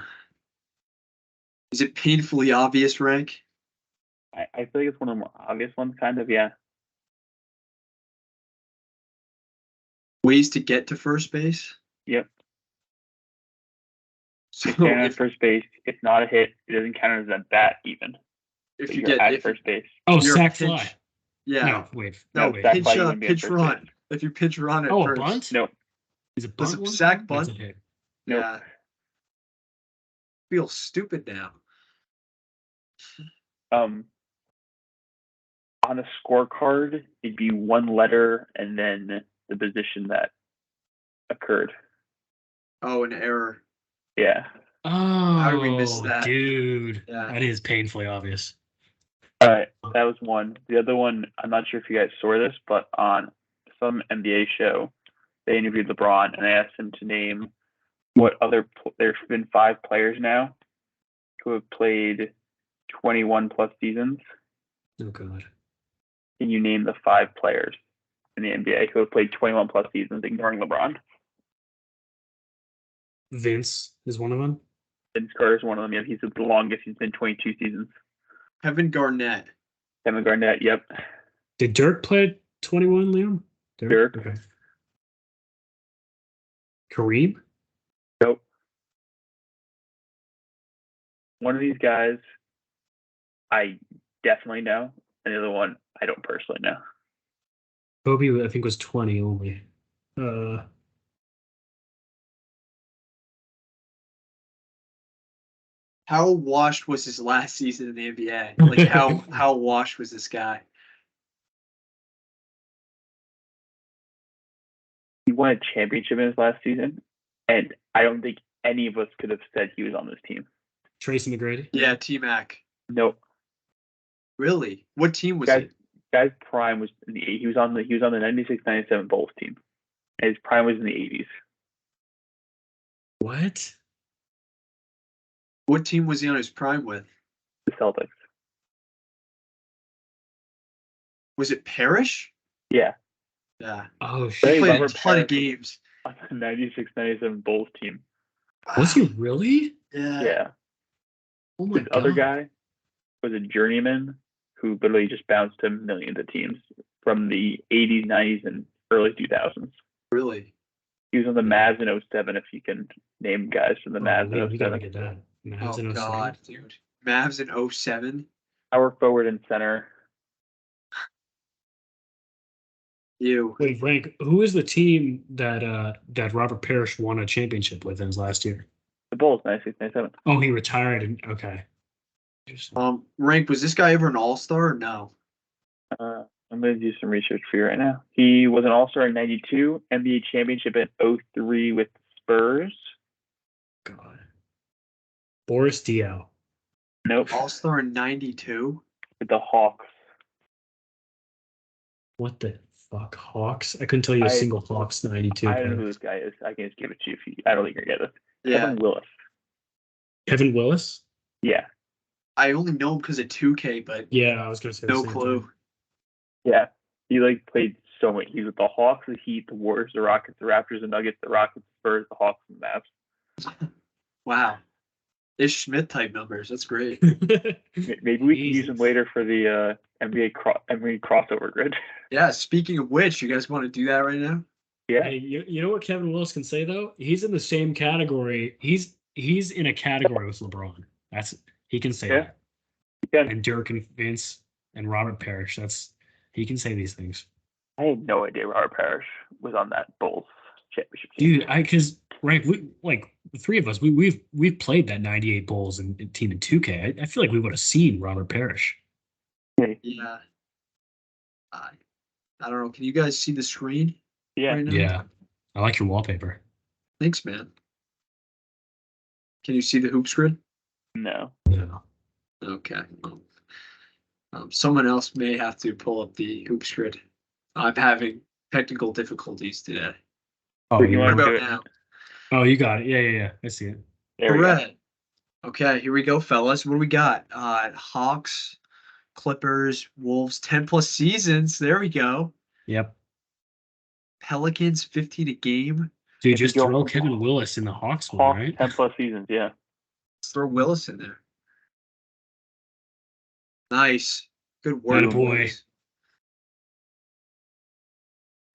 Is it painfully obvious, Rank? I feel like it's one of the more obvious ones, kind of. Yeah. Ways to get to first base? Yep. So Stand at if, first base. It's not a hit. It doesn't count as a bat even. if But you you're get at if first base. Oh, you're a sack pinch- fly. yeah. No, wait. No, wait. sack Pinch fly, you wouldn't be at pinch first run. base. If you pinch run at Oh, a first. bunt? No. Is it Does bunt a one? sack That's bunt? a hit. Nope. Yeah. Feel stupid now. On a scorecard, it'd be 1 letter and then the position that occurred. Oh, an error. Yeah. Oh, did we miss that? dude. Yeah. That is painfully obvious. All right. That was one. The other one, I'm not sure if you guys saw this, but on some NBA show, they interviewed LeBron and they asked him to name what other. There's been 5 players now who have played 21 plus seasons. Oh god. Can you name the 5 players in the NBA who have played 21 plus seasons, ignoring LeBron? Vince is one of them. Vince Carter's one of them. Yeah, he's the longest. He's been 22 seasons. Kevin Garnett. Kevin Garnett. Yep. Did Dirk play 21, Liam? Dirk. Okay. Kareem? Nope. One of these guys, I definitely know, and the other one, I don't personally know. Kobe, I think, was 20 only. How washed was his last season in the NBA? Like how washed was this guy? He won a championship in his last season, and I don't think any of us could have said he was on this team. Tracy McGrady? Yeah, T-Mac. Nope. Really? What team was Guys, it? guy's prime was in the he was on the 96-97 Bulls team. And his prime was in the 80s. What? What team was he on his prime with? The Celtics. Was it Parrish? Yeah. Yeah. Oh, He shit. played a Robert ton of Parrish. games. On the 96-97 Bulls team. Was he really? Yeah. Yeah. Oh my This god. other guy was a journeyman who literally just bounced to millions of teams from the 80s, 90s, and early 2000s. Really? He was on the Mavs in 07, if you can name guys from the Mavs Liam, in you gotta 07. get that. Mavs Oh in 07? god, dude. Mavs in 07? Power forward and center. You. Wait, Frank, who is the team that Robert Parrish won a championship with in his last year? The Bulls, 96, 97. Oh, he retired. Okay. Rank, was this guy ever an all-star or no? I'm going to do some research for you right now. He was an All-Star in 92, NBA championship in 03 with the Spurs. God. Boris Diaw. Nope. All-star in 92? With the Hawks. What the fuck? Hawks? I couldn't tell you a single Hawks 92. I don't know who this guy is. I can just give it to you if you. I don't think you're going to get it. Yeah. Kevin Willis. Kevin Willis? Yeah. I only know him because of 2K, but Yeah, I was going to say no the same clue. thing. Yeah. He played so much. He was with the Hawks, the Heat, the Warriors, the Rockets, the Raptors, the Nuggets, the Rockets, the Spurs, the Hawks, and the Mavs. Wow. Ish Smith type numbers. That's great. Maybe we can use him later for the NBA crossover grid. Yeah, speaking of which, you guys want to do that right now? Yeah. Hey, you know what Kevin Willis can say though? He's in the same category. He's in a category with LeBron. He can say that. Yeah. And Dirk and Vince and Robert Parrish. He can say these things. I had no idea Robert Parrish was on that Bulls championship team. Dude, because Rank, the three of us, we've played that '98 Bulls and team in 2K. I feel like we would have seen Robert Parrish. Yeah. I don't know. Can you guys see the screen? Yeah. Right now? Yeah, I like your wallpaper. Thanks, man. Can you see the hoop screen? No. Yeah. Okay. Someone else may have to pull up the hoop screen. I'm having technical difficulties today. Oh, You What want to about do it? now? Oh, you got it. Yeah. I see it. There we go. Correct. Okay, here we go, fellas. What do we got? Hawks, Clippers, Wolves, 10+ seasons. There we go. Yep. Pelicans, 15 a game. Dude, If you just go throw from Kevin Willis in the Hawks one, Hawks, right? 10+ seasons, yeah. Let's throw Willis in there. Nice. Good work, Atta boy. boys.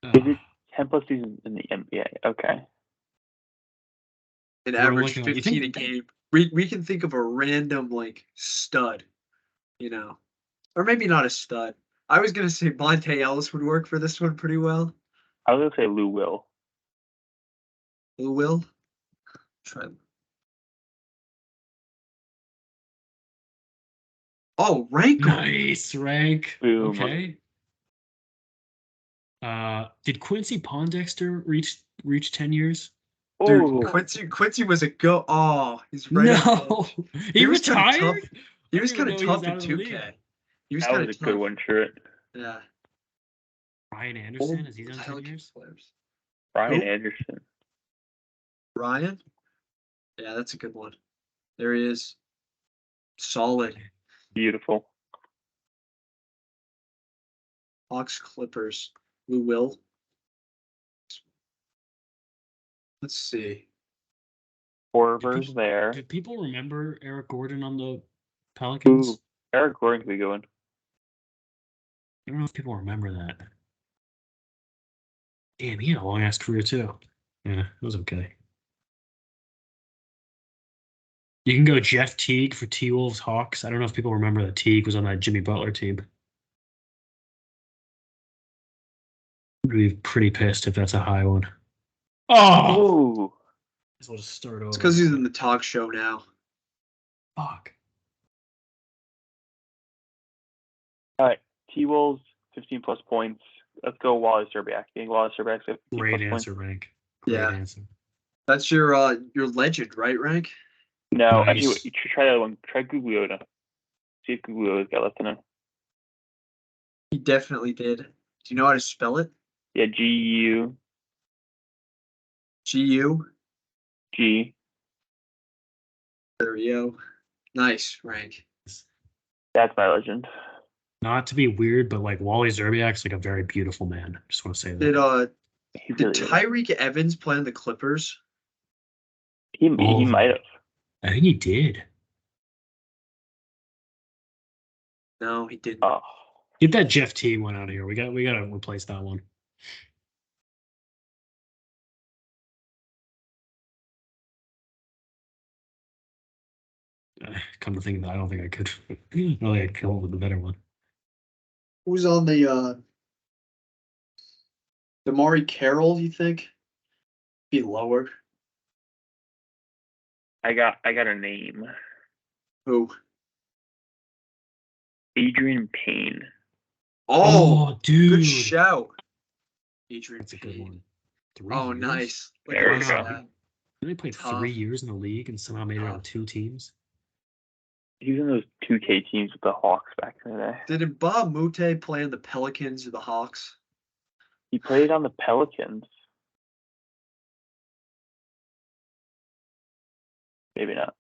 Is it 10+ seasons in the NBA? Okay. An We're average looking at- you 15 think- a game. We can think of a random stud, or maybe not a stud. I was gonna say Monte Ellis would work for this one pretty well. I was going to say Lou Will. Who will? Try. Oh, rank 'em. Nice Rank. Boom. Okay. Did Quincy Pondexter reach 10 years? Dude, Oh, Quincy was a go. Oh, he's right. No, he was kinda retired. tough. He was I kind didn't of even know tough he in was out of the 2K. league. He was that kind was of a good tough. one, Truett. Yeah. Ryan Anderson, is he on 10 Pelicans years? players. Brian Who? Anderson. Ryan? Yeah, that's a good one. There he is. Solid. Beautiful. Hawks Clippers. Lou Will. Let's see. Corver's there. Do people remember Eric Gordon on the Pelicans? Ooh, Eric Gordon could be going. I don't know if people remember that. Damn, he had a long ass career too. Yeah, it was okay. You can go Jeff Teague for T-Wolves Hawks. I don't know if people remember that Teague was on that Jimmy Butler team. I'd be pretty pissed if that's a high one. Oh! Ooh. I'll just start over. It's because he's in the talk show now. Fuck. All right. T-Wolves, 15+ points. Let's go Wally Serbiak. I think Wally Serbiak's 15+ Great points. answer, Rank. Great Yeah. answer. That's your legend, right, Rank? No, Nice. you should try that one. Try Gugliotta. See if Gugliotta's got left in him. He definitely did. Do you know how to spell it? Yeah, G-U-G. G-U? There we go. Nice, Rank. That's my legend. Not to be weird, but like Wally Zerbiak's like a very beautiful man. Just want to say that. He Did really is. Tyreek Evans play on the Clippers? He Oh. might have. I think he did. No, he didn't. Oh. Get that Jeff Teague one out of here. We got to replace that one. Come to think of that, I don't think I could. I don't think I'd come up with a better one. Who's on the Damari Carroll, you think? Be lower. I got a name. Who? Adrian Payne. Oh, dude. good shout. Adrian That's a good Payne. one. 3 Oh, years? nice. Look There at you this go. guy. He only played Tough. 3 years in the league and somehow made it on Tough. 2 teams. He was in those 2K teams with the Hawks back in the day. Did Bob Mute play in the Pelicans or the Hawks? He played on the Pelicans. Maybe not.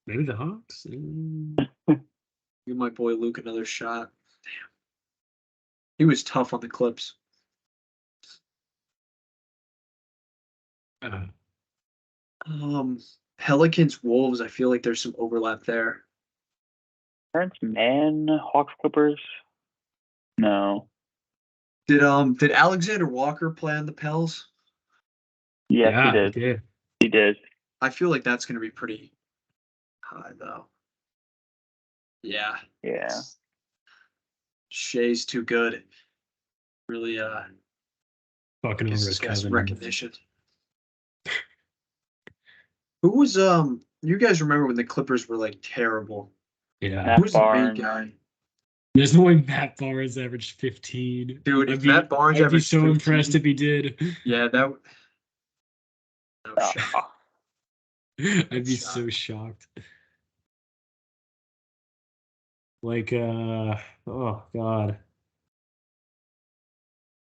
Maybe the Hawks? Give my boy Luke another shot. Damn. He was tough on the Clips. Pelicans, Wolves, I feel like there's some overlap there. Terrence Mann, Hawks Clippers? No. Did Alexander Walker play on the Pels? Yes, yeah, he did. Yeah. He did. I feel like that's gonna be pretty high though. Yeah. Yeah. Shea's too good. Really Fucking over gives his this guy some cousin. recognition. Who was you guys remember when the Clippers were like terrible? Yeah. Matt Who was the main Barnes. guy? There's no way Matt Barnes averaged 15. Dude, if Matt Barnes I'd be averaged so 15, impressed if he did. Yeah, that no Oh, shot. I'd be so shocked. Like, oh God.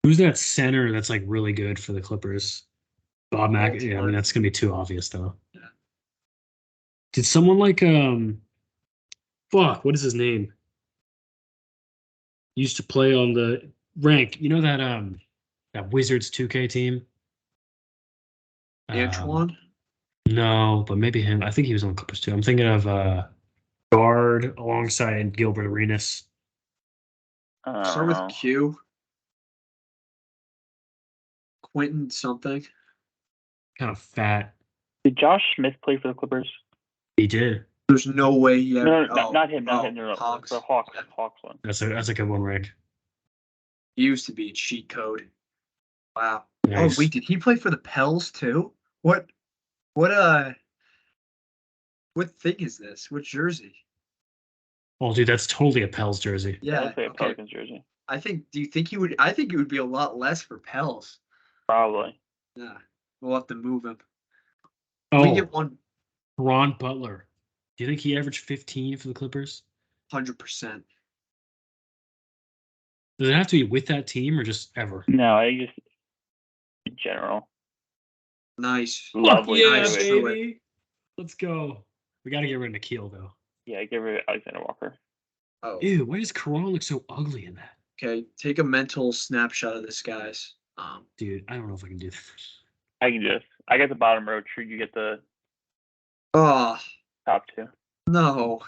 Who's that center that's like really good for the Clippers? Bob Mack. Yeah, I mean that's gonna be too obvious though. Yeah. Did someone like fuck, what is his name? Used to play on the rank. You know that Wizards 2K team? Antoine? No, but maybe him. I think he was on the Clippers too. I'm thinking of guard alongside Gilbert Arenas. Start with Q. Quentin something. Kind of fat. Did Josh Smith play for the Clippers? He did. There's no way he ever. No, not him. Not him. No, Hawks. The Hawks. Yeah. Hawks one. That's a good one, Rick. He used to be cheat code. Wow. Nice. Oh wait, did he play for the Pels too? What thing is this? What jersey? Oh, dude, that's totally a Pels jersey. Yeah. That's a Okay. Pelicans jersey. Do you think he would? I think it would be a lot less for Pels. Probably. Yeah. We'll have to move him. Oh, We get one Ron Butler. Do you think he averaged 15 for the Clippers? 100%. Does it have to be with that team or just ever? No, I just in general. Nice. Lovely. Yeah, Nice. baby. Let's go. We got to get rid of Nikhil, though. Yeah, get rid of Alexander Walker. Oh. Ew, why does Karan look so ugly in that? Okay. Take a mental snapshot of this, guys. Dude, I don't know if I can do that. I can do this. I get the bottom row. True, you get the Oh top two. no.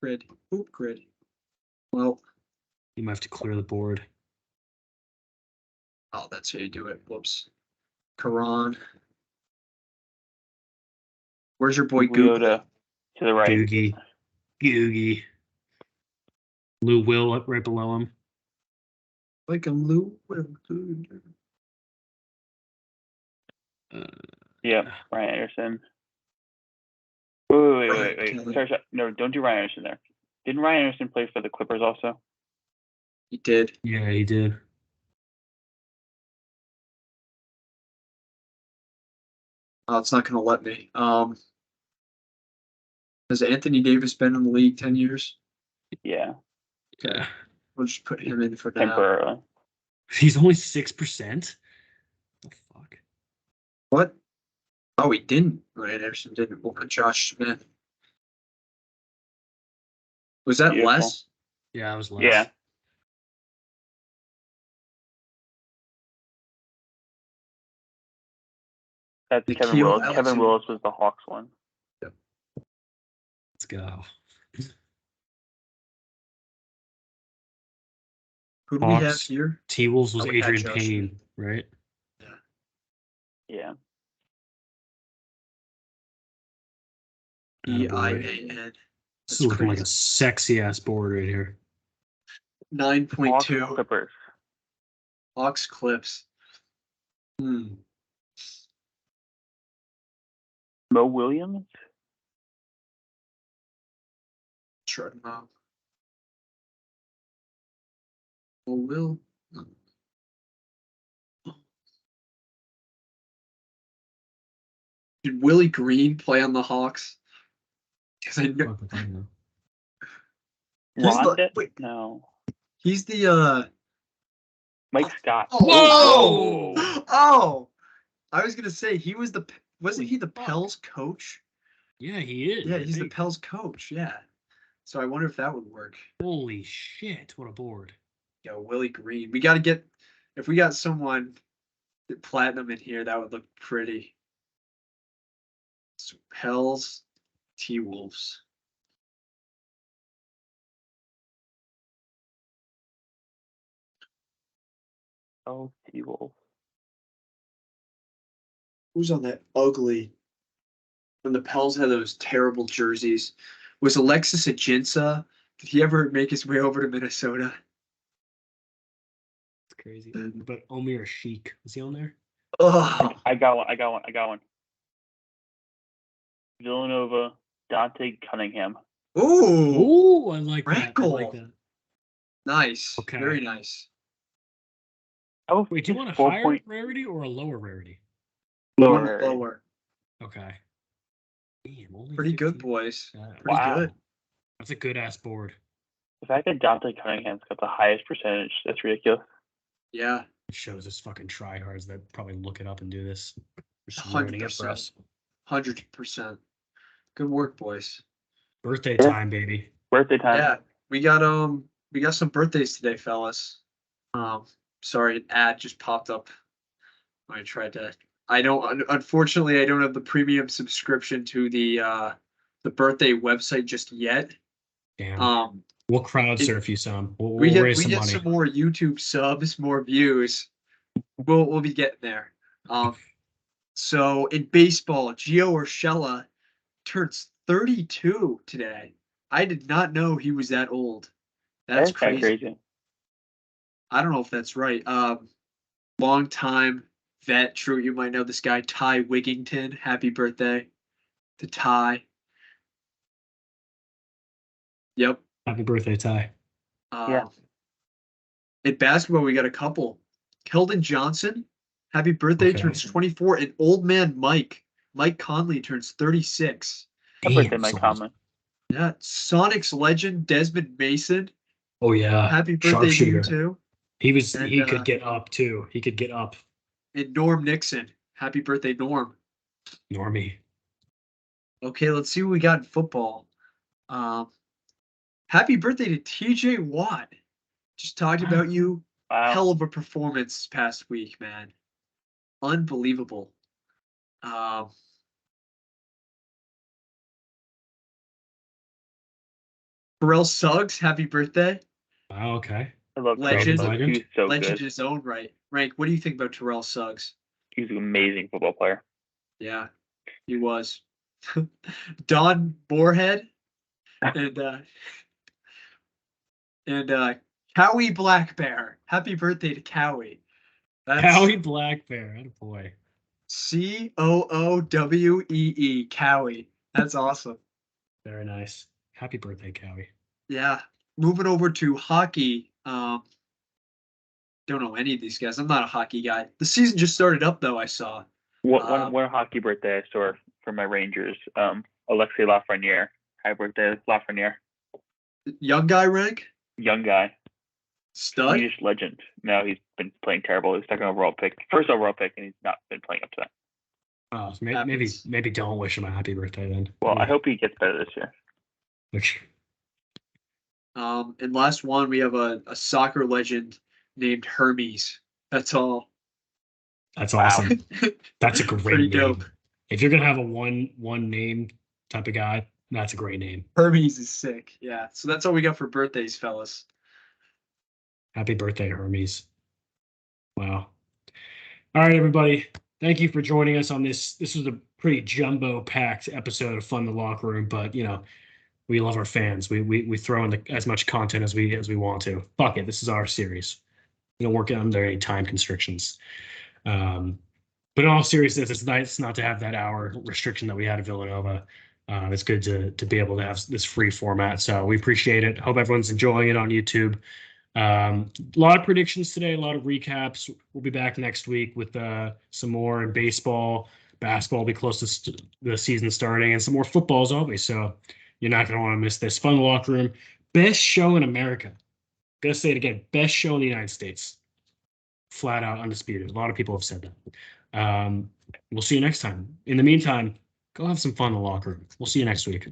Grid. Oop, grid. Well, You might have to clear the board. oh, that's how you do it. Whoops. Karan. Where's your boy We go Goop? to the right. Googie. Lou Will up right below him. Like I'm Lou. Yeah, Ryan Anderson. Wait. Kelly. Sorry. No, don't do Ryan Anderson there. Didn't Ryan Anderson play for the Clippers also? He did. Yeah, he did. Oh, it's not going to let me. Has Anthony Davis been in the league 10 years? Yeah, Yeah. We'll just put him in for now. temporarily. He's only 6%? The fuck? What? Oh, he didn't. Ryan Anderson didn't. We'll put Josh Smith. Was that Beautiful. less? Yeah, I was last. Yeah. That's Kevin Nikhil Willis. Alexander. Kevin Willis was the Hawks one. Let's go. Who do we have Hawks. here? T-Wolves was Oh, we had Adrian Josh Payne, right? Yeah. EIAN. This is looking like a sexy ass board right here. 9.2. Hawks Clippers. Hawks Clips. Mo Williams? Try him out. Oh, Will. Did Willie Green play on the Hawks? Because I know Rondé? No. he's the Mike Scott. Whoa! Whoa! Oh, I was gonna say wasn't he the Pels coach? Yeah, he is. Yeah, he's the Pels coach. Yeah. So I wonder if that would work. Holy shit! What a board. Yo, Willie Green. We got to get if we got someone platinum in here, that would look pretty. So Pels, T-Wolves. Oh, T-Wolf. Who's on that ugly? When the Pels had those terrible jerseys, was Alexis Ajinça? Did he ever make his way over to Minnesota? It's crazy. But Omir Sheik, is he on there? Oh, I got one. Villanova, Dante Cunningham. ooh, I like that. I like that. Nice. Okay. Very nice. Oh, Wait, do you want a higher rarity or a lower rarity? Lower. Lower. Okay. Damn, only Pretty 15. good, boys. Pretty Wow. good. That's a good ass board. The fact that Dante Cunningham's got the highest percentage, that's ridiculous. Yeah. It shows us fucking tryhards that probably look it up and do this. Just ruining it for us. 100%. Good work, boys. Birthday time, baby. Birthday time. Yeah, we got some birthdays today, fellas. Sorry, an ad just popped up. Unfortunately, I don't have the premium subscription to the birthday website just yet. Damn. We'll crowd surf you some. We'll raise some money. Some more YouTube subs, more views. We'll be getting there. So in baseball, Gio Urshela turns 32 today. I did not know he was that old. That's crazy. I don't know if that's right. Long time vet, True, you might know this guy, Ty Wigington. Happy birthday to Ty. Yep. Happy birthday, Ty. Yeah. In basketball, we got a couple. Keldon Johnson, happy birthday, turns 24. And old man Mike Conley turns 36. Happy birthday, Mike Conley. Yeah. Sonics legend, Desmond Mason. Oh, yeah. Happy birthday to you, too. He could get up, too. He could get up. And Norm Nixon. Happy birthday, Norm. Normie. Okay, let's see what we got in football. Happy birthday to TJ Watt. Just talked about you. Wow. Hell of a performance this past week, man. Unbelievable. Terrell Suggs, happy birthday. Wow, okay. I love Legend. Terrell Suggs. He was so Legend good. in his own right. Rank, what do you think about Terrell Suggs? He was an amazing football player. Yeah, he was. Don Boarhead and Cowie Black Bear. Happy birthday to Cowie. Cowie Black Bear. Oh boy. Coowee. Cowie. That's awesome. Very nice. Happy birthday, Cowie. Yeah. Moving over to hockey. Don't know any of these guys. I'm not a hockey guy. The season just started up, though, I saw. One hockey birthday I saw for my Rangers. Alexei Lafreniere. Happy birthday, Lafreniere. Young guy, rank? Young guy. Stud? Swedish legend. No, he's been playing terrible. He's second overall pick. First overall pick, and he's not been playing up to that. Oh, so maybe don't wish him a happy birthday then. Well, I hope he gets better this year. And last one, we have a soccer legend named Hermes. That's all. That's awesome. That's a great name. Dope. If you're gonna have a one name type of guy, that's a great name. Hermes is sick. Yeah. So that's all we got for birthdays, fellas. Happy birthday, Hermes. Wow. All right, everybody. Thank you for joining us on this. This was a pretty jumbo-packed episode of Fun in the Locker Room, but we love our fans. We throw in as much content as we want to. Fuck it. This is our series. We don't work under any time constrictions. But in all seriousness, it's nice not to have that hour restriction that we had at Villanova. It's good to be able to have this free format. So we appreciate it. Hope everyone's enjoying it on YouTube. A lot of predictions today, a lot of recaps. We'll be back next week with some more in baseball. Basketball will be close to the season starting, and some more football as always. So you're not going to want to miss this. Fun in the Locker Room. Best show in America. Gonna say it again. Best show in the United States. Flat out undisputed. A lot of people have said that. We'll see you next time. In the meantime, go have some fun in the locker room. We'll see you next week.